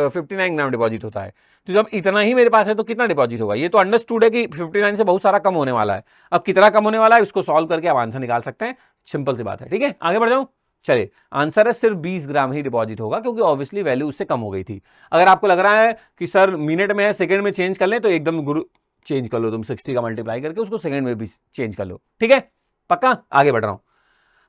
59 ग्राम डिपॉजिट होता है, तो जब इतना ही मेरे पास है तो कितना डिपॉजिट होगा। ये तो अंडरस्टूड है कि 59 से बहुत सारा कम होने वाला है। अब कितना कम होने वाला है इसको सॉल्व करके आप आंसर निकाल सकते हैं, सिंपल सी बात है। ठीक है, आगे बढ़ जाऊं, चलिए आंसर है सिर्फ 20 ग्राम ही डिपॉजिट होगा, क्योंकि ऑब्वियसली वैल्यू उससे कम हो गई थी। अगर आपको लग रहा है कि सर मिनट में है, सेकंड में चेंज कर लें, तो एकदम गुरु चेंज कर लो, तुम 60 का मल्टीप्लाई करके उसको सेकंड में भी चेंज कर लो। ठीक है, पक्का, आगे बढ़ रहा हूं।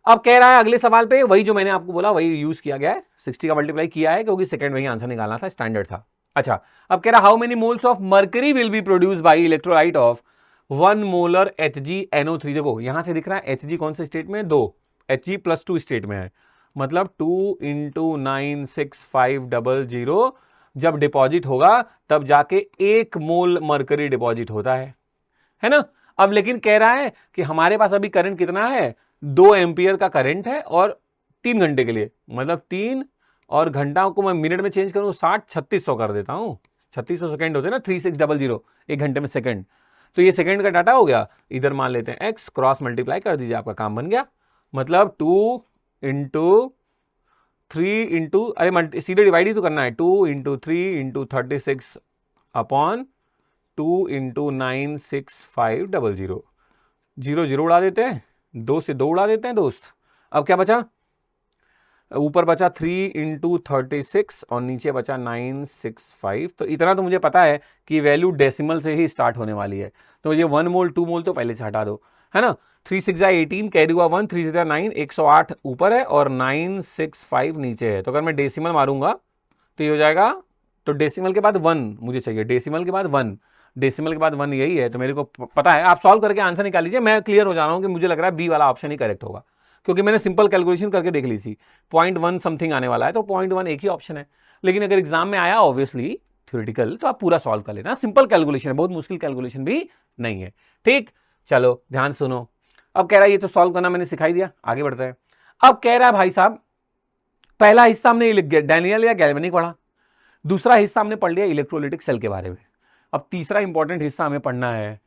अब कह रहा है अगले सवाल पे वही जो मैंने आपको बोला वही यूज किया गया है, 60 का मल्टीप्लाई किया है क्योंकि सेकंड में ही आंसर निकालना था, स्टैंडर्ड था। अच्छा, अब कह रहा how many moles of mercury will be produce by electrolyte of 1 molar HgNO3। देखो यहां से दिख रहा है Hg कौन से स्टेट में, 2, Hg +2 स्टेट में है, मतलब 2 × 96500 जब डिपॉजिट होगा तब जाके 1 मोल मर्करी डिपॉजिट होता है ना। अब लेकिन कह रहा है कि हमारे पास अभी करंट कितना है, 2 एम्पियर का करंट है और 3 घंटे के लिए, मतलब 3 और घंटा को मैं मिनट में चेंज करूं 60, 3600 कर देता हूं। 3600 सेकंड होते हैं ना, 3600 एक घंटे में सेकंड, तो ये सेकंड का डाटा हो गया। इधर मान लेते हैं x, क्रॉस मल्टीप्लाई कर दीजिए, आपका काम बन गया। मतलब 2 इंटू 3 इंटू, अरे सीधे डिवाइड ही तो करना है, 2 इंटू 3 इंटू 36 अपॉन 2 इंटू 96500, 0 0 उड़ा देते हैं, 2 से 2 उड़ा देते हैं दोस्त। अब क्या बचा, ऊपर बचा 3 इंटू 36 और नीचे बचा 965। तो इतना तो मुझे पता है कि वैल्यू डेसिमल से ही स्टार्ट होने वाली है, तो ये 1 मोल 2 मोल तो पहले से हटा दो, है ना। 3 6 18, कैरी हुआ 1, 3 6 9, 108 ऊपर है और 965 नीचे है। तो अगर मैं डेसिमल मारूंगा तो ये हो जाएगा, तो डेसिमल के बाद 1 मुझे चाहिए, डेसिमल के बाद 1, डेसिमल के बाद 1 यही है, तो मेरे को पता है। आप सॉल्व करके आंसर निकाल लीजिए, मैं क्लियर हो जा रहा हूं कि मुझे लग रहा है बी वाला ऑप्शन ही करेक्ट होगा, क्योंकि मैंने सिंपल कैलकुलेशन करके देख ली थी। 0.1 समथिंग आने वाला है, तो 0.1 एक ही ऑप्शन है। लेकिन अगर एग्जाम में आया ऑब्वियसली थ्योरेटिकल, तो आप पूरा सॉल्व कर लेना, सिंपल कैलकुलेशन है, बहुत मुश्किल कैलकुलेशन भी नहीं है। ठीक, चलो ध्यान सुनो। अब कह रहा है ये तो सॉल्व करना मैंने सिखाई दिया, आगे बढ़ते हैं। अब कह रहा है भाई साहब, पहला हिस्सा हमने डैनियल या गैल्वेनिक पढ़ा, दूसरा हिस्सा हमने पढ़ लिया इलेक्ट्रोलिटिक सेल के बारे में। अब तीसरा इंपॉर्टेंट हिस्सा हमें पढ़ना है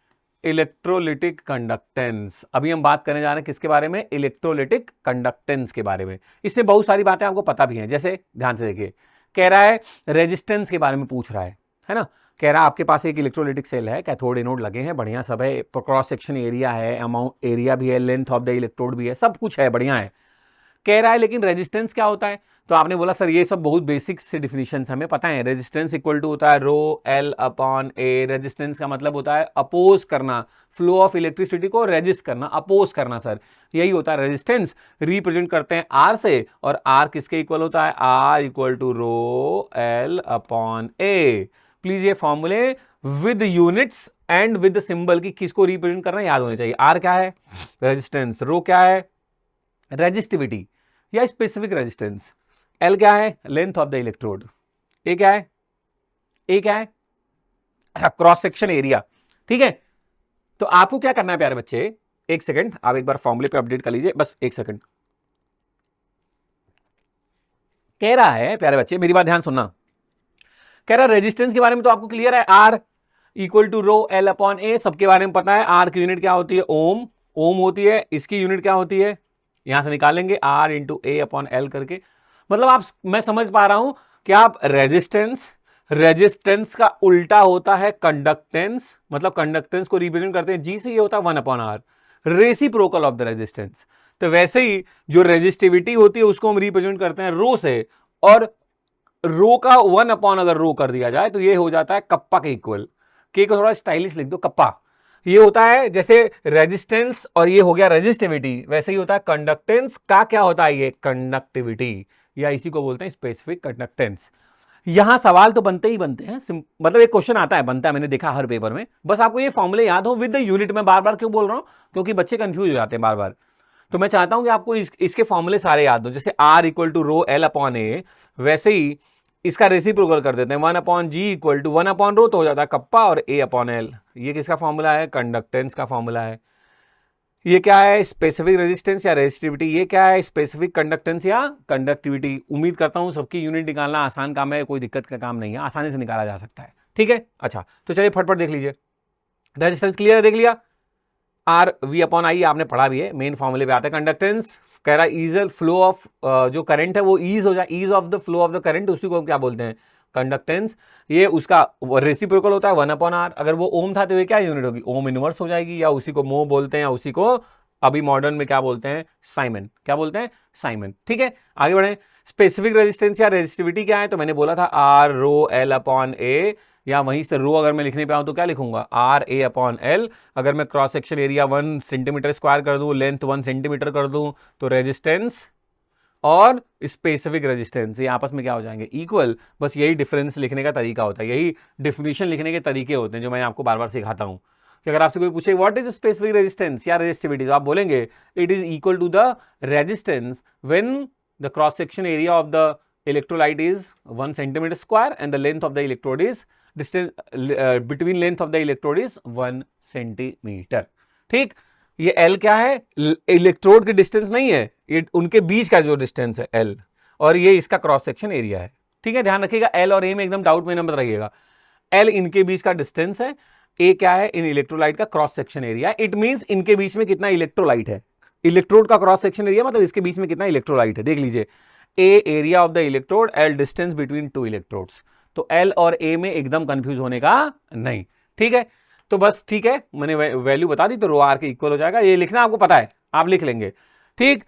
इलेक्ट्रोलिटिक कंडक्टेंस। अभी हम बात करने जा रहे हैं किसके बारे में, इलेक्ट्रोलिटिक कंडक्टेंस के बारे में। इसमें बहुत सारी बातें आपको पता भी हैं, जैसे ध्यान से देखिए, कह रहा है रेजिस्टेंस के बारे में पूछ रहा है ना। कह रहा है आपके पास एक इलेक्ट्रोलिटिक सेल है, कैथोड एनोड लगे हैं, बढ़िया सब है, क्रॉस सेक्शन एरिया है, अमाउंट एरिया भी है, लेंथ ऑफ द इलेक्ट्रोड भी है, सब कुछ है, बढ़िया है। कह रहा है लेकिन रेजिस्टेंस क्या होता है, तो आपने बोला सर ये सब बहुत बेसिक से डिफिनीशन हमें पता है। रेजिस्टेंस इक्वल टू होता है रो एल अपॉन ए। रेजिस्टेंस का मतलब होता है अपोज करना, फ्लो ऑफ इलेक्ट्रिसिटी को रेजिस्ट करना, अपोज करना सर, यही होता है रेजिस्टेंस। रिप्रेजेंट करते हैं आर से, और आर किसके इक्वल होता है, R equal to rho L upon A. Please ये फॉर्मूले with units and with symbol की किसको रिप्रेजेंट करना याद होने चाहिए। आर क्या है, रेजिस्टेंस, रो क्या है, रेजिस्टिविटी या स्पेसिफिक रेजिस्टेंस, एल क्या है, लेंथ ऑफ द इलेक्ट्रोड, ए क्या है, ए क्या है, क्रॉस सेक्शन एरिया। ठीक है, तो आपको क्या करना है प्यारे बच्चे, एक सेकंड आप एक बार फॉर्मूले पे अपडेट कर लीजिए, बस एक सेकंड। कह रहा है प्यारे बच्चे, मेरी बात ध्यान सुनना, कह रहा है रेजिस्टेंस के बारे में तो आपको क्लियर है, R equal to rho L upon A, सबके बारे में पता है। आर की यूनिट क्या होती है, ओम, ओम होती है, इसकी यूनिट क्या होती है, यहां से निकालेंगे R into A upon L करके। मतलब आप, मैं समझ पा रहा हूं कि आप रेजिस्टेंस, रेजिस्टेंस का उल्टा होता है कंडक्टेंस, मतलब कंडक्टेंस को रिप्रेजेंट करते हैं जी से, ये होता है 1 upon R, reciprocal of the resistance. तो वैसे ही जो रेजिस्टिविटी होती है उसको हम रिप्रेजेंट करते हैं रो से, और रो का 1 अपॉन अगर रो कर दिया जाए तो ये हो जाता है कप्पा के इक्वल। के को थोड़ा स्टाइलिश लिख दो, कप्पा। ये होता है जैसे रेजिस्टेंस और ये हो गया रेजिस्टिविटी, वैसे ही होता है कंडक्टेंस का क्या होता है, ये कंडक्टिविटी, या इसी को बोलते हैं स्पेसिफिक कंडक्टेंस। यहां सवाल तो बनते ही बनते हैं, मतलब एक क्वेश्चन आता है, बनता है, मैंने देखा हर पेपर में। बस आपको ये फॉर्मूले याद हो विद द यूनिट। में बार बार क्यों बोल रहा हूं, क्योंकि बच्चे कंफ्यूज हो जाते हैं बार बार, तो मैं चाहता हूं कि आपको इसके फॉर्मूले सारे याद हो। जैसे R equal to rho L upon A, वैसे ही इसका रेसिप्रोकल कर देते हैं, 1 upon G equal to 1 upon rho, तो हो जाता है कप्पा, और ए अपॉन एल, ये किसका फॉर्मूला है, कंडक्टेंस का फॉर्मूला है। ये क्या है, स्पेसिफिक रेजिस्टेंस या रेजिस्टिविटी, ये क्या है, स्पेसिफिक कंडक्टेंस या कंडक्टिविटी। उम्मीद करता हूं सबकी यूनिट निकालना आसान काम है, कोई दिक्कत का काम नहीं है, आसानी से निकाला जा सकता है। ठीक है, अच्छा तो चलिए फटफट देख लीजिए। रेजिस्टेंस क्लियर है, देख लिया, आर वी अपॉन आई आपने पढ़ा भी है, मेन फॉर्मूले पे आता है। कंडक्टेंस कह रहा है ईज फ्लो ऑफ, जो करंट है वो ईज हो जाए, ease of the flow of the current, उसी को हम क्या बोलते हैं, कंडक्टेंस। ये उसका रेसिप्रोकल होता है 1 अपॉन आर। अगर वो ओम था तो ये क्या यूनिट होगी, ओम इनवर्स हो जाएगी, या उसी को मो बोलते हैं, या उसी को अभी मॉडर्न में क्या बोलते हैं, साइमन, क्या बोलते हैं, साइमन। ठीक है, आगे बढ़े। स्पेसिफिक रेजिस्टेंस या रेजिस्टिविटी क्या है, तो मैंने बोला था आर रो एल अपॉन ए, या वहीं से रो अगर मैं लिखने पे आऊं तो क्या लिखूंगा, आर ए अपॉन एल। अगर मैं cross section area 1 centimetre square कर दूं, लेंथ 1 सेंटीमीटर कर दूं, तो रेजिस्टेंस और स्पेसिफिक रेजिस्टेंस ये आपस में क्या हो जाएंगे, इक्वल। बस यही डिफरेंस लिखने का तरीका होता है, यही डिफिनीशन लिखने के तरीके होते हैं जो मैं आपको बार बार सिखाता हूं। कि अगर आपसे कोई पूछे व्हाट इज स्पेसिफिक रेजिस्टेंस या रेजिस्टिविटी, तो आप बोलेंगे it is equal to the resistance when the cross section area of the electrolyte is 1 centimetre square and the length of the electrode is distance between length of the electrode is 1 centimetre. ठीक, ये L क्या है, electrode की distance नहीं है, ये उनके बीच का जो डिस्टेंस है L, और ये इसका क्रॉस सेक्शन एरिया है। ठीक है, ध्यान रखिएगा, L और A में एकदम डाउट में मत रहिएगा। L इनके बीच का डिस्टेंस है, A क्या है, इन इलेक्ट्रोलाइट का cross section area. It means इनके बीच में कितना इलेक्ट्रोलाइट है, इलेक्ट्रोड का क्रॉस सेक्शन एरिया मतलब इसके बीच में कितना इलेक्ट्रोलाइट है, देख लीजिए, A area of the electrode, L distance between two electrodes. तो एल और ए में एकदम कंफ्यूज होने का नहीं, ठीक है। तो बस ठीक है, मैंने वैल्यू बता दी, तो रो आर के इक्वल हो जाएगा, ये लिखना आपको पता है, आप लिख लेंगे, ठीक।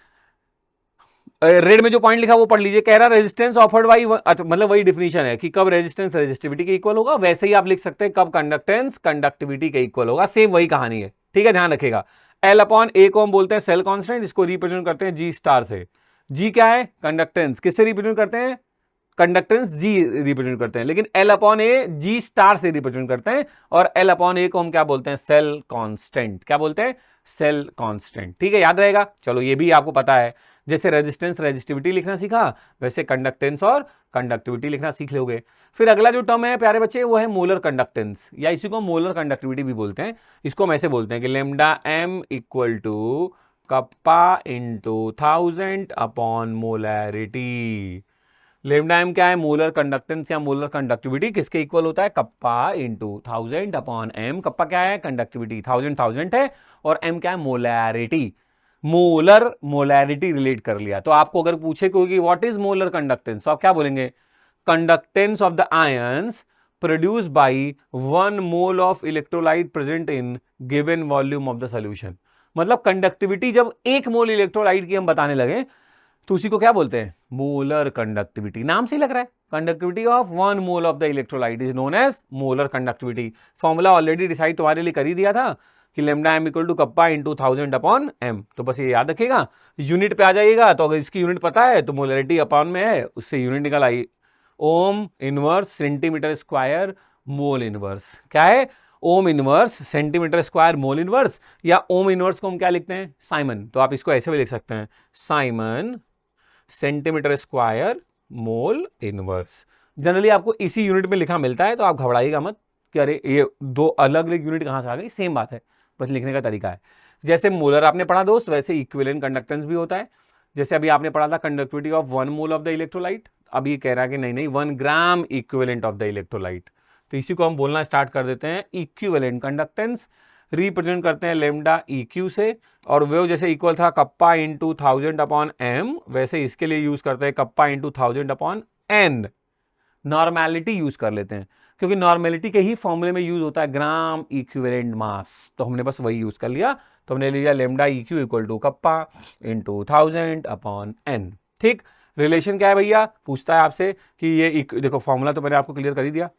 रेड में जो पॉइंट लिखा वो पढ़ लीजिए, कह रहा रेजिस्टेंस ऑफर्ड बाई, अच्छा मतलब वही डिफिनीशन है कि कब रेजिस्टेंस रेजिस्टिविटी के इक्वल होगा, वैसे ही आप लिख सकते हैं कब कंडक्टेंस कंडक्टिविटी के इक्वल होगा, सेम वही कहानी है, ठीक है, ध्यान रखिएगा। एल अपॉन ए को हम बोलते हैं सेल कांस्टेंट, इसको रिप्रेजेंट करते हैं जी स्टार से। जी क्या है, कंडक्टेंस, किससे रिप्रेजेंट करते हैं, कंडक्टेंस जी रिप्रेजेंट करते हैं, लेकिन एल अपॉन ए जी स्टार से रिप्रेजेंट करते हैं, और एल अपॉन ए को हम क्या बोलते हैं, सेल कांस्टेंट, क्या बोलते हैं, सेल कांस्टेंट, ठीक है, याद रहेगा। चलो ये भी आपको पता है, जैसे रेजिस्टेंस रेजिस्टिविटी लिखना सीखा, वैसे कंडक्टेंस और कंडक्टिविटी लिखना सीख लोगे। फिर अगला जो टर्म है प्यारे बच्चे, वो है मोलर कंडक्टेंस, या इसी को मोलर कंडक्टिविटी भी बोलते हैं। इसको हम ऐसे बोलते हैं कि lambda M equal to kappa into 1000 upon molarity. Lambda M क्या है, मोलर कंडक्टेंस या मोलर कंडक्टिविटी, किसके इक्वल होता है, kappa into 1000 upon M. Kappa क्या है, कंडक्टिविटी, 1000 है, और एम क्या है, मोलैरिटी। मोलर मोलैरिटी रिलेट कर लिया, तो आपको अगर पूछे कोई व्हाट इज मोलर कंडक्टेंस, तो आप क्या बोलेंगे, conductance of the ions produced by 1 mole of electrolyte present in given volume of the solution. मतलब कंडक्टिविटी जब 1 मोल इलेक्ट्रोलाइट की हम बताने लगे, तो उसी को क्या बोलते हैं, मोलर कंडक्टिविटी। नाम से लग रहा है, conductivity of 1 mole of the electrolyte is known as molar conductivity. Formula already decide तुम्हारे लिए कर ही दिया था कि lambda M equal to kappa into 1000 upon M. तो बस ये याद रखिएगा, यूनिट पे आ जाइएगा, तो अगर इसकी यूनिट पता है तो मोलरिटी अपॉन में है, उससे यूनिट निकल आई, ohm inverse centimetre square mole inverse. क्या है, ohm inverse centimetre square mole inverse, या ओम इनवर्स को हम क्या लिखते हैं, साइमन। तो आप इसको ऐसे भी लिख सकते हैं, Simon centimetre square mole inverse. Generally आपको इसी यूनिट में लिखा मिलता है, तो आप घबराइएगा मत कि अरे ये दो अलग अलग यूनिट कहाँ से आ गई, सेम बात है, बस लिखने का तरीका है। जैसे मोलर आपने पढ़ा दोस्त, वैसे इक्विवेलेंट कंडक्टेंस भी होता है। जैसे अभी आपने पढ़ा था conductivity of 1 mole of the electrolyte, अब ये कह रहा है कि नहीं नहीं 1 gram equivalent of the electrolyte. तो इसी को हम बोलना स्टार्ट कर देते हैं, इक्विवेलेंट कंडक्टेंस रिप्रेजेंट करते हैं लेमडा EQ से, और वो जैसे इक्वल था कप्पा इंटू 1000 अपॉन एम, वैसे इसके लिए यूज करते हैं kappa into 1000 upon N. Normality use कर लेते हैं, क्योंकि नॉर्मेलिटी के ही फॉर्मूले में यूज होता है ग्राम इक्विवेलेंट मास, तो हमने बस वही यूज कर लिया। तो हमने लिया lambda EQ equal to kappa into 1000 upon N, ठीक। रिलेशन क्या है भैया, पूछता है आपसे कि ये देखो फॉर्मूला तो मैंने आपको क्लियर कर ही दिया,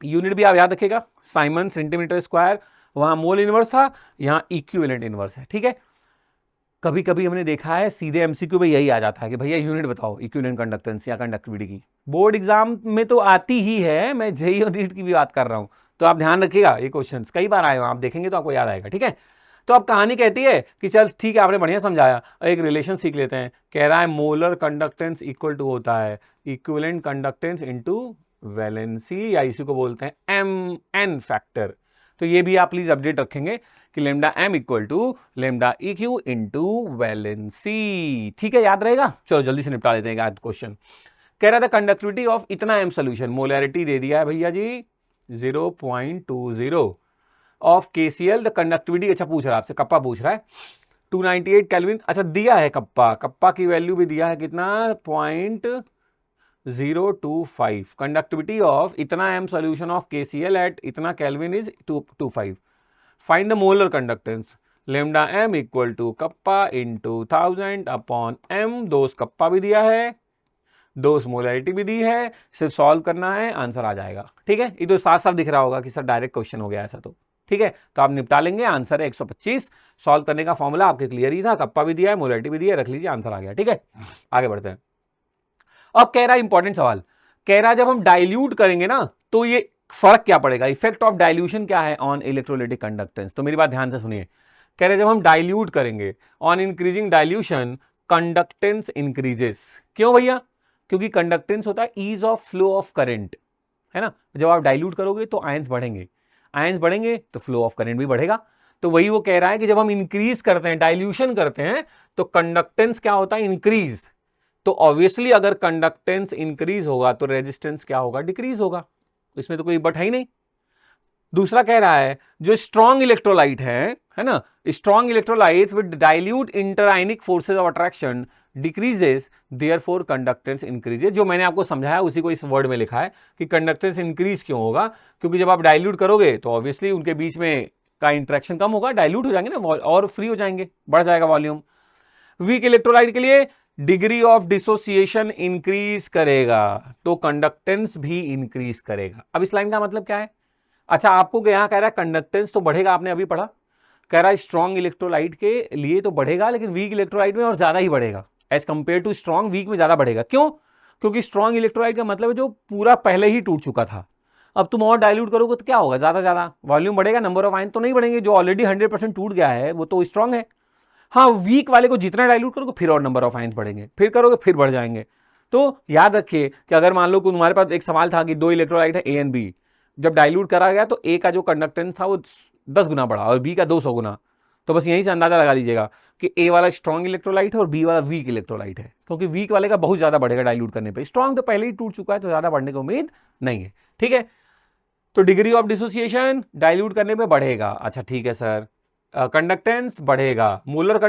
यूनिट भी आप याद रखिएगा, साइमन सेंटीमीटर स्क्वायर, वहां मोल इनवर्स था, यहां इक्विवेलेंट इनवर्स है, ठीक है। कभी कभी हमने देखा है सीधे एमसीक्यू में यही आ जाता है कि भैया यूनिट बताओ इक्विवेलेंट कंडक्टेंस या कंडक्टिविटी की, बोर्ड एग्जाम में तो आती ही है, मैं जेईई और नीट की भी बात कर रहा हूं, तो आप ध्यान रखिएगा, ये क्वेश्चंस कई बार आए हो, आप देखेंगे तो आपको याद आएगा, ठीक है। तो अब कहानी कहती है कि चल ठीक है, आपने बढ़िया समझाया, एक रिलेशन सीख लेते हैं। कह रहा है मोलर कंडक्टेंस इक्वल टू होता है इक्विवेलेंट कंडक्टेंस इनटू वैलेंसी, या इसी को बोलते हैं MN फैक्टर। तो ये भी आप प्लीज अपडेट रखेंगे कि lambda M equal to lambda EQ into valency, ठीक है, याद रहेगा। चलो जल्दी से निपटा लेते हैं आज क्वेश्चन। कह रहा था कंडक्टिविटी ऑफ इतना एम सोल्यूशन, मोलैरिटी दे दिया है भैया जी 0.20 ऑफ KCl, द कंडक्टिविटी, अच्छा पूछ रहा है आपसे, कप्पा पूछ रहा है 298 केल्विन, अच्छा दिया है कप्पा, कप्पा की वैल्यू भी दिया है कितना 0.025, कंडक्टिविटी ऑफ इतना M solution of KCl at इतना kelvin is 225। Find the molar conductance, lambda M equal to kappa into 1000 upon M, दोस्त कप्पा भी दिया है, दोस्त मोलैरिटी भी दी है, सिर्फ सॉल्व करना है, आंसर आ जाएगा, ठीक है। ये तो साफ साफ दिख रहा होगा कि सर डायरेक्ट क्वेश्चन हो गया ऐसा, तो ठीक है, तो आप निपटा लेंगे, आंसर है 125। सॉल्व करने का फॉर्मूला आपके क्लियर ही था, कप्पा भी दिया है, मोलैरिटी भी दिया है, रख लीजिए, आंसर आ गया, ठीक है। आगे बढ़ते हैं। अब कह रहा है इंपॉर्टेंट सवाल, कह रहा है जब हम डाइल्यूट करेंगे ना, तो ये फर्क क्या पड़ेगा, इफेक्ट ऑफ डाइल्यूशन क्या है ऑन इलेक्ट्रोलाइटिक कंडक्टेंस। तो मेरी बात ध्यान से सुनिए, कह रहे जब हम डाइल्यूट करेंगे, on increasing dilution conductance increases. क्यों भैया, क्योंकि कंडक्टेंस होता है ease of flow of current, है ना। जब आप डाइल्यूट करोगे तो आयंस बढ़ेंगे, आयंस बढ़ेंगे तो फ्लो ऑफ करंट भी बढ़ेगा। तो वही वो कह रहा है कि जब हम इंक्रीज करते हैं, डाइल्यूशन करते हैं, तो कंडक्टेंस क्या होता है, इंक्रीज। तो ऑब्वियसली अगर कंडक्टेंस इंक्रीज होगा तो रेजिस्टेंस क्या होगा, डिक्रीज होगा, इसमें तो कोई बट है ही नहीं। दूसरा कह रहा है जो स्ट्रॉन्ग इलेक्ट्रोलाइट है ना, strong electrolyte with dilute interionic forces of attraction decreases therefore conductance increases. जो मैंने आपको समझाया उसी को इस वर्ड में लिखा है कि कंडक्टेंस इंक्रीज क्यों होगा, क्योंकि जब आप डाइल्यूट करोगे तो ऑब्वियसली उनके बीच में का इंट्रैक्शन कम होगा, डाइल्यूट हो जाएंगे ना और फ्री हो जाएंगे, बढ़ जाएगा वॉल्यूम। वीक इलेक्ट्रोलाइट के लिए डिग्री ऑफ डिसोसिएशन इंक्रीज करेगा तो कंडक्टेंस भी इंक्रीज करेगा। अब इस लाइन का मतलब क्या है? अच्छा, आपको यहां कह रहा है कंडक्टेंस तो बढ़ेगा, आपने अभी पढ़ा, कह रहा है स्ट्रॉन्ग इलेक्ट्रोलाइट के लिए तो बढ़ेगा लेकिन वीक इलेक्ट्रोलाइट में और ज्यादा ही बढ़ेगा, as compare to strong weak में ज्यादा बढ़ेगा। क्यों? क्योंकि स्ट्रॉन्ग इलेक्ट्रोलाइट का मतलब है जो पूरा पहले ही टूट चुका था, अब तुम और डाइल्यूट करोगे तो क्या होगा, ज्यादा वॉल्यूम बढ़ेगा, नंबर ऑफ आयन तो नहीं बढ़ेंगे। जो ऑलरेडी 100% टूट गया है वो तो स्ट्रॉन्ग है। हाँ, वीक वाले को जितना डाइल्यूट करोगे फिर और नंबर ऑफ आयन्स बढ़ेंगे, फिर करोगे फिर बढ़ जाएंगे। तो याद रखिए कि अगर मान लो तुम्हारे पास एक सवाल था कि दो इलेक्ट्रोलाइट है ए एंड बी, जब डाइल्यूट करा गया तो ए का जो कंडक्टेंस था वो 10 गुना बढ़ा और बी का 200 गुना। तो बस यहीं से अंदाजा लगा लीजिएगा कि ए वाला स्ट्रॉन्ग इलेक्ट्रोलाइट है और बी वाला वीक इलेक्ट्रोलाइट है, क्योंकि वीक वाले का बहुत ज्यादा बढ़ेगा डाइल्यूट करने पे, स्ट्रॉन्ग तो पहले ही टूट चुका है तो ज्यादा बढ़ने की उम्मीद नहीं है। ठीक है, तो डिग्री ऑफ डिसोसिएशन डाइल्यूट करने पे बढ़ेगा। अच्छा ठीक है सर, कंडक्टेंस बढ़ेगा, मोलर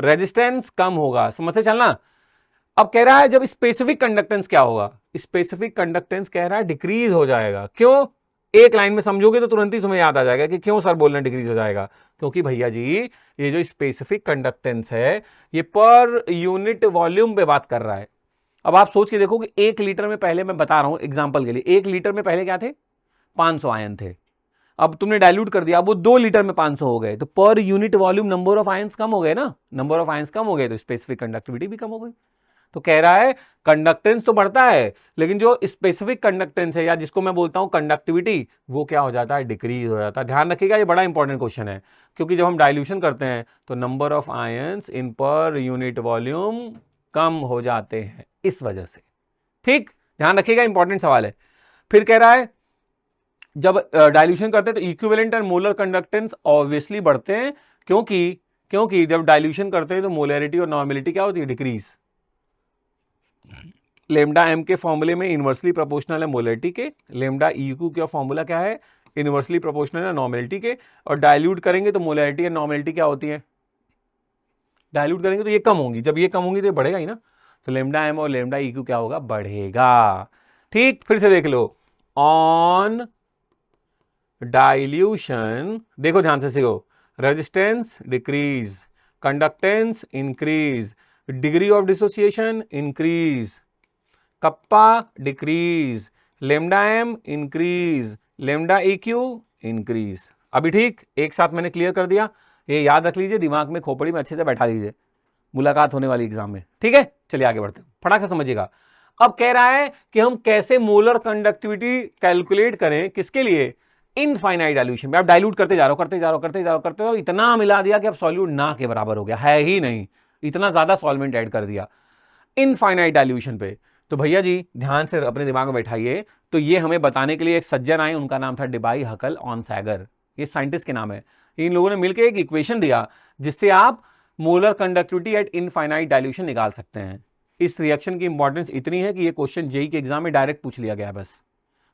रेजिस्टेंस कम होगा, समझ से चलना। अब कह रहा है जब स्पेसिफिक कंडक्टेंस क्या होगा, स्पेसिफिक कंडक्टेंस कह रहा है डिक्रीज हो जाएगा। क्यों? एक लाइन में समझोगे तो तुरंत ही तुम्हें याद आ जाएगा कि क्यों सर बोलना डिक्रीज हो जाएगा। क्योंकि भैया जी ये जो स्पेसिफिक कंडक्टेंस है ये पर यूनिट वॉल्यूम पे बात कर रहा है। अब आप सोच के देखो कि 1 लीटर में, पहले मैं बता रहा हूं एग्जांपल के लिए, 1 लीटर में पहले क्या थे, 500 आयन थे, अब तुमने डाइल्यूट कर दिया, अब वो 2 लीटर में 500 हो गए, तो पर unit volume number of ions कम हो गए ना, नंबर ऑफ आयंस कम हो गए तो स्पेसिफिक कंडक्टिविटी भी कम हो गई। तो कह रहा है कंडक्टेंस तो बढ़ता है लेकिन जो स्पेसिफिक कंडक्टेंस है या जिसको मैं बोलता हूं कंडक्टिविटी, वो क्या हो जाता है, डिक्रीज हो जाता है। ध्यान रखिएगा, ये बड़ा इंपॉर्टेंट क्वेश्चन है, क्योंकि जब हम डाइल्यूशन करते हैं तो नंबर ऑफ आयंस इन पर यूनिट वॉल्यूम कम हो जाते हैं इस वजह से। ठीक, ध्यान रखिएगा, इंपॉर्टेंट सवाल है। फिर कह रहा है जब डाइल्यूशन करते हैं तो equivalent and molar conductance obviously बढ़ते हैं, क्योंकि जब डाइल्यूशन करते हैं तो मोलैरिटी और नॉर्मेलिटी क्या होती है, डिक्रीज। लेमडा एम के फॉर्मूले में इनवर्सली प्रोपोर्शनल है मोलैरिटी के, लेमडा इक्यू का फॉर्मूला क्या है, इनवर्सली प्रोपोर्शनल है नॉर्मेलिटी के। और डाइल्यूट करेंगे तो मोलैरिटी और नॉर्मेलिटी क्या होती है, डाइल्यूट करेंगे तो ये कम होंगी, जब ये कम होंगी तो ये बढ़ेगा ही ना, तो लेमडा एम और लेमडा इक्यू क्या होगा, बढ़ेगा। ठीक, फिर से देख लो, ऑन डाइल्यूशन, देखो ध्यान से सीखो, resistance decrease, conductance increase, degree of dissociation increase, kappa decrease, lambda M increase, lambda eq increase. अभी ठीक, एक साथ मैंने क्लियर कर दिया, ये याद रख लीजिए, दिमाग में खोपड़ी में अच्छे से बैठा लीजिए, मुलाकात होने वाली एग्जाम में। ठीक है, चलिए आगे बढ़ते हैं, फटाक से समझिएगा। अब कह रहा है कि हम कैसे मोलर कंडक्टिविटी कैलकुलेट करें, किसके लिए, इनफाइनाइट डाइल्यूशन में। आप डाइल्यूट करते जा रहे हो, इतना मिला दिया कि अब सॉल्यूट ना के बराबर हो गया, है ही नहीं, इतना ज्यादा सॉल्वेंट ऐड कर दिया इनफाइनाइट डाइल्यूशन पे। तो भैया जी ध्यान से अपने दिमाग में बैठाइए, तो ये हमें बताने के लिए एक सज्जन आए, उनका नाम था डिबाई हकल ऑन सैगर, ये साइंटिस्ट के नाम है। इन लोगों ने मिलकर एक इक्वेशन दिया जिससे आप molar conductivity at infinite dilution निकाल सकते हैं। इस रिएक्शन की इंपॉर्टेंस इतनी है कि ये क्वेश्चन जेई के एग्जाम में डायरेक्ट पूछ लिया गया बस,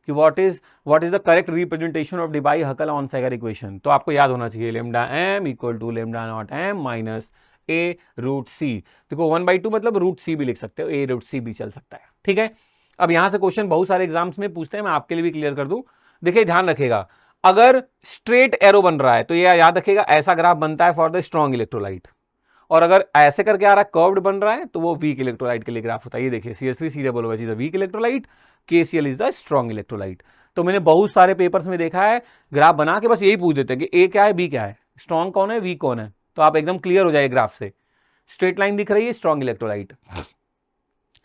कि what is the correct representation of Debye Huckel Onsager equation. तो आपको याद होना चाहिए lambda M equal to lambda naught M minus A root C. देखो 1/2 मतलब रूट सी भी लिख सकते हो, ए रूट सी भी चल सकता है। ठीक है, अब यहां से क्वेश्चन बहुत सारे एग्जाम्स में पूछते हैं, मैं आपके लिए भी क्लियर कर दूं। देखिए ध्यान रखेगा, अगर स्ट्रेट एरो बन रहा है तो ये याद रखेगा ऐसा ग्राफ बनता है फॉर द स्ट्रॉन्ग इलेक्ट्रोलाइट, और अगर ऐसे करके आ रहा है कर्व्ड बन रहा है तो वो वीक इलेक्ट्रोलाइट के लिए ग्राफ होता है। ये देखिए CH3COOH is the weak electrolyte, KCl is the strong electrolyte. तो मैंने बहुत सारे पेपर्स में देखा है ग्राफ बना के बस यही पूछ देते हैं कि ए क्या है बी क्या है, स्ट्रॉन्ग कौन है वीक कौन है, तो आप एकदम क्लियर हो जाए ग्राफ से। स्ट्रेट लाइन दिख रही है स्ट्रॉन्ग इलेक्ट्रोलाइट,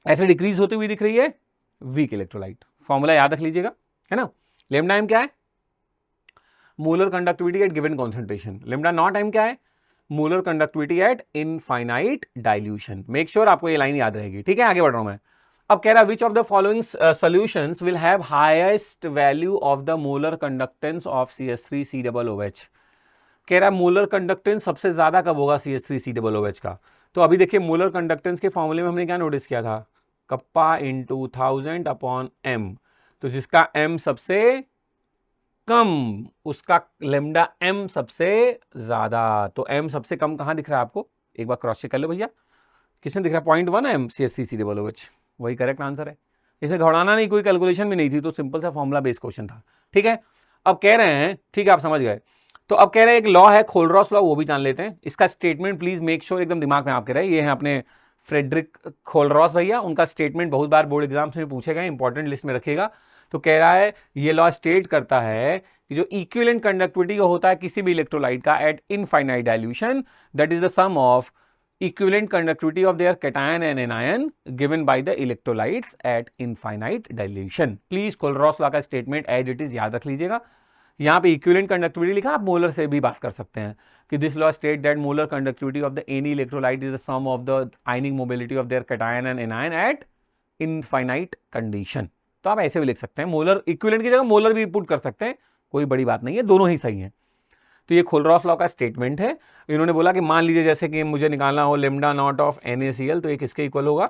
ऐसे डिक्रीज होती हुई दिख रही है वीक इलेक्ट्रोलाइट। फॉर्मूला याद रख लीजिएगा, है ना। लेमडा एम क्या है, molar conductivity at given concentration. Lambda naught M क्या है, molar conductivity at infinite dilution. Make sure आपको ये लाइन याद रहेगी। ठीक है, आगे बढ़ रहा हूं मैं। अब कह रहा है which of the following solutions will have highest value of the molar conductance of CH3COOH। कह रहा है मोलर कंडक्टेंस सबसे ज्यादा कब होगा CH3COOH का। तो अभी देखिए मोलर कंडक्टेंस के फॉर्मूले में हमने क्या नोटिस किया था, कप्पा इन 2000 अपॉन एम, तो जिसका एम सबसे कम उसका लेमडा m सबसे ज्यादा। तो m सबसे कम कहां दिख रहा है आपको, एक बार क्रॉस चेक कर लो भैया, किसने दिख रहा है 0.1 m CH3COOH, वही करेक्ट आंसर है। इसमें घबराना नहीं, कोई कैलकुलेशन भी नहीं थी, तो सिंपल सा फॉर्मुला बेस्ड क्वेश्चन था। ठीक है, अब कह रहे हैं, ठीक है आप समझ गए, तो अब कह रहे हैं एक लॉ है खोलरॉस लॉ, वो भी जान लेते हैं। इसका स्टेटमेंट प्लीज मेक श्योर एकदम दिमाग में आपके रहे। ये है अपने फ्रेडरिक खोलरॉस भैया, उनका स्टेटमेंट बहुत बार बोर्ड एग्जाम्स में पूछे गए, इंपॉर्टेंट लिस्ट में रखिएगा। तो कह रहा है ये लॉ स्टेट करता है कि जो इक्विवेलेंट कंडक्टिविटी का होता है किसी भी इलेक्ट्रोलाइट का at infinite dilution, that is the sum of equivalent conductivity of their cation and anion given by the electrolytes at infinite dilution. Please Kohlrausch law का statement as it is याद रख लीजिएगा। यहाँ पे equivalent conductivity लिखा, आप molar से भी बात कर सकते हैं कि this law state that molar conductivity of the any electrolyte is the sum of the ionic mobility of their cation and anion at infinite condition। तो आप ऐसे भी लिख सकते हैं, मोलर equivalent की जगह मोलर भी पुट कर सकते हैं, कोई बड़ी बात नहीं है, दोनों ही सही है। तो ये खोलरॉस लॉ का स्टेटमेंट है। इन्होंने बोला कि मान लीजिए जैसे कि मुझे निकालना हो लेमडा नॉट ऑफ NaCl, तो ये किसके इक्वल होगा,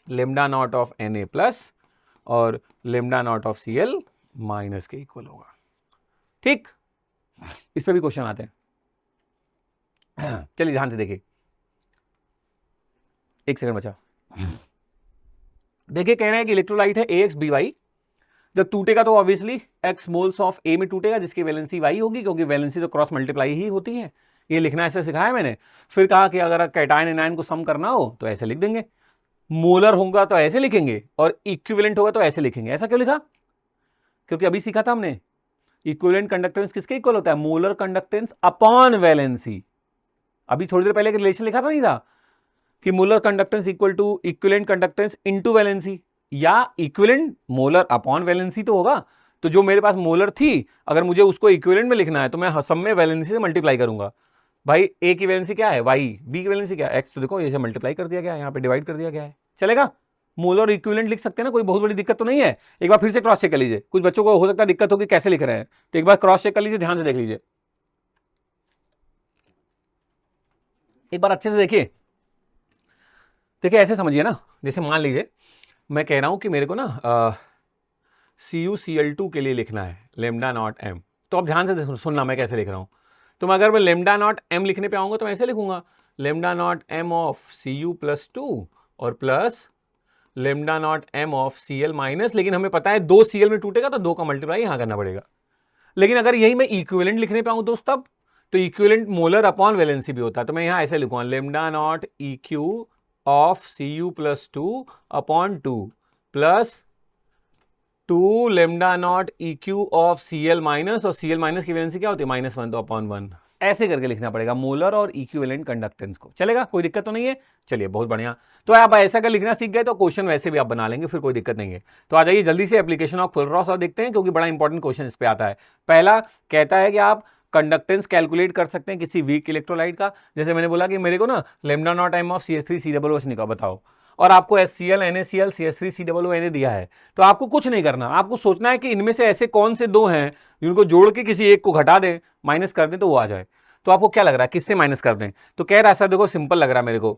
lambda naught of Na plus और lambda naught of Cl minus के इक्वल होगा। ठीक, इस पे भी क्वेश्चन आते हैं, चलिए ध्यान से देखिए, एक सेकंड बचा। देखिए कह रहे हैं कि इलेक्ट्रोलाइट है AXBY, जब टूटेगा तो obviously x moles of A में टूटेगा, जिसकी वैलेंसी y होगी, क्योंकि वैलेंसी तो क्रॉस मल्टीप्लाई ही होती है। ये लिखना ऐसे सिखाया मैंने। फिर कहा कि अगर कैटायन एनायन को सम करना हो तो ऐसे लिख देंगे, मोलर होगा तो ऐसे लिखेंगे और इक्विवेलेंट होगा तो ऐसे लिखेंगे। ऐसा क्यों लिखा, क्योंकि अभी सीखा था हमने इक्विवेलेंट कंडक्टेंस किसके इक्वल होता है, मोलर कंडक्टेंस अपॉन वैलेंसी। अभी थोड़ी देर पहले एक रिलेशन लिखा था नहीं था कि molar conductance equal to equivalent conductance into valency, या इक्विवेलेंट मोलर अपॉन वैलेंसी तो होगा। तो जो मेरे पास मोलर थी, अगर मुझे उसको इक्विवेलेंट में लिखना है तो मैं सब में वैलेंसी से मल्टीप्लाई करूंगा। भाई A की वैलेंसी क्या है y, B की वैलेंसी क्या है x, तो देखो ये मल्टीप्लाई कर दिया गया है, यहाँ पे डिवाइड कर दिया गया है, चलेगा। मोलर इक्विवेलेंट लिख सकते हैं ना, कोई बहुत बड़ी दिक्कत तो नहीं है। एक बार फिर से क्रॉस चेक कर लीजिए, कुछ बच्चों को हो सकता है दिक्कत होगी कैसे लिख रहे हैं, तो एक बार क्रॉस चेक कर लीजिए, ध्यान से देख लीजिए, एक बार अच्छे से देखिए। देखिए ऐसे समझिए ना, जैसे मान लीजिए मैं कह रहा हूं कि मेरे को ना CuCl2 के लिए लिखना है लेमडा नॉट m, तो अब ध्यान से सुनना मैं कैसे लिख रहा हूं। तो मैं अगर मैं लेमडा नॉट m लिखने पे आऊंगा तो मैं ऐसे लिखूंगा lambda naught m of Cu+2 और plus lambda not m of Cl minus, लेकिन हमें पता है 2 Cl में टूटेगा तो 2 का मल्टीप्लाई यहां करना पड़ेगा। लेकिन अगर यही मैं इक्विवेलेंट लिखने पे आऊं दोस्त, तब तो इक्विवेलेंट मोलर अपॉन वैलेंसी भी होता है, तो मैं यहां ऐसे लिखूंगा lambda naught EQ of Cu+2 upon 2 plus 2 lambda naught EQ of Cl minus, और Cl माइनस की वैलेंसी क्या होती है -1, तो अपॉन 1, ऐसे करके लिखना पड़ेगा मोलर और इक्विवेलेंट कंडक्टेंस को। चलेगा, कोई दिक्कत तो नहीं है, चलिए बहुत बढ़िया। तो आप ऐसा कर लिखना सीख गए तो क्वेश्चन वैसे भी आप बना लेंगे, फिर कोई दिक्कत नहीं है। तो आ जाइए जल्दी से एप्लीकेशन ऑफ खोलरॉस लॉ देखते हैं, क्योंकि बड़ा इंपॉर्टेंट क्वेश्चन इस पे आता है। पहला कहता है कि आप कंडक्टेंस कैलकुलेट कर सकते हैं किसी वीक इलेक्ट्रोलाइट का। जैसे मैंने बोला कि मेरे को ना lambda naught m of CH3COOH निकाल बताओ, और आपको HCl NaCl CH3COONA दिया है, तो आपको कुछ नहीं करना, आपको सोचना है कि इनमें से ऐसे कौन से दो हैं जिनको जोड़ के किसी एक को घटा दें, माइनस कर दें तो वो आ जाए। तो आपको क्या लग रहा है किससे माइनस कर दें, तो कह रहा है सर देखो सिंपल लग रहा है मेरे को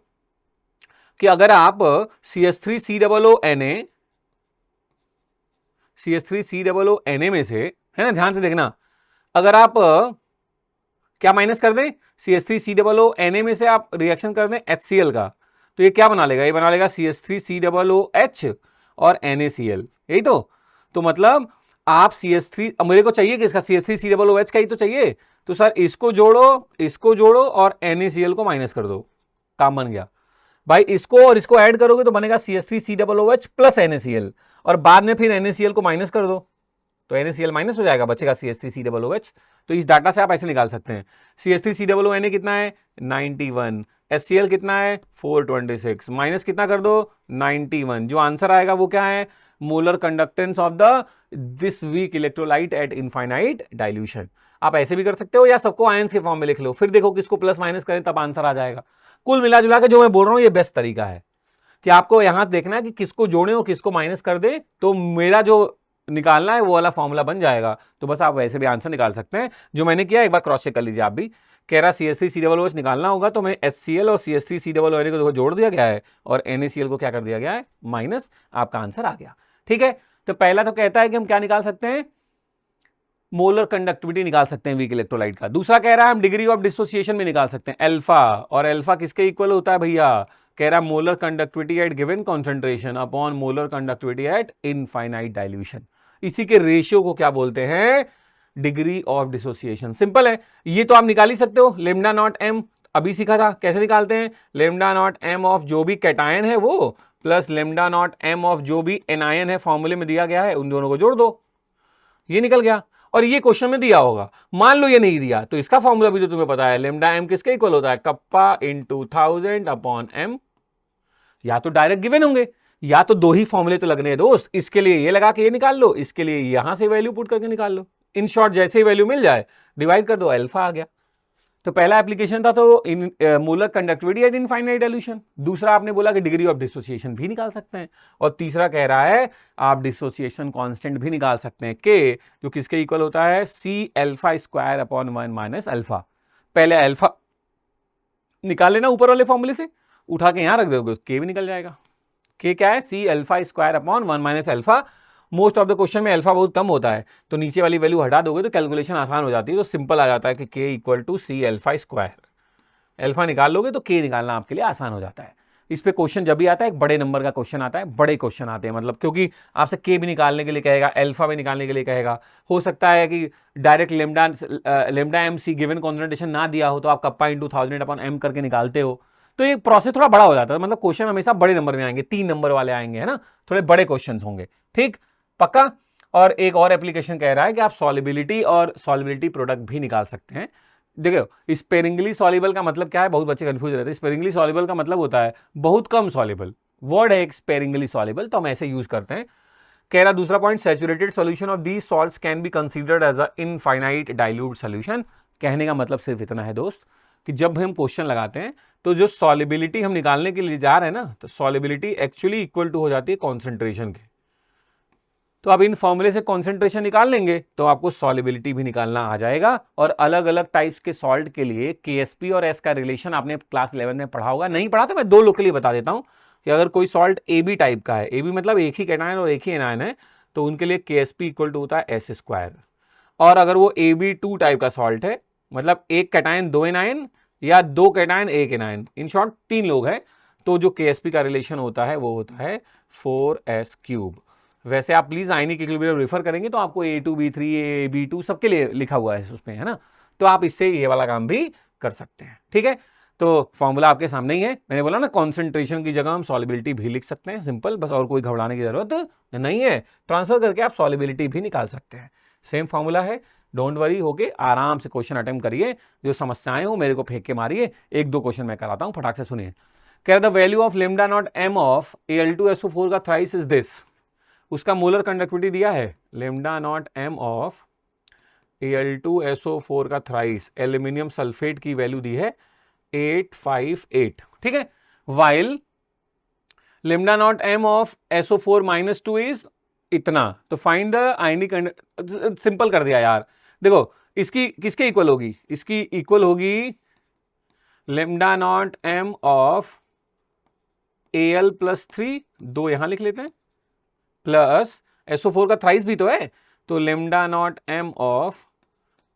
कि अगर आप CH3COONA में से, है ना, ध्यान से देखना, अगर आप क्या माइनस कर दें, CH3COONA में से आप रिएक्शन कर दें HCl का, तो ये क्या बना लेगा, ये बना लेगा CH3COOH और NaCl, यही तो मतलब आप CH3, मेरे को चाहिए किसका, CH3COOH का ही तो चाहिए, तो सर इसको जोड़ो और NaCl को माइनस कर दो, काम बन गया भाई। इसको और इसको ऐड करोगे तो बनेगा CH3COOH प्लस NaCl, और बाद में फिर NaCl को माइनस कर दो तो NaCl माइनस हो जाएगा, बचेगा CH3COOH। तो इस डाटा से आप ऐसे निकाल सकते हैं CH3COONA कितना है 91, HCl कितना है 426, माइनस कितना कर दो 91, जो आंसर आएगा वो क्या है, molar conductance of the this weak electrolyte eight infinite dilution. आप ऐसे भी कर सकते हो या सबको आयंस के फॉर्म में लिख लो, फिर देखो किसको प्लस माइनस करें तब आंसर आ जाएगा। कुल मिला जुला के जो मैं बोल रहा हूं ये बेस्ट तरीका है कि आपको यहां देखना है कि किसको जोड़े और किसको माइनस कर दे, तो मेरा जो निकालना है वो वाला फॉर्मूला बन जाएगा। तो बस आप वैसे भी आंसर निकाल सकते हैं, जो मैंने किया एक बार क्रॉस चेक कर लीजिए आप भी। कह रहा CH3COOH निकालना होगा, तो मैं HCl और CH3COONA को जोड़ दिया गया है और NaCl को क्या कर दिया गया है माइनस, आपका आंसर आ गया। ठीक है, तो पहला तो कहता है कि हम क्या निकाल सकते हैं, मोलर कंडक्टिविटी निकाल सकते हैं वीक इलेक्ट्रोलाइट का। दूसरा कह रहा है हम डिग्री ऑफ डिसोसिएशन भी निकाल सकते हैं अल्फा, और अल्फा किसके इक्वल होता है भैया, कह रहा है molar conductivity at given concentration upon molar conductivity at infinite dilution. इसी के रेशियो को क्या बोलते हैं, डिग्री ऑफ डिसोसिएशन। सिंपल है, ये तो आप निकाल ही सकते हो। लेमडा नॉट एम अभी सीखा था कैसे निकालते हैं, लेमडा नॉट एम ऑफ जो भी कैटायन है वो plus lambda naught M of जो भी एनायन है फॉर्मूले में दिया गया है, उन दोनों को जोड़ दो, ये निकल गया। और ये क्वेश्चन में दिया होगा, मान लो ये नहीं दिया तो इसका फॉर्मूला भी तो तुम्हें पता है, लेमडा एम किसके इक्वल होता है, कप्पा इंटू 1000 अपॉन एम। या तो डायरेक्ट गिवन होंगे या तो दो ही फॉर्मूले तो लगने हैं दोस्त, इसके लिए ये लगा के ये निकाल लो, इसके लिए यहां से वैल्यू पुट करके निकाल लो। इन शॉर्ट जैसे ही वैल्यू मिल जाए डिवाइड कर दो, अल्फा आ गया। तो पहला एप्लीकेशन था तो molar conductivity at infinite dilution, दूसरा आपने बोला कि डिग्री ऑफ डिसोसिएशन भी निकाल सकते हैं, और तीसरा कह रहा है आप डिसोसिएशन कांस्टेंट भी निकाल सकते हैं के, जो किसके इक्वल होता है, C alpha square upon 1 minus alpha. पहले अल्फा निकाल लेना ऊपर वाले फॉर्मूले से, उठा के यहां रख दोगे के भी निकल जाएगा। के क्या है, C alpha square upon 1 minus alpha. Most of the question में अल्फा बहुत कम होता है तो नीचे वाली वैल्यू हटा दोगे तो कैलकुलेशन आसान हो जाती है, तो सिंपल आ जाता है कि K equal to C alpha square. Alpha निकाल लोगे तो के निकालना आपके लिए आसान हो जाता है। इस पे क्वेश्चन जब भी आता है एक बड़े नंबर का क्वेश्चन आता है, बड़े क्वेश्चन आते हैं मतलब, क्योंकि आपसे के भी निकालने के लिए कहेगा, अल्फा भी निकालने के लिए कहेगा। हो सकता है कि direct lambda M C given concentration ना दिया हो तो आप कप्पा इंटू 1000 अपॉन एम करके निकालते हो, तो ये प्रोसेस थोड़ा बड़ा हो जाता है। मतलब क्वेश्चन हमेशा बड़े नंबर में आएंगे, 3 नंबर वाले आएंगे, है ना, थोड़े बड़े क्वेश्चन होंगे, ठीक, पक्का। और एक और एप्लीकेशन कह रहा है कि आप सॉलिबिलिटी और सॉलिबिलिटी प्रोडक्ट भी निकाल सकते हैं। देखो स्पेरिंगली सॉल्युबल का मतलब क्या है, बहुत बच्चे कंफ्यूज रहते हैं। स्पेरिंगली सॉल्युबल का मतलब होता है बहुत कम सॉल्युबल, वर्ड है स्पेरिंगली सॉल्युबल, तो हम ऐसे यूज करते हैं। कह रहा दूसरा point, saturated solution of these salts can be considered as a infinite dilute solution. कहने का मतलब सिर्फ इतना है दोस्त कि जब हम क्वेश्चन लगाते हैं तो जो सॉलिबिलिटी हम निकालने के लिए जा रहे हैं ना, तो सॉलिबिलिटी एक्चुअली इक्वल टू हो जाती है कॉन्सेंट्रेशन के। तो आप इन फॉर्मूले से कॉन्सेंट्रेशन निकाल लेंगे तो आपको सॉलिबिलिटी भी निकालना आ जाएगा। और अलग अलग टाइप्स के सॉल्ट के लिए केएसपी और एस का रिलेशन आपने क्लास 11 में पढ़ा होगा, नहीं पढ़ा तो मैं दो लोग के लिए बता देता हूं कि अगर कोई सॉल्ट ए बी टाइप का है, ए बी मतलब एक ही कैटायन और एक ही एनायन है, तो उनके लिए केएसपी इक्वल टू होता है एस स्क्वायर। और अगर वो ए बी 2 टाइप का सॉल्ट है, मतलब एक कैटायन 2 एनायन या 2 कैटायन 1 एनायन, इन शॉर्ट 3 लोग हैं, तो जो केएसपी का रिलेशन होता है वो होता है 4s³। वैसे आप प्लीज आयनिक इक्विलिब्रियम रेफर करेंगे तो आपको A2B3 AB2 सबके लिए लिखा हुआ है उसमें, है ना, तो आप इससे ये वाला काम भी कर सकते हैं, ठीक है। तो फॉर्मूला आपके सामने ही है, मैंने बोला ना कॉन्सेंट्रेशन की जगह हम सॉलिबिलिटी भी लिख सकते हैं, सिंपल, बस और कोई घबराने की जरूरत नहीं है। ट्रांसफर करके आप सॉलिबिलिटी भी निकाल सकते हैं, सेम फॉर्मूला है, डोंट वरी, होके आराम से क्वेश्चन अटेम्प्ट करिए। जो समस्याएं हो मेरे को फेंक के मारिए, एक दो क्वेश्चन मैं कराता हूं, फटाक से सुनिए। कह the value of lambda naught M of Al2SO4 का थ्राइस इज दिस। उसका मोलर कंडक्टिविटी दिया है, lambda naught M of Al2SO4 का थ्राइस एल्यूमिनियम सल्फेट की वैल्यू दी है 858, ठीक है। While lambda naught M of SO4 minus 2 is इतना, तो फाइंड द आयनिक, सिंपल कर दिया यार। देखो इसकी किसके इक्वल होगी, इसकी इक्वल होगी lambda naught M of Al+3, 2 यहां लिख लेते हैं, प्लस SO4 का थ्राइस भी तो है, तो lambda naught M of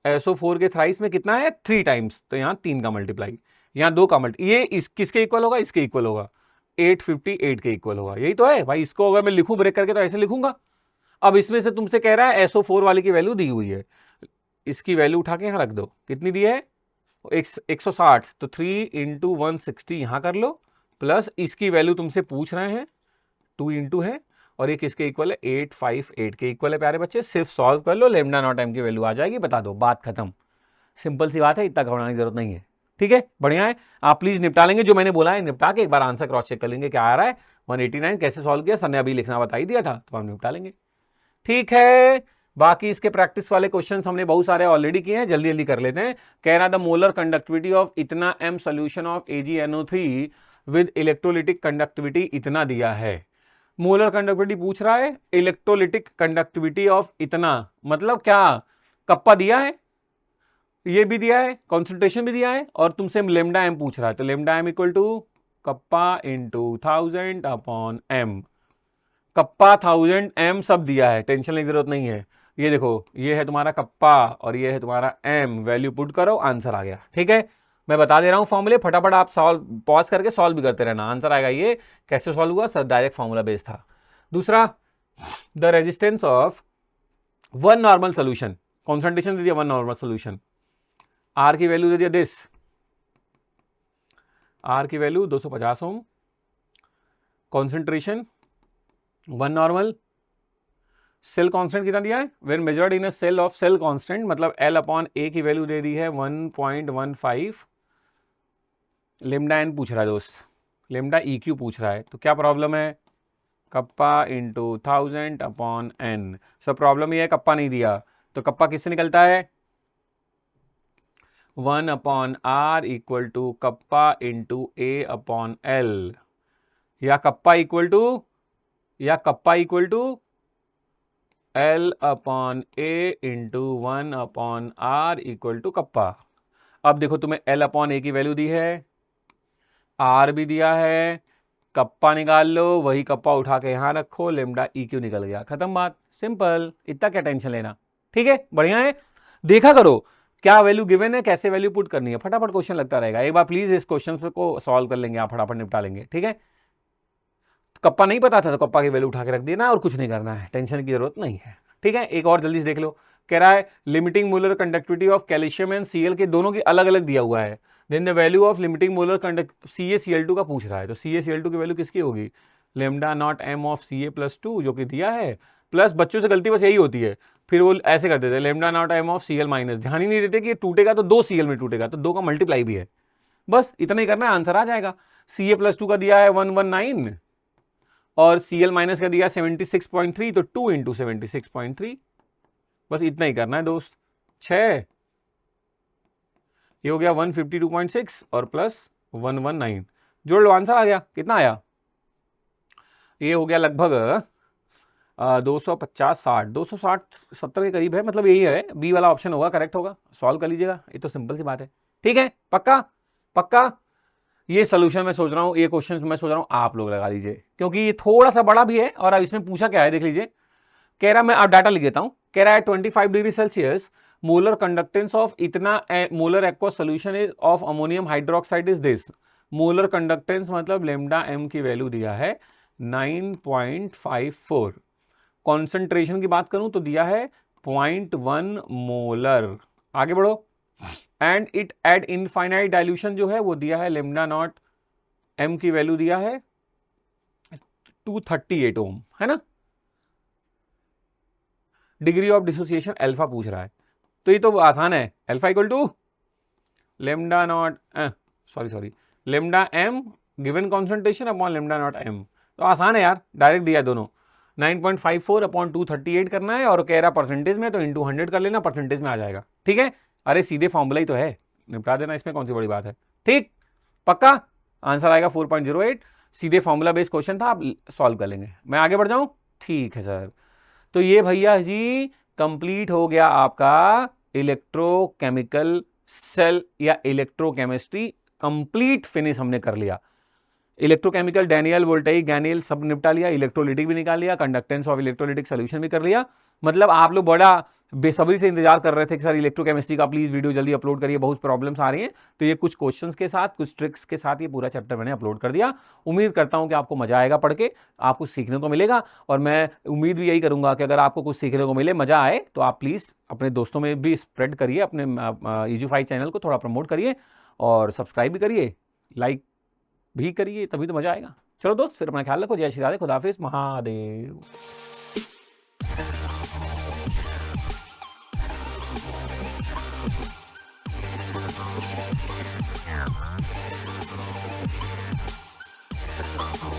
SO4 के थ्राइस में कितना है 3 टाइम्स, तो यहां 3 का मल्टीप्लाई, यहां 2 का मल्टी, ये इस किसके इक्वल होगा, इसके इक्वल होगा, 858 के इक्वल होगा। यही तो है भाई, इसको अगर मैं लिखूं ब्रेक करके तो ऐसे लिखूंगा। अब इसमें से तुमसे कह रहा है SO4 वाले की वैल्यू दी हुई है, इसकी वैल्यू उठा के यहां रख दो, कितनी दी है 160, तो 3 × 160 यहां कर लो, प्लस इसकी वैल्यू तुमसे पूछ रहे हैं 2 × है, और ये किसके इक्वल है 858 के इक्वल है। प्यारे बच्चे सिर्फ सॉल्व कर लो, लेमडा नॉट एम की वैल्यू आ जाएगी, बता दो, बात खत्म। सिंपल सी बात है, इतना घबराने की जरूरत नहीं है, ठीक है, बढ़िया है। आप प्लीज निपटा लेंगे, जो मैंने बोला है निपटा के एक बार आंसर क्रॉस चेक कर लेंगे क्या आ रहा है। 189 कैसे सॉल्व किया, सर ने अभी लिखना बता ही दिया था, तो हम निपटा लेंगे, ठीक है। बाकी इसके प्रैक्टिस वाले क्वेश्चंस हमने बहुत सारे ऑलरेडी किए हैं, जल्दी जल्दी कर लेते हैं। कह रहा द मोलर कंडक्टिविटी ऑफ इतना m solution of AgNO3 with electrolytic conductivity इतना दिया है। मोलर कंडक्टिविटी पूछ रहा है, इलेक्ट्रोलिटिक कंडक्टिविटी ऑफ इतना मतलब क्या, कप्पा दिया है, ये भी दिया है, कॉन्सेंट्रेशन भी दिया है, और तुमसे लेमडा एम पूछ रहा है, तो lambda M equal to kappa into 1000 upon M. Kappa 1000 M सब दिया है, टेंशन लेने की जरूरत नहीं है। ये देखो, ये है तुम्हारा कप्पा और ये है तुम्हारा एम, वैल्यू पुट करो, आंसर आ गया। ठीक है, मैं बता दे रहा हूं फॉर्मूले, फटाफट आप सॉल्व पॉज करके सॉल्व भी करते रहना, आंसर आएगा। ये कैसे सॉल्व हुआ सर? डायरेक्ट फॉर्मूला बेस्ड था। दूसरा, the resistance of one normal solution, concentration दे दिया वन नॉर्मल सोल्यूशन, आर की वैल्यू दे दिया दिस, आर की value 250 ohm, concentration one normal, cell constant कितना दिया है? When measured in a cell of cell constant, मतलब L अपॉन ए की वैल्यू दे दी है 1.15, लेमडा एन पूछ रहा है दोस्त, लेमडा EQ पूछ रहा है, तो क्या प्रॉब्लम है? Kappa into 1000 upon N. सब प्रॉब्लम ये है कप्पा नहीं दिया, तो कप्पा किससे निकलता है? 1 upon R equal to kappa into A upon L, या kappa equal to L upon A into 1 upon R equal to kappa. अब देखो, तुम्हें L अपॉन ए की वैल्यू दी है, आर भी दिया है, कप्पा निकाल लो, वही कप्पा उठा के यहां रखो, लेमडा EQ निकल गया, खत्म बात, सिंपल, इतना क्या टेंशन लेना। ठीक है, बढ़िया है। देखा करो क्या वैल्यू गिवन है, कैसे वैल्यू पुट करनी है, फटाफट क्वेश्चन लगता रहेगा। एक बार प्लीज इस क्वेश्चन को सॉल्व कर लेंगे, आप फटाफट निपटा लेंगे। ठीक है, कप्पा नहीं पता था तो कप्पा की वैल्यू उठा के रख देना और कुछ नहीं करना है, टेंशन की जरूरत नहीं है। ठीक है, एक और जल्दी से देख लो, कह रहा है limiting molar conductivity of calcium and Cl के दोनों की अलग अलग दिया हुआ है, then the value of limiting molar CaCl2 का पूछ रहा है, तो CaCl2 की वैल्यू किसकी होगी? Lambda naught M of Ca+2 जो कि दिया है, प्लस बच्चों से गलती बस यही होती है, फिर वो ऐसे कर देते हैं lambda naught M of Cl minus, ध्यान ही नहीं देते कि टूटेगा तो 2 Cl में टूटेगा, तो 2 का मल्टीप्लाई भी है, बस इतना ही करना है, आंसर आ जाएगा। Ca+2 का दिया है 119 और Cl माइनस का दिया 76.3, तो 2 इंटू 76.3, बस इतना ही करना है दोस्त। 6, ये हो गया 152.6 और प्लस 119, जोड़ लो, आंसर आ गया। कितना आया? ये हो गया लगभग 250-60, 260-70 के करीब है, मतलब यही है, बी वाला ऑप्शन होगा, करेक्ट होगा, सॉल्व कर लीजिएगा, ये तो सिंपल सी बात है। ठीक है, पक्का पक्का। ये सोल्यूशन मैं सोच रहा हूँ, ये क्वेश्चन मैं सोच रहा हूँ आप लोग लगा लीजिए, क्योंकि ये थोड़ा सा बड़ा भी है, और अब इसमें पूछा क्या है देख लीजिए। कह रहा, मैं आप डाटा लिख देता हूँ, कह रहा है 25 degree Celsius molar conductance of इतना molar aqueous solution is of ammonium hydroxide is this. Molar conductance मतलब लेमडा एम की वैल्यू दिया है 9.54, कॉन्सेंट्रेशन की बात करूं तो दिया है 0.1 मोलर, आगे बढ़ो, and it at infinite dilution जो है वो दिया है लेमडा नॉट एम की वैल्यू दिया है 238 ओम, है ना। डिग्री ऑफ डिसोसिएशन अल्फा पूछ रहा है, तो ये तो आसान है, alpha equal to lambda naught lambda M given concentration upon lambda naught M, तो आसान है यार, डायरेक्ट दिया है दोनों, 9.54 अपॉन 238 करना है, और कह रहा परसेंटेज में, तो इंटू 100 कर लेना, परसेंटेज में आ जाएगा। ठीक है, अरे सीधे फॉर्मूला ही तो है, निपटा देना, इसमें कौन सी बड़ी बात है। ठीक, पक्का आंसर आएगा 4.08, सीधे फॉर्मूला बेस्ड क्वेश्चन था, आप सॉल्व कर लेंगे। मैं आगे बढ़ जाऊं? ठीक है सर, तो ये भैया जी कंप्लीट हो गया आपका इलेक्ट्रोकेमिकल सेल या इलेक्ट्रोकेमिस्ट्री, कंप्लीट फिनिश हमने कर लिया। इलेक्ट्रोकेमिकल, डैनियल, वोल्टेइक, गैनियल सब निपटा लिया, इलेक्ट्रोलिटिक भी निकाल लिया, कंडक्टेंस ऑफ इलेक्ट्रोलिटिक सोल्यूशन भी कर लिया। मतलब आप लोग बड़ा बेसब्री से इंतजार कर रहे थे कि सर इलेक्ट्रोकेमिस्ट्री का प्लीज वीडियो जल्दी अपलोड करिए, बहुत प्रॉब्लम्स आ रही हैं, तो ये कुछ क्वेश्चंस के साथ, कुछ ट्रिक्स के साथ ये पूरा चैप्टर मैंने अपलोड कर दिया। उम्मीद करता हूं कि आपको मजा आएगा पढ़ के, आपको सीखने को मिलेगा, और मैं उम्मीद भी यही करूंगा कि अगर आपको कुछ सीखने को मिले, मजा आए, तो आप प्लीज अपने दोस्तों में भी स्प्रेड करिए, अपने EZU5 चैनल को थोड़ा प्रमोट करिए, और सब्सक्राइब भी करिए, लाइक भी करिए, तभी तो मजा आएगा। चलो दोस्त, फिर अपना ख्याल रखो, जय श्री राधे, खुदा हाफिज, महादेव। Yeah.